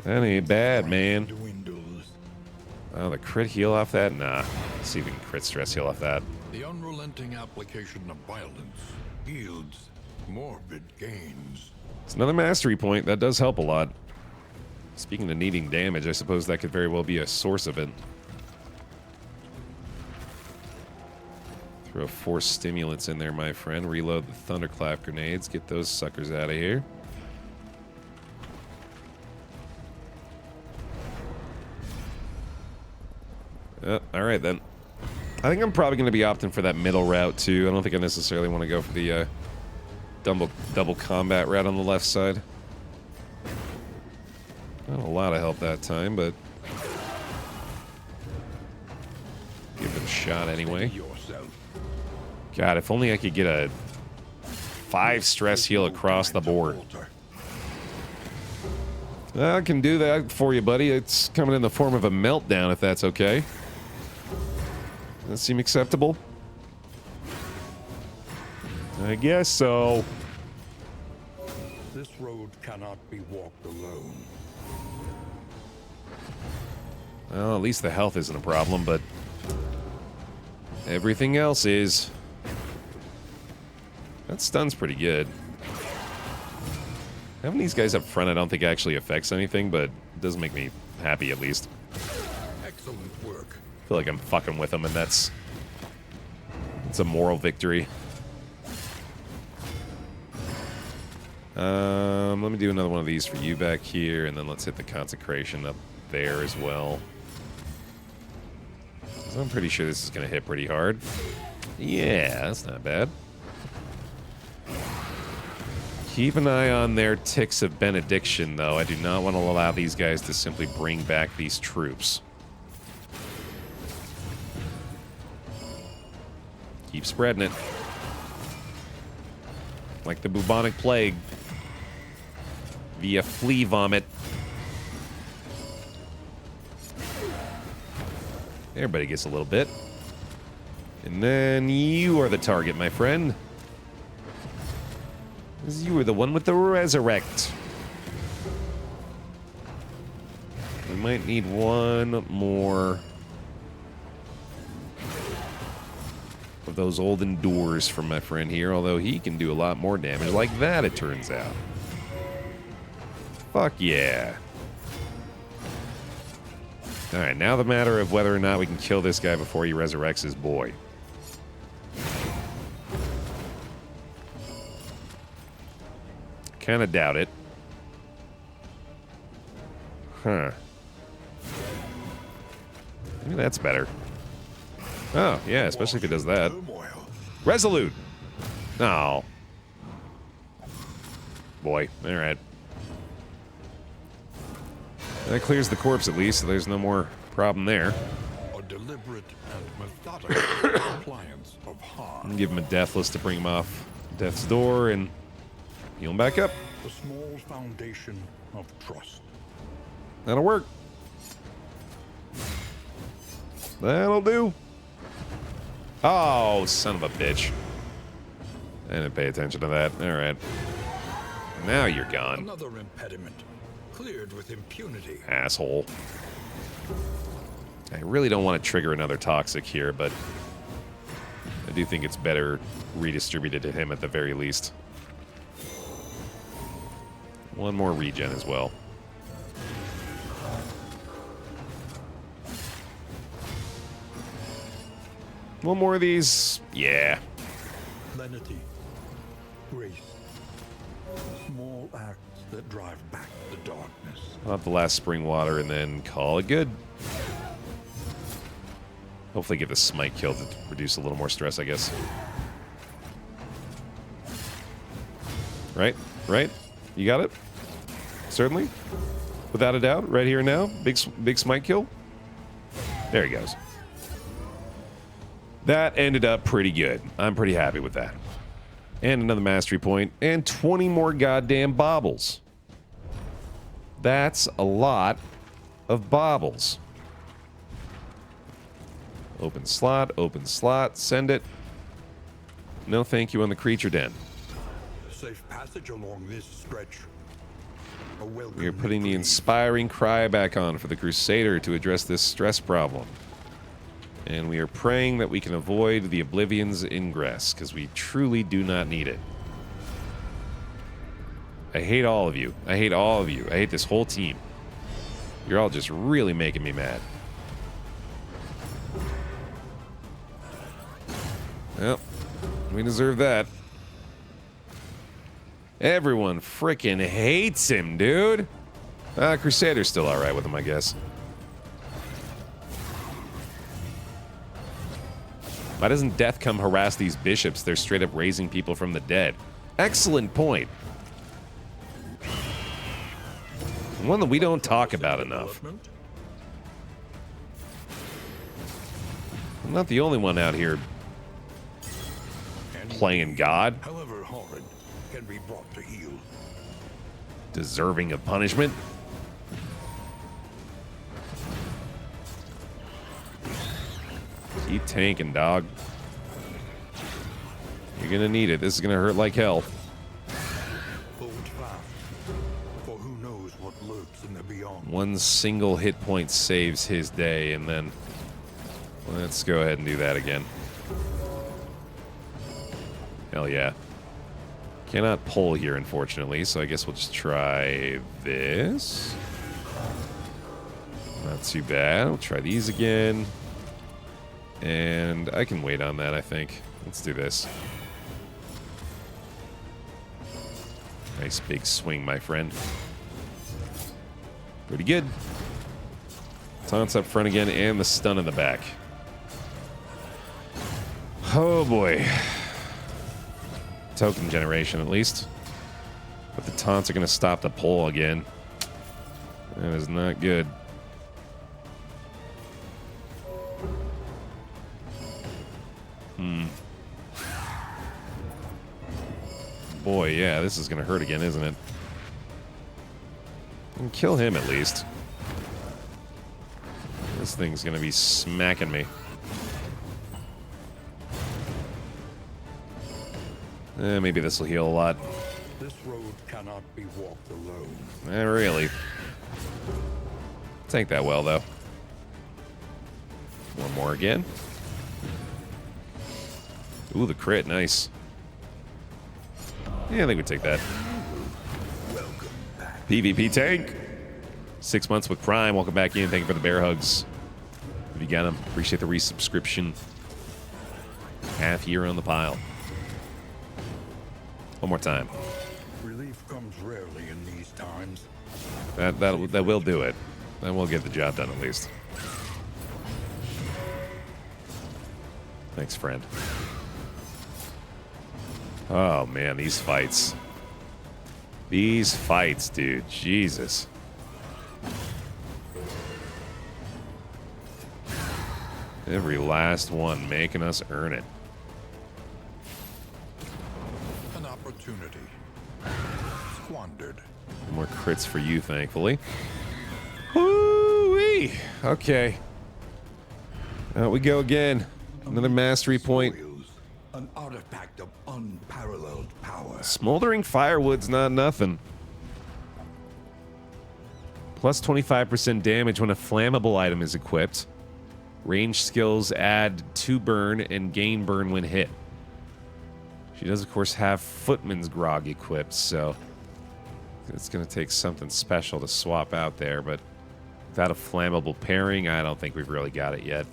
That ain't bad, man. Oh, the crit heal off that? Nah. Let's see if we can crit stress heal off that. The unrelenting application of violence yields morbid gains. It's another mastery point. That does help a lot. Speaking of needing damage, I suppose that could very well be a source of it. Throw 4 stimulants in there, my friend. Reload the Thunderclap grenades. Get those suckers out of here. Alright then. I think I'm probably going to be opting for that middle route too. I don't think I necessarily want to go for the double combat route on the left side. Not a lot of help that time, but give it a shot anyway. God, if only I could get a 5 stress heal across the board. I can do that for you, buddy. It's coming in the form of a meltdown, if that's okay. Does that seem acceptable? I guess so. This road cannot be walked alone. Well, at least the health isn't a problem, but everything else is. That stun's pretty good. Having these guys up front I don't think actually affects anything, but it does make me happy at least. Excellent work. I feel like I'm fucking with them, and it's a moral victory. Let me do another one of these for you back here, and then let's hit the consecration up there as well. So I'm pretty sure this is going to hit pretty hard. Yeah, that's not bad. Keep an eye on their ticks of benediction, though. I do not want to allow these guys to simply bring back these troops. Keep spreading it. Like the bubonic plague. Via flea vomit. Everybody gets a little bit. And then you are the target, my friend. Because you were the one with the resurrect. We might need one more of those old endures from my friend here, although he can do a lot more damage like that, it turns out. Fuck yeah. Alright, now the matter of whether or not we can kill this guy before he resurrects his boy. Kinda doubt it. Huh. Maybe that's better. Oh, yeah, especially if he does that. Resolute! Oh. Boy, alright. That clears the corpse at least, so there's no more problem there. A deliberate and methodical appliance of harm. Give him a deathless to bring him off death's door, and Heal him back up. The small foundation of trust. That'll work. That'll do. Oh, son of a bitch. I didn't pay attention to that. All right. Now you're gone. Another impediment. Cleared with impunity. Asshole. I really don't want to trigger another toxic here, but I do think it's better redistributed to him at the very least. One more regen as well. One more of these. Yeah. Lenity. Grace. Small acts that drive back the darkness. I'll have the last spring water and then call it good. Hopefully get the smite kill to reduce a little more stress, I guess. Right? Right? You got it? Certainly? Without a doubt? Right here and now? Big smite kill? There he goes. That ended up pretty good. I'm pretty happy with that. And another mastery point. And 20 more goddamn baubles. That's a lot of baubles. Open slot, send it. No thank you on the creature den. Safe passage along this stretch. We are putting the inspiring cry back on for the Crusader to address this stress problem. And we are praying that we can avoid the Oblivion's ingress, because we truly do not need it. I hate all of you. I hate all of you. I hate this whole team. You're all just really making me mad. Well, we deserve that. Everyone frickin' hates him, dude. Crusader's still alright with him, I guess. Why doesn't death come harass these bishops? They're straight up raising people from the dead. Excellent point. One that we don't talk about enough. I'm not the only one out here playing God. However horrid, can be brought to heel. Deserving of punishment. Keep tanking, dog. You're gonna need it. This is gonna hurt like hell. Hold fast, for who knows what lurks in the beyond. One single hit point saves his day, and then let's go ahead and do that again. Hell yeah. Cannot pull here, unfortunately, so I guess we'll just try this. Not too bad. We'll try these again. And I can wait on that, I think. Let's do this. Nice big swing, my friend. Pretty good. Taunts up front again, and the stun in the back. Oh boy. Token generation, at least. But the taunts are going to stop the pull again. That is not good. Boy, yeah, this is going to hurt again, isn't it? And kill him, at least. This thing's going to be smacking me. Maybe this will heal a lot. This road cannot be walked alone. Not really. Tank that well, though. One more again. Ooh, the crit, nice. Yeah, I think we take that. Welcome back. PvP tank. 6 months with Prime. Welcome back in. Thank you for the bear hugs. If you got them, appreciate the resubscription. Half year on the pile. One more time. Relief comes rarely in these times. That will do it. That will get the job done at least. Thanks, friend. Oh man, these fights. These fights, dude. Jesus. Every last one making us earn it. An opportunity. Squandered. More crits for you, thankfully. Woo-wee! Okay. Out we go again. Another mastery point. Spoils, an artifact of unparalleled power. Smoldering firewood's not nothing. Plus 25% damage when a flammable item is equipped. Range skills add 2 burn and gain burn when hit. She does, of course, have Footman's Grog equipped, so it's going to take something special to swap out there, but without a flammable pairing, I don't think we've really got it yet.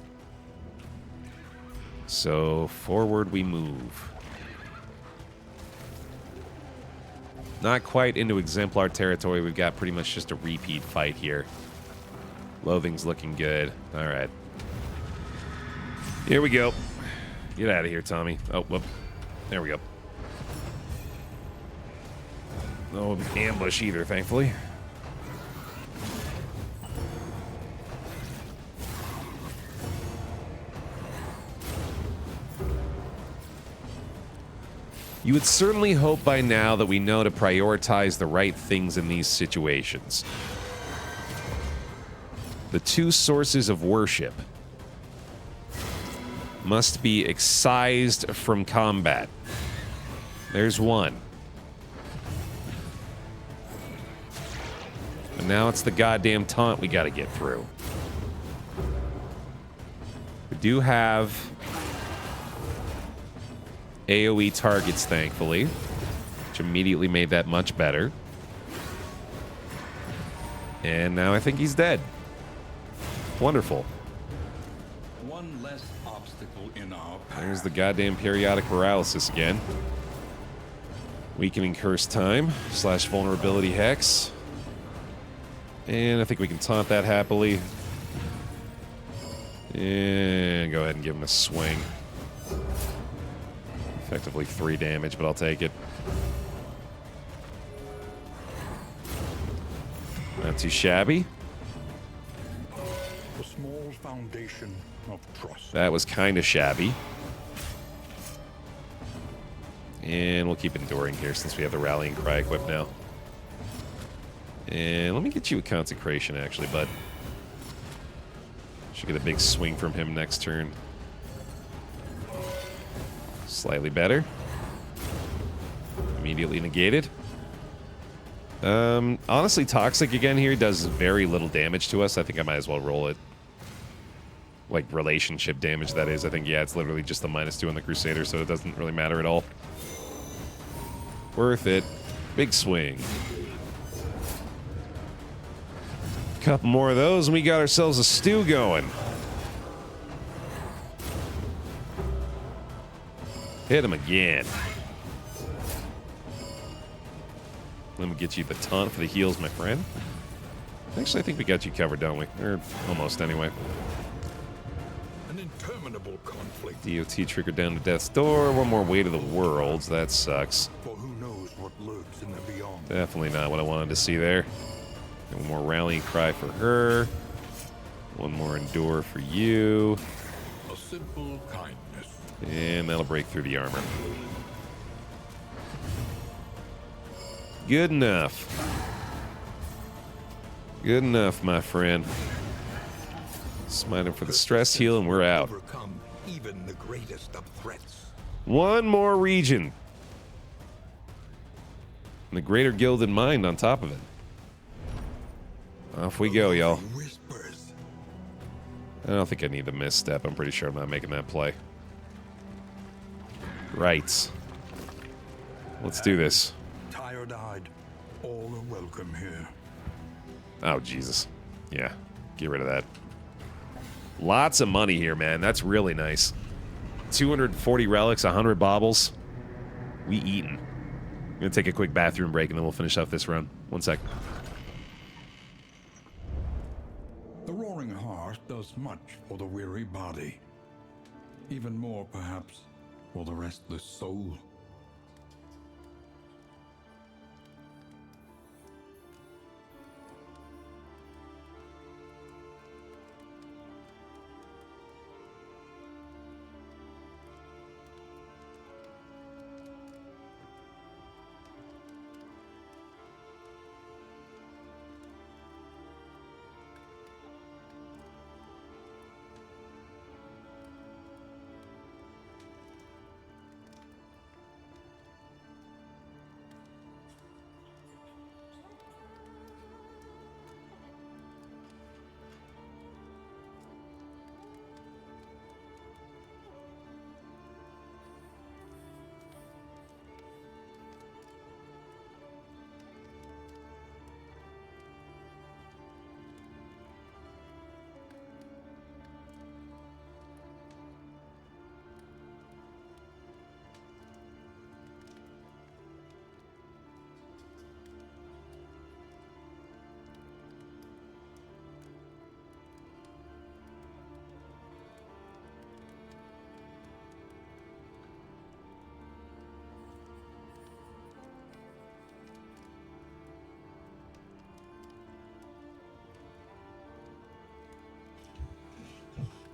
So, forward we move. Not quite into Exemplar territory. We've got pretty much just a repeat fight here. Loathing's looking good. All right. Here we go. Get out of here, Tommy. Oh, whoop. There we go. No ambush either, thankfully. You would certainly hope by now that we know to prioritize the right things in these situations. The 2 sources of worship must be excised from combat. There's one. And now it's the goddamn taunt we gotta get through. We do have AoE targets, thankfully, which immediately made that much better. And now I think he's dead. Wonderful. One less obstacle in our path. There's the goddamn periodic paralysis again. Weakening curse time / vulnerability hex. And I think we can taunt that happily. And go ahead and give him a swing. Effectively 3 damage, but I'll take it. Not too shabby. A small foundation of trust. That was kind of shabby. And we'll keep enduring here since we have the rallying cry equipped now. And let me get you a consecration, actually, bud. Should get a big swing from him next turn. Slightly better. Immediately negated. Honestly, Toxic again here does very little damage to us. I think I might as well roll it. Like, relationship damage, that is. I think, yeah, it's literally just the -2 on the Crusader, so it doesn't really matter at all. Worth it. Big swing. Couple more of those, and we got ourselves a stew going. Hit him again. Let me get you the taunt for the heals, my friend. Actually, I think we got you covered, don't we? Or almost, anyway. An interminable conflict. DOT triggered down to death's door. One more way to the worlds. That sucks. For who knows what lurks in the beyond. Definitely not what I wanted to see there. One more rallying cry for her. One more endure for you. A simple kindness. And that'll break through the armor. Good enough. Good enough, my friend. Smite him for the stress heal, and we're out. Overcome even the greatest of threats. One more region. And the greater guild in mind on top of it. Off we go, y'all. Whispers. I don't think I need to misstep. I'm pretty sure I'm not making that play. Right. Let's do this. Tired-eyed. All are welcome here. Oh, Jesus. Yeah. Get rid of that. Lots of money here, man. That's really nice. 240 relics, 100 baubles. We eatin'. I'm gonna take a quick bathroom break and then we'll finish up this run. 1 sec. The roaring heart does much for the weary body. Even more, perhaps, for the restless soul.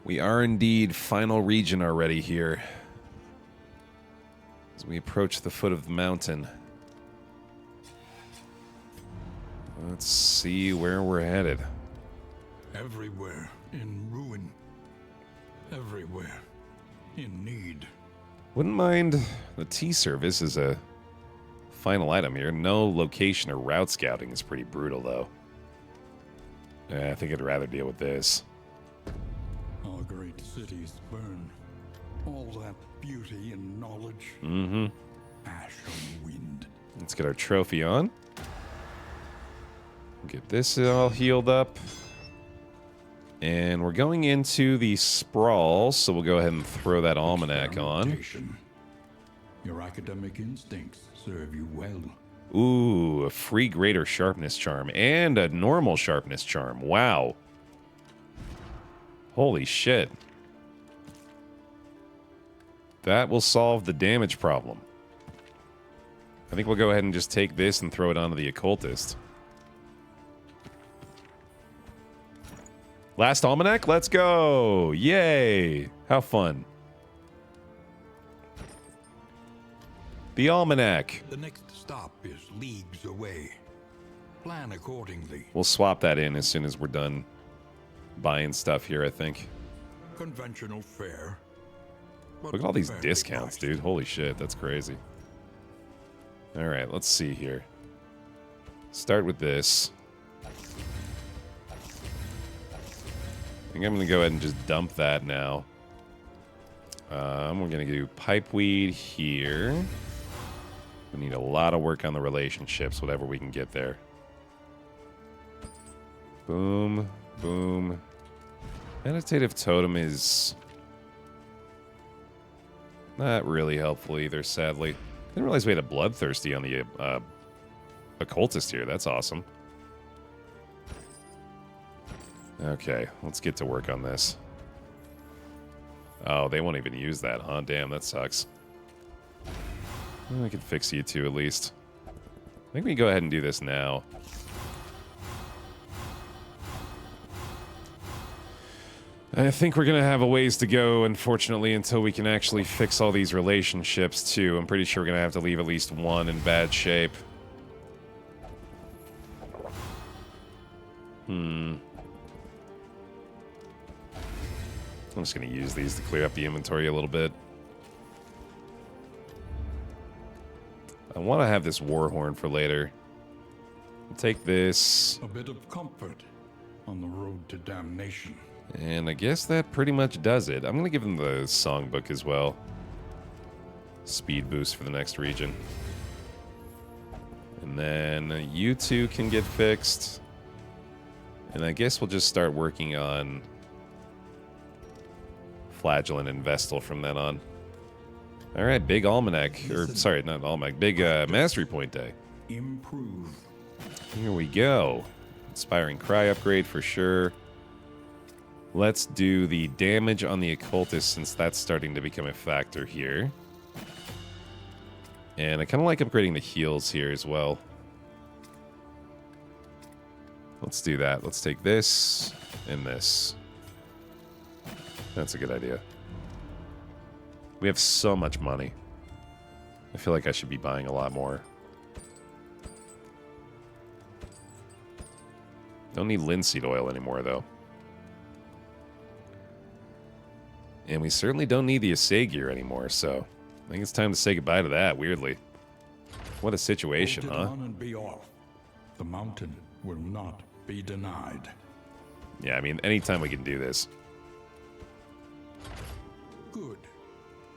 We are indeed final region already here. As we approach the foot of the mountain. Let's see where we're headed. Everywhere in ruin. Everywhere in need. Wouldn't mind the tea service as a final item here. No location or route scouting is pretty brutal, though. Yeah, I think I'd rather deal with this. Our great cities burn. All that beauty and knowledge. Mm-hmm. Ash on the wind. Let's get our trophy on. Get this all healed up. And we're going into the Sprawl, so we'll go ahead and throw that almanac on. Experimentation. Your academic instincts serve you well. Ooh, a free greater sharpness charm and a normal sharpness charm. Wow. Holy shit. That will solve the damage problem. I think we'll go ahead and just take this and throw it onto the occultist. Last almanac, let's go! Yay! How fun. The almanac. The next stop is leagues away. Plan accordingly. We'll swap that in as soon as we're done buying stuff here, I think. Conventional fare. Look at all these discounts, dude. Holy shit, that's crazy. Alright, let's see here. Start with this. I think I'm going to go ahead and just dump that now. We're going to do pipeweed here. We need a lot of work on the relationships, whatever we can get there. Boom, boom. Meditative totem is not really helpful either, sadly. Didn't realize we had a bloodthirsty on the occultist here. That's awesome. Okay, let's get to work on this. Oh, they won't even use that, huh? Damn, that sucks. Well, I can fix you two at least. I think we can go ahead and do this now. I think we're going to have a ways to go, unfortunately, until we can actually fix all these relationships, too. I'm pretty sure we're going to have to leave at least one in bad shape. I'm just going to use these to clear up the inventory a little bit. I want to have this war horn for later. I'll take this. A bit of comfort on the road to damnation. And I guess that pretty much does it. I'm going to give them the songbook as well. Speed boost for the next region. And then you two can get fixed. And I guess we'll just start working on Flagellant and Vestal from then on. Alright, big almanac. Or, sorry, not almanac. Big mastery point day. Improve. Here we go. Inspiring cry upgrade for sure. Let's do the damage on the occultist since that's starting to become a factor here. And I kind of like upgrading the heals here as well. Let's do that. Let's take this and this. That's a good idea. We have so much money. I feel like I should be buying a lot more. Don't need linseed oil anymore, though. And we certainly don't need the assay gear anymore, so I think it's time to say goodbye to that, weirdly. What a situation, Hold it huh? on and be off. The mountain will not be denied. Yeah, I mean, anytime we can do this. Good.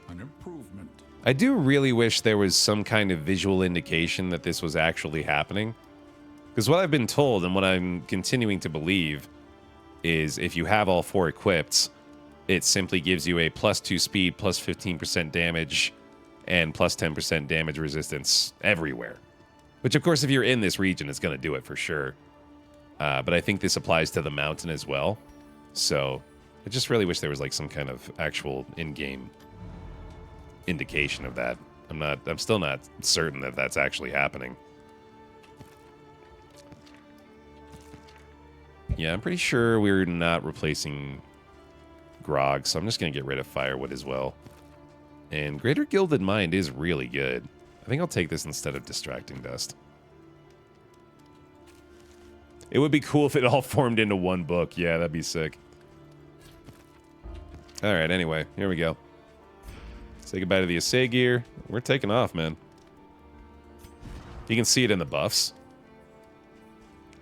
An improvement. I do really wish there was some kind of visual indication that this was actually happening. Because what I've been told and what I'm continuing to believe is if you have all four equipped, it simply gives you a +2 speed, +15% damage, and +10% damage resistance everywhere. Which, of course, if you're in this region, it's going to do it for sure. But I think this applies to the mountain as well. So I just really wish there was like some kind of actual in-game indication of that. I'm still not certain that that's actually happening. Yeah, I'm pretty sure we're not replacing grog, so I'm just going to get rid of firewood as well. And Greater Gilded Mind is really good. I think I'll take this instead of Distracting Dust. It would be cool if it all formed into one book. Yeah, that'd be sick. Alright, anyway, here we go. Say goodbye to the assay gear. We're taking off, man. You can see it in the buffs.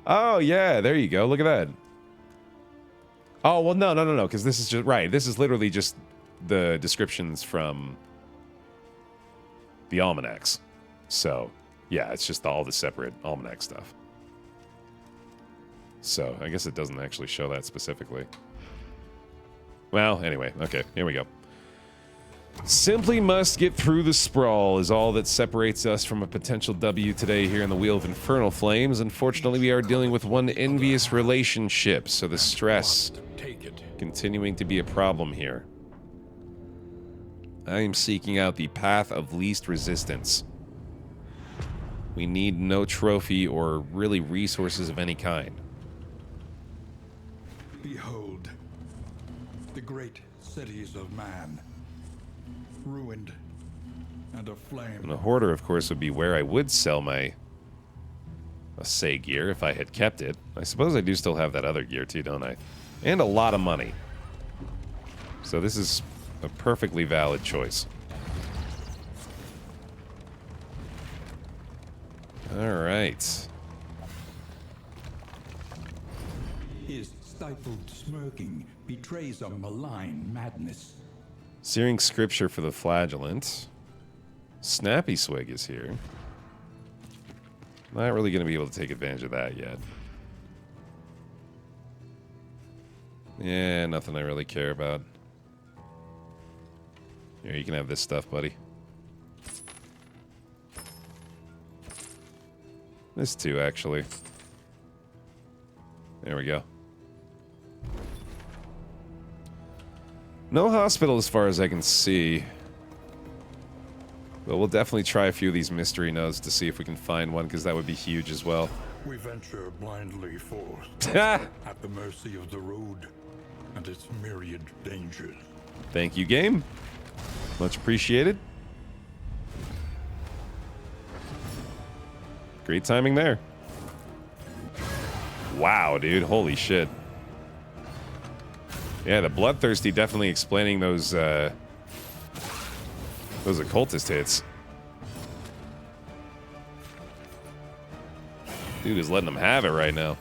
Oh, yeah, there you go. Look at that. Oh, well, no, because this is just... Right, this is literally just the descriptions from the almanacs. So, yeah, it's just all the separate almanac stuff. So, I guess it doesn't actually show that specifically. Well, anyway, okay, here we go. Simply must get through the sprawl is all that separates us from a potential W today here in the Wheel of Infernal Flames. Unfortunately, we are dealing with one envious relationship, so the stress continuing to be a problem here. I am seeking out the path of least resistance. We need no trophy or really resources of any kind. Behold, the great cities of man, ruined and aflame. And the Hoarder, of course, would be where I would sell my assay gear if I had kept it. I suppose I do still have that other gear too, don't I? And a lot of money. So this is a perfectly valid choice. All right. His stifled smirking betrays a malign madness. Searing Scripture for the Flagellant. Snappy Swig is here. Not really going to be able to take advantage of that yet. Yeah, nothing I really care about. Here, you can have this stuff, buddy. This too, actually. There we go. No hospital as far as I can see. But we'll definitely try a few of these mystery nodes to see if we can find one, because that would be huge as well. We venture blindly forth, at the mercy of the road and its myriad dangers. Thank you, game. Much appreciated. Great timing there. Wow, dude. Holy shit. Yeah, the Bloodthirsty definitely explaining those occultist hits. Dude is letting them have it right now.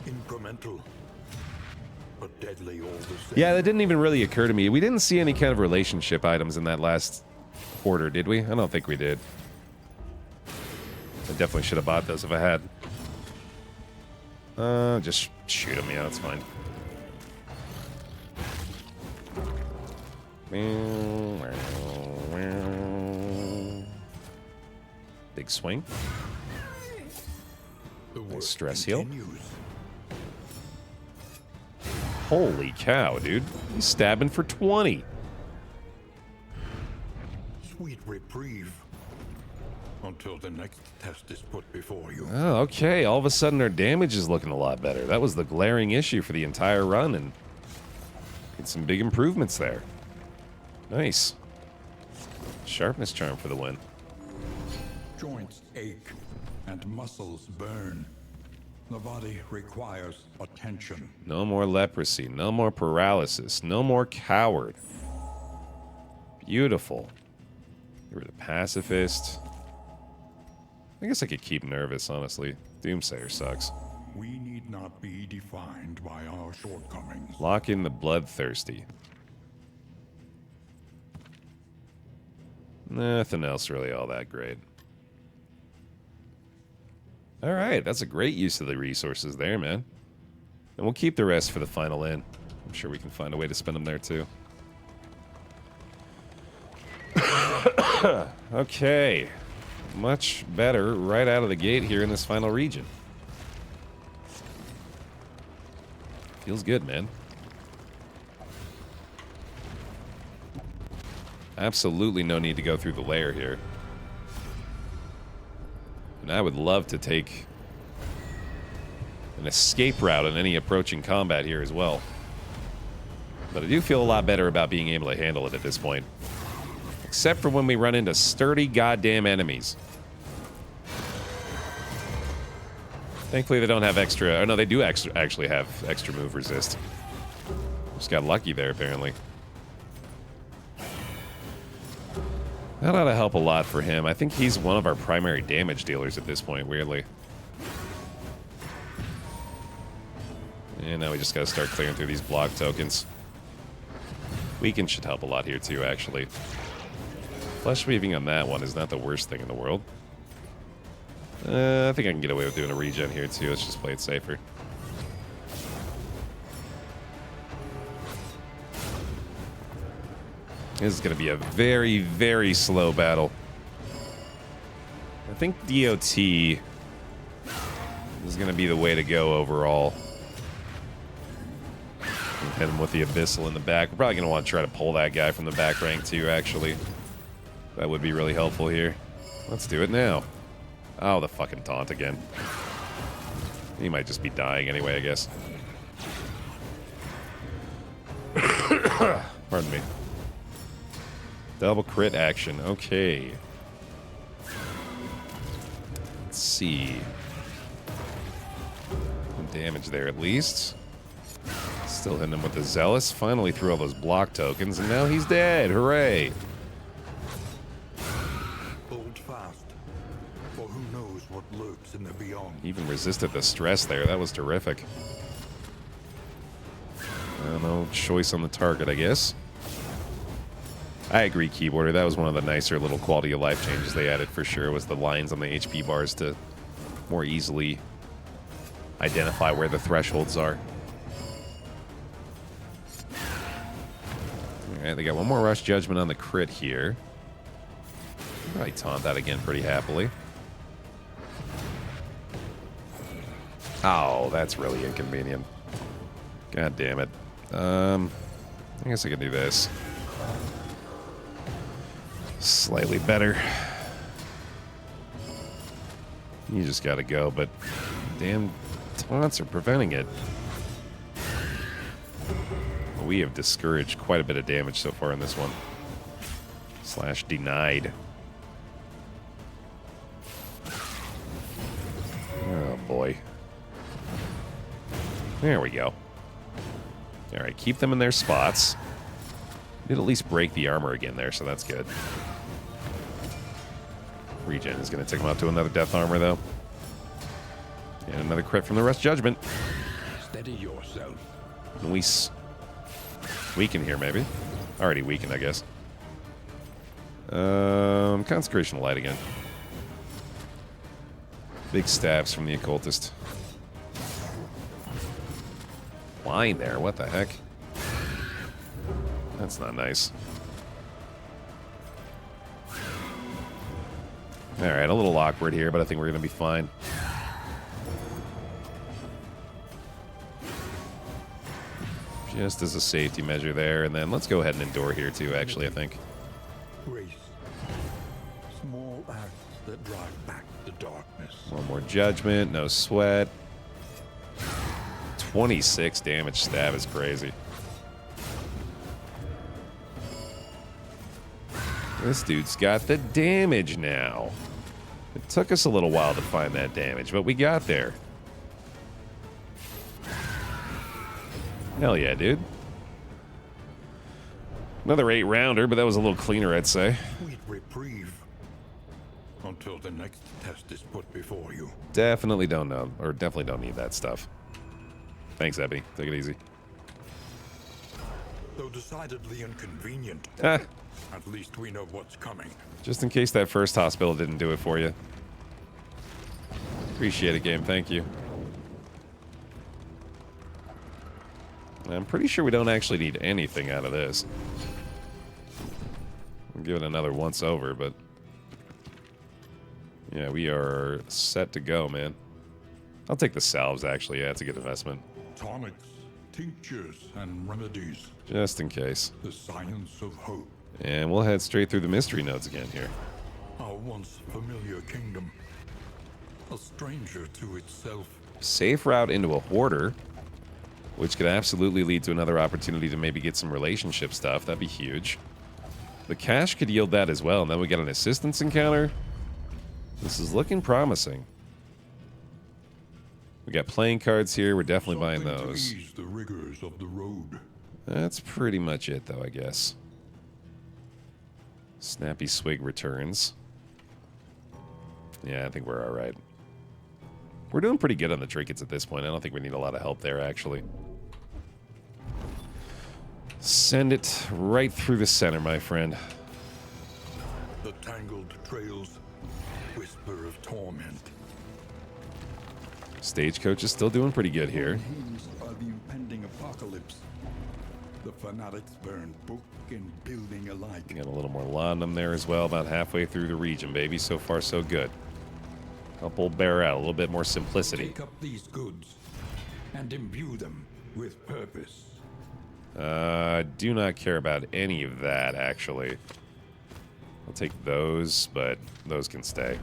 Incremental, but deadly all the same. Yeah, that didn't even really occur to me. We didn't see any kind of relationship items in that last order, did we? I don't think we did. I definitely should have bought those if I had. Just shoot them. Yeah, that's fine. Big swing. Nice stress heal. Holy cow, dude. He's stabbing for 20. Sweet reprieve. Until the next test is put before you. Oh, okay. All of a sudden our damage is looking a lot better. That was the glaring issue for the entire run, and get some big improvements there. Nice. Sharpness charm for the win. Joints ache and muscles burn. The body requires attention. No more leprosy. No more paralysis. No more coward. Beautiful. Get rid of pacifist. I guess I could keep nervous, honestly. Doomsayer sucks. We need not be defined by our shortcomings. Lock in the Bloodthirsty. Nothing else really all that great. Alright, that's a great use of the resources there, man. And we'll keep the rest for the final inn. I'm sure we can find a way to spend them there, too. Okay. Much better right out of the gate here in this final region. Feels good, man. Absolutely no need to go through the lair here. And I would love to take an escape route in any approaching combat here as well. But I do feel a lot better about being able to handle it at this point. Except for when we run into sturdy goddamn enemies. Thankfully they don't have extra... Oh no, they do actually have extra move resist. Just got lucky there, apparently. That ought to help a lot for him. I think he's one of our primary damage dealers at this point, weirdly. And now we just gotta start clearing through these block tokens. Weaken should help a lot here too, actually. Flesh weaving on that one is not the worst thing in the world. I think I can get away with doing a regen here too. Let's just play it safer. This is going to be a very, very slow battle. I think DOT is going to be the way to go overall. Hit him with the Abyssal in the back. We're probably going to want to try to pull that guy from the back rank too, actually. That would be really helpful here. Let's do it now. Oh, the fucking taunt again. He might just be dying anyway, I guess. Pardon me. Double crit action. Okay. Let's see. Some damage there at least. Still hitting him with the Zealous. Finally threw all those block tokens, and now he's dead. Hooray. Hold fast, for who knows what lurks in the beyond. Even resisted the stress there. That was terrific. No choice on the target, I guess. I agree, Keyboarder. That was one of the nicer little quality of life changes they added for sure, was the lines on the HP bars to more easily identify where the thresholds are. Alright, they got one more Rush Judgment on the crit here. Probably taunt that again pretty happily. Oh, that's really inconvenient. God damn it. I guess I can do this. Slightly better. You just gotta go, but damn taunts are preventing it. We have discouraged quite a bit of damage so far in this one. Slash denied. Oh boy. There we go. Alright, keep them in their spots. Did at least break the armor again there, so that's good. Regen is going to take him out to another death armor, though. And another crit from the Rush Judgment. Steady yourself. And we weaken here, maybe. Already weakened, I guess. Consecration Light again. Big stabs from the Occultist. Line there, what the heck? That's not nice. Alright, a little awkward here, but I think we're going to be fine. Just as a safety measure there, and then let's go ahead and endure here too, actually, I think. Grace. Small acts that drive back the darkness. One more Judgment, no sweat. 26 damage stab is crazy. This dude's got the damage now. It took us a little while to find that damage, but we got there. Hell yeah, dude. Another 8-rounder, but that was a little cleaner, I'd say. Sweet reprieve. Until the next test is put before you. Definitely don't know, or definitely don't need that stuff. Thanks, Ebony. Take it easy. Though decidedly inconvenient. Ah. At least we know what's coming. Just in case that first hospital didn't do it for you. Appreciate it, game. Thank you. I'm pretty sure we don't actually need anything out of this. We'll give it another once over, but... yeah, we are set to go, man. I'll take the salves, actually. Yeah, it's a good investment. Tonics, tinctures, and remedies. Just in case. The science of hope. And we'll head straight through the mystery nodes again here. Our once familiar kingdom, a stranger to itself. Safe route into a hoarder, which could absolutely lead to another opportunity to maybe get some relationship stuff. That'd be huge. The cache could yield that as well, and then we get an assistance encounter. This is looking promising. We got playing cards here. We're definitely buying those. To ease the rigors of the road. That's pretty much it, though, I guess. Snappy Swig returns. Yeah, I think we're all right. We're doing pretty good on the trinkets at this point. I don't think we need a lot of help there, actually. Send it right through the center, my friend. The tangled trails, whisper of torment. Stagecoach is still doing pretty good here. Unhinged by the impending apocalypse. The fanatics burn book and building alike. Got a little more laudanum there as well, about halfway through the region, baby. So far, so good. Help old Baer out, a little bit more simplicity. Take up these goods and imbue them with purpose. Do not care about any of that, actually. I'll take those, but those can stay.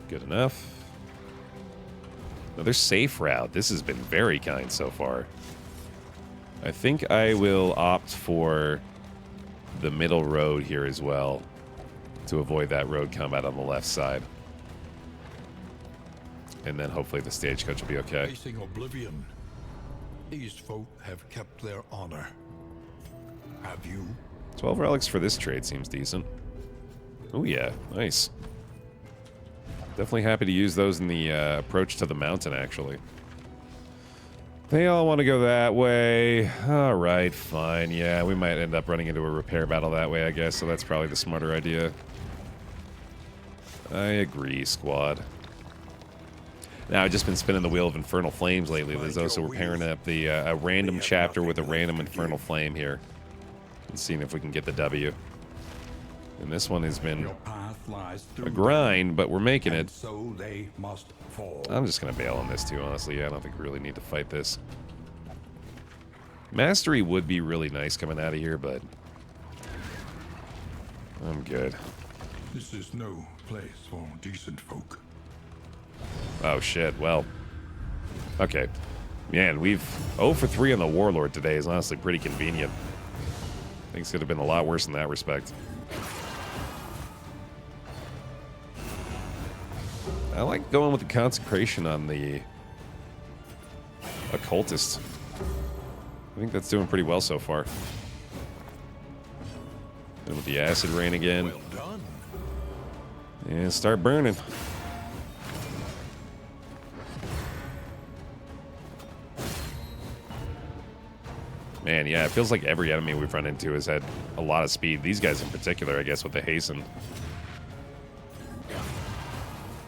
Good enough. Another safe route. This has been very kind so far. I think I will opt for the middle road here as well to avoid that road combat on the left side. And then hopefully the stagecoach will be okay. Facing oblivion, these folk have kept their honor. Have you? 12 relics for this trade seems decent. Oh yeah, nice. Definitely happy to use those in the approach to the mountain, actually. They all want to go that way. All right, fine. Yeah, we might end up running into a repair battle that way, I guess, so that's probably the smarter idea. I agree, squad. Now, I've just been spinning the wheel of Infernal Flames lately, Lizzo, so we're pairing up the a random chapter with a random Infernal Flame here. And seeing if we can get the W. And this one has been a grind, but we're making it. So they must fall. I'm just going to bail on this too, honestly. Yeah, I don't think we really need to fight this. Mastery would be really nice coming out of here, but I'm good. This is no place for decent folk. Oh, shit. Well, okay. Man, we've 0 for 3 on the Warlord today is honestly pretty convenient. Things could have been a lot worse in that respect. I like going with the consecration on the occultist. I think that's doing pretty well so far. And with the acid rain again. Well done. And start burning. Man, yeah, it feels like every enemy we've run into has had a lot of speed. These guys in particular, I guess, with the hasten.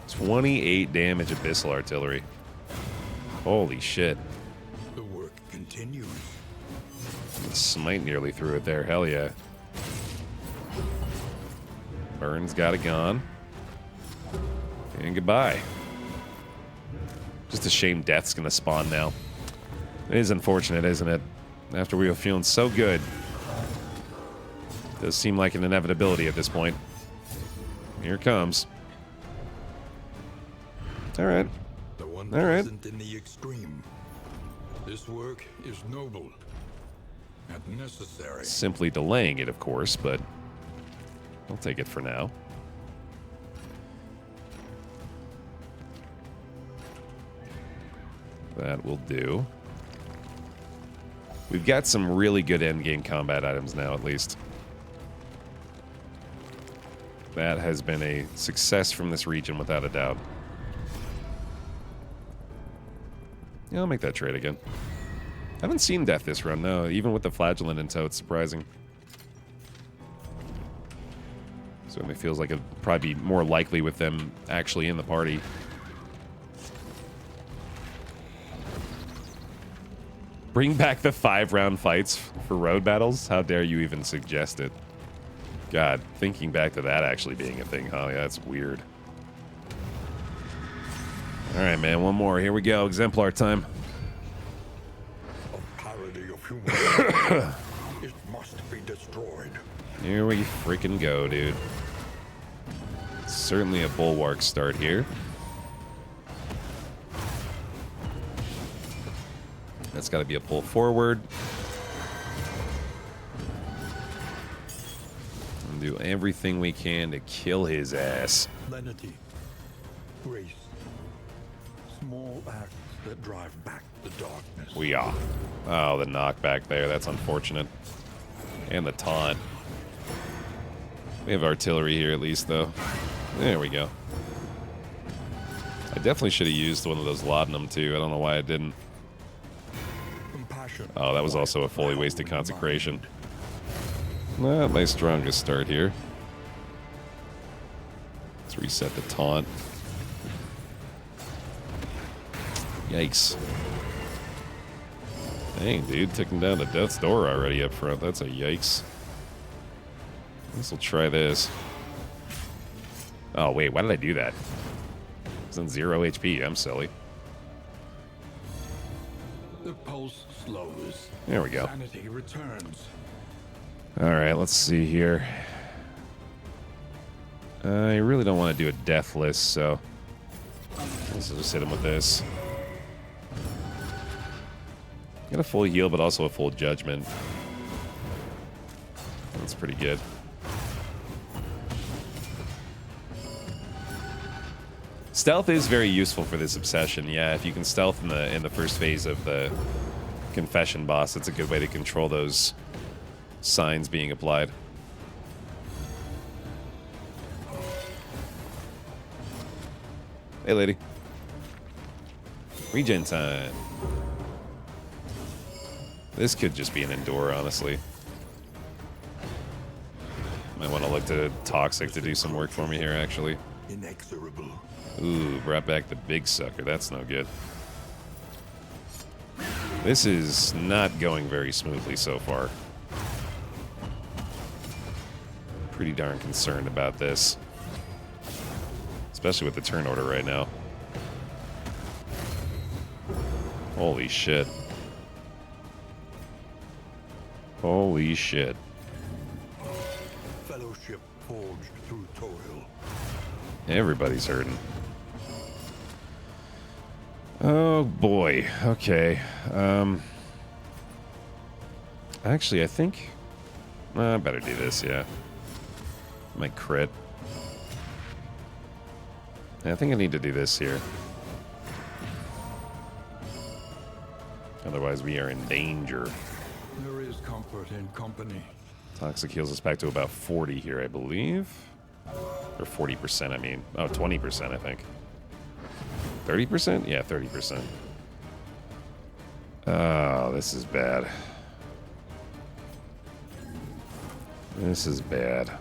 28 damage Abyssal Artillery. Holy shit. The work continues. Smite nearly through it there. Hell yeah. Burns got it gone. And goodbye. Just a shame death's gonna spawn now. It is unfortunate, isn't it? After we were feeling so good. Does seem like an inevitability at this point. Here it comes. Alright. The one Alright. present in the extreme. This work is noble and necessary. Simply delaying it, of course, but I'll take it for now. That will do. We've got some really good endgame combat items now, at least. That has been a success from this region, without a doubt. Yeah, I'll make that trade again. I haven't seen death this run, no. Even with the flagellant in tow, it's surprising. Certainly feels like it'd probably be more likely with them actually in the party. Bring back the 5-round fights for road battles? How dare you even suggest it? God, thinking back to that actually being a thing, huh? Yeah, that's weird. Alright, man, one more. Here we go. Exemplar time. A parody of human. It must Here we freaking go, dude. Certainly a bulwark start here. That's got to be a pull forward. And do everything we can to kill his ass. Lenity, grace, small acts that drive back the darkness. We are. Oh, the knockback there. That's unfortunate. And the taunt. We have artillery here at least, though. There we go. I definitely should have used one of those laudanum, too. I don't know why I didn't. Oh, that was also a fully wasted consecration. Not my strongest start here. Let's reset the taunt. Yikes. Dang, dude, taking down the death's door already up front. That's a yikes. I guess we'll try this. Oh, wait, why did I do that? It's on 0 HP. I'm silly. The pulse slows. There we go. Sanity returns. All right, let's see here. I really don't want to do a death list, so let's just hit him with this. Get a full heal, but also a full judgment. That's pretty good. Stealth is very useful for this obsession. Yeah, if you can stealth in the first phase of the confession boss, it's a good way to control those signs being applied. Hey, lady. Regen time. This could just be an endure, honestly. Might want to look to Toxic to do some work for me here, actually. Inexorable. Ooh, brought back the big sucker. That's no good. This is not going very smoothly so far. Pretty darn concerned about this. Especially with the turn order right now. Holy shit. Holy shit. Fellowship forged through toil. Everybody's hurting. Oh boy. Okay. Actually, I think I better do this. Yeah. Might crit. Yeah, I think I need to do this here. Otherwise, we are in danger. There is comfort in company. Toxic heals us back to about 40 here, I believe. Or 40%, I mean. Oh, 20%, I think. 30%? Yeah, 30%. Oh, this is bad. This is bad.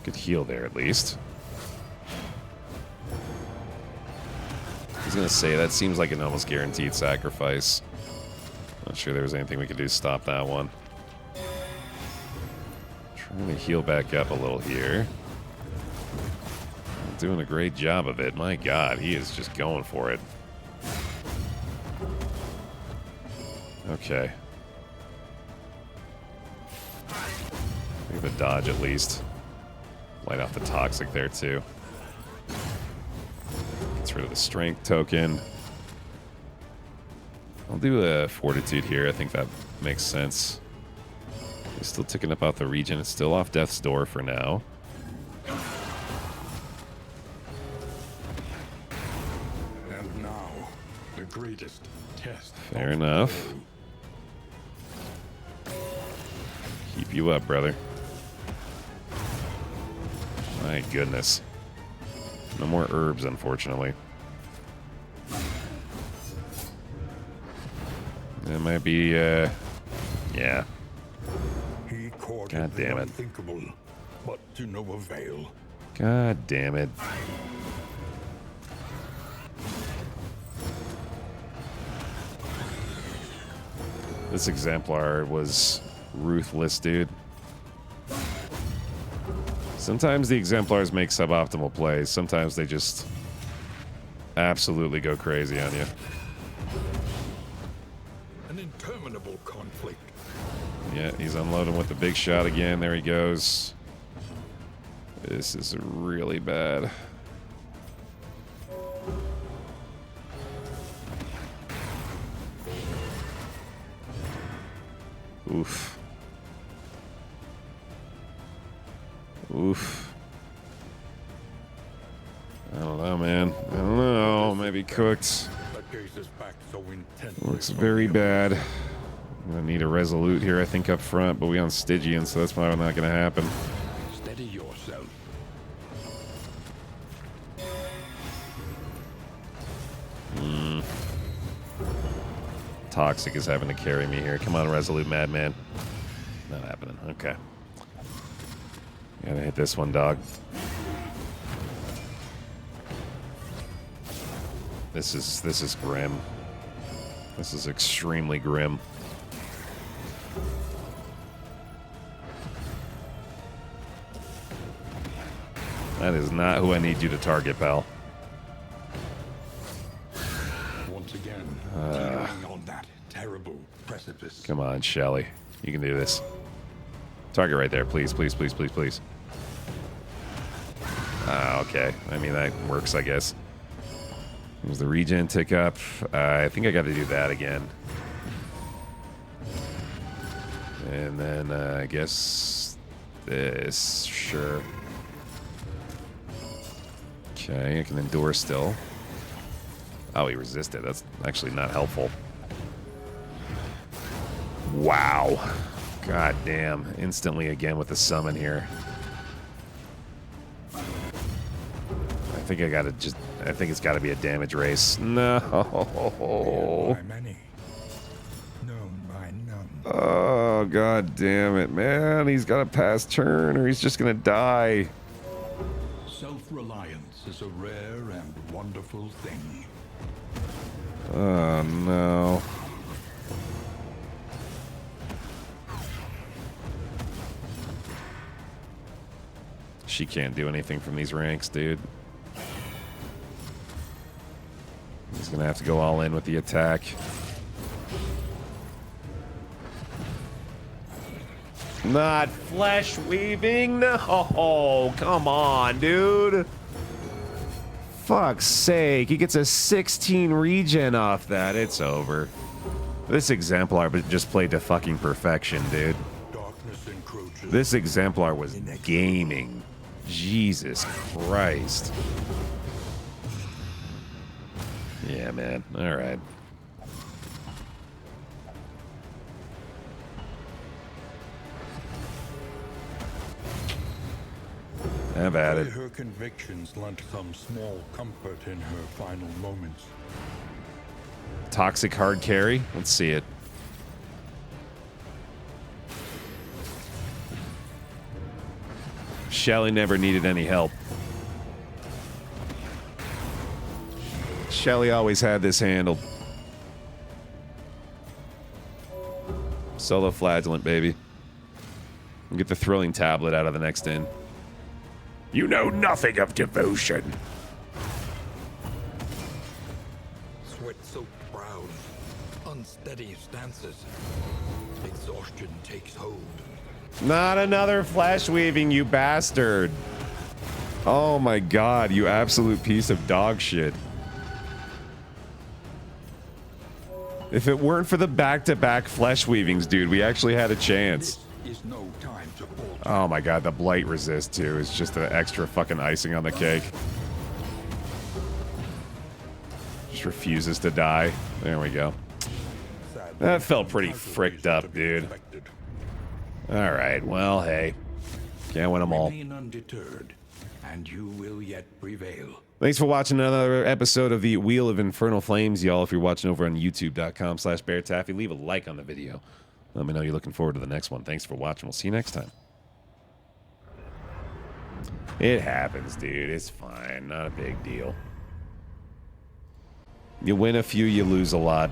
Could heal there, at least. I was gonna say, that seems like an almost guaranteed sacrifice. Not sure there was anything we could do to stop that one. Trying to heal back up a little here. Doing a great job of it. My God, he is just going for it. Okay. We have a dodge at least. Light off the Toxic there too. Gets rid of the strength token. I'll do a fortitude here. I think that makes sense. He's still ticking up out the region. It's still off death's door for now. And now, the greatest test. Fair enough. Keep you up, brother. My goodness. No more herbs, unfortunately. It might be, yeah. He courted God damn the it. unthinkable, but to no avail. God damn it. This exemplar was ruthless, dude. Sometimes the exemplars make suboptimal plays. Sometimes they just absolutely go crazy on you. An interminable conflict. Yeah, he's unloading with the big shot again. There he goes. This is really bad. Oof. Oof. I don't know, man. I don't know. Maybe cooked. Looks very bad. I'm gonna need a resolute here, I think, up front, but we on Stygian, so that's probably not gonna happen. Steady yourself. Toxic is having to carry me here. Come on, resolute madman. Not happening. Okay. Gotta hit this one, dog. This is grim. This is extremely grim. That is not who I need you to target, pal. Once again, teetering on that terrible precipice. Come on, Shelly. You can do this. Target right there, please, please, please, please, please. Okay. I mean, that works, I guess. There's the regen tick up. I think I got to do that again. And then I guess this. Sure. Okay, I can endure still. Oh, he resisted. That's actually not helpful. Wow. God damn. Instantly again with the summon here. I think I gotta just... I think it's gotta be a damage race. No. By many, known by none. Oh, god damn it, man. He's got to pass turn or he's just gonna die. Self-reliance is a rare and wonderful thing. Oh, no. She can't do anything from these ranks, dude. He's gonna have to go all in with the attack. Not flesh weaving? No, come on, dude. Fuck's sake, he gets a 16 regen off that. It's over. This exemplar just played to fucking perfection, dude. Darkness encroaches. This exemplar was gaming. Jesus Christ. Yeah, man. All right. Have at it. Her convictions lent some small comfort in her final moments. Toxic hard carry. Let's see it. Shelly never needed any help. Shelly always had this handled. Solo flagellant, baby. We'll get the thrilling tablet out of the next inn. You know nothing of devotion. Sweat-soaked brows, unsteady stances. Exhaustion takes hold. Not another flesh weaving, you bastard. Oh my god, you absolute piece of dog shit. If it weren't for the back-to-back flesh weavings, dude, we actually had a chance. This is no time to falter. Oh my god, the blight resist too is just an extra fucking icing on the cake. Just refuses to die. There we go. That felt pretty fricked up, dude. Alright, well, hey. Can't win them all. Remain undeterred, and you will yet prevail. Thanks for watching another episode of the Wheel of Infernal Flames, y'all. If you're watching over on youtube.com/BaerTaffy, leave a like on the video. Let me know you're looking forward to the next one. Thanks for watching. We'll see you next time. It happens, dude. It's fine. Not a big deal. You win a few, you lose a lot.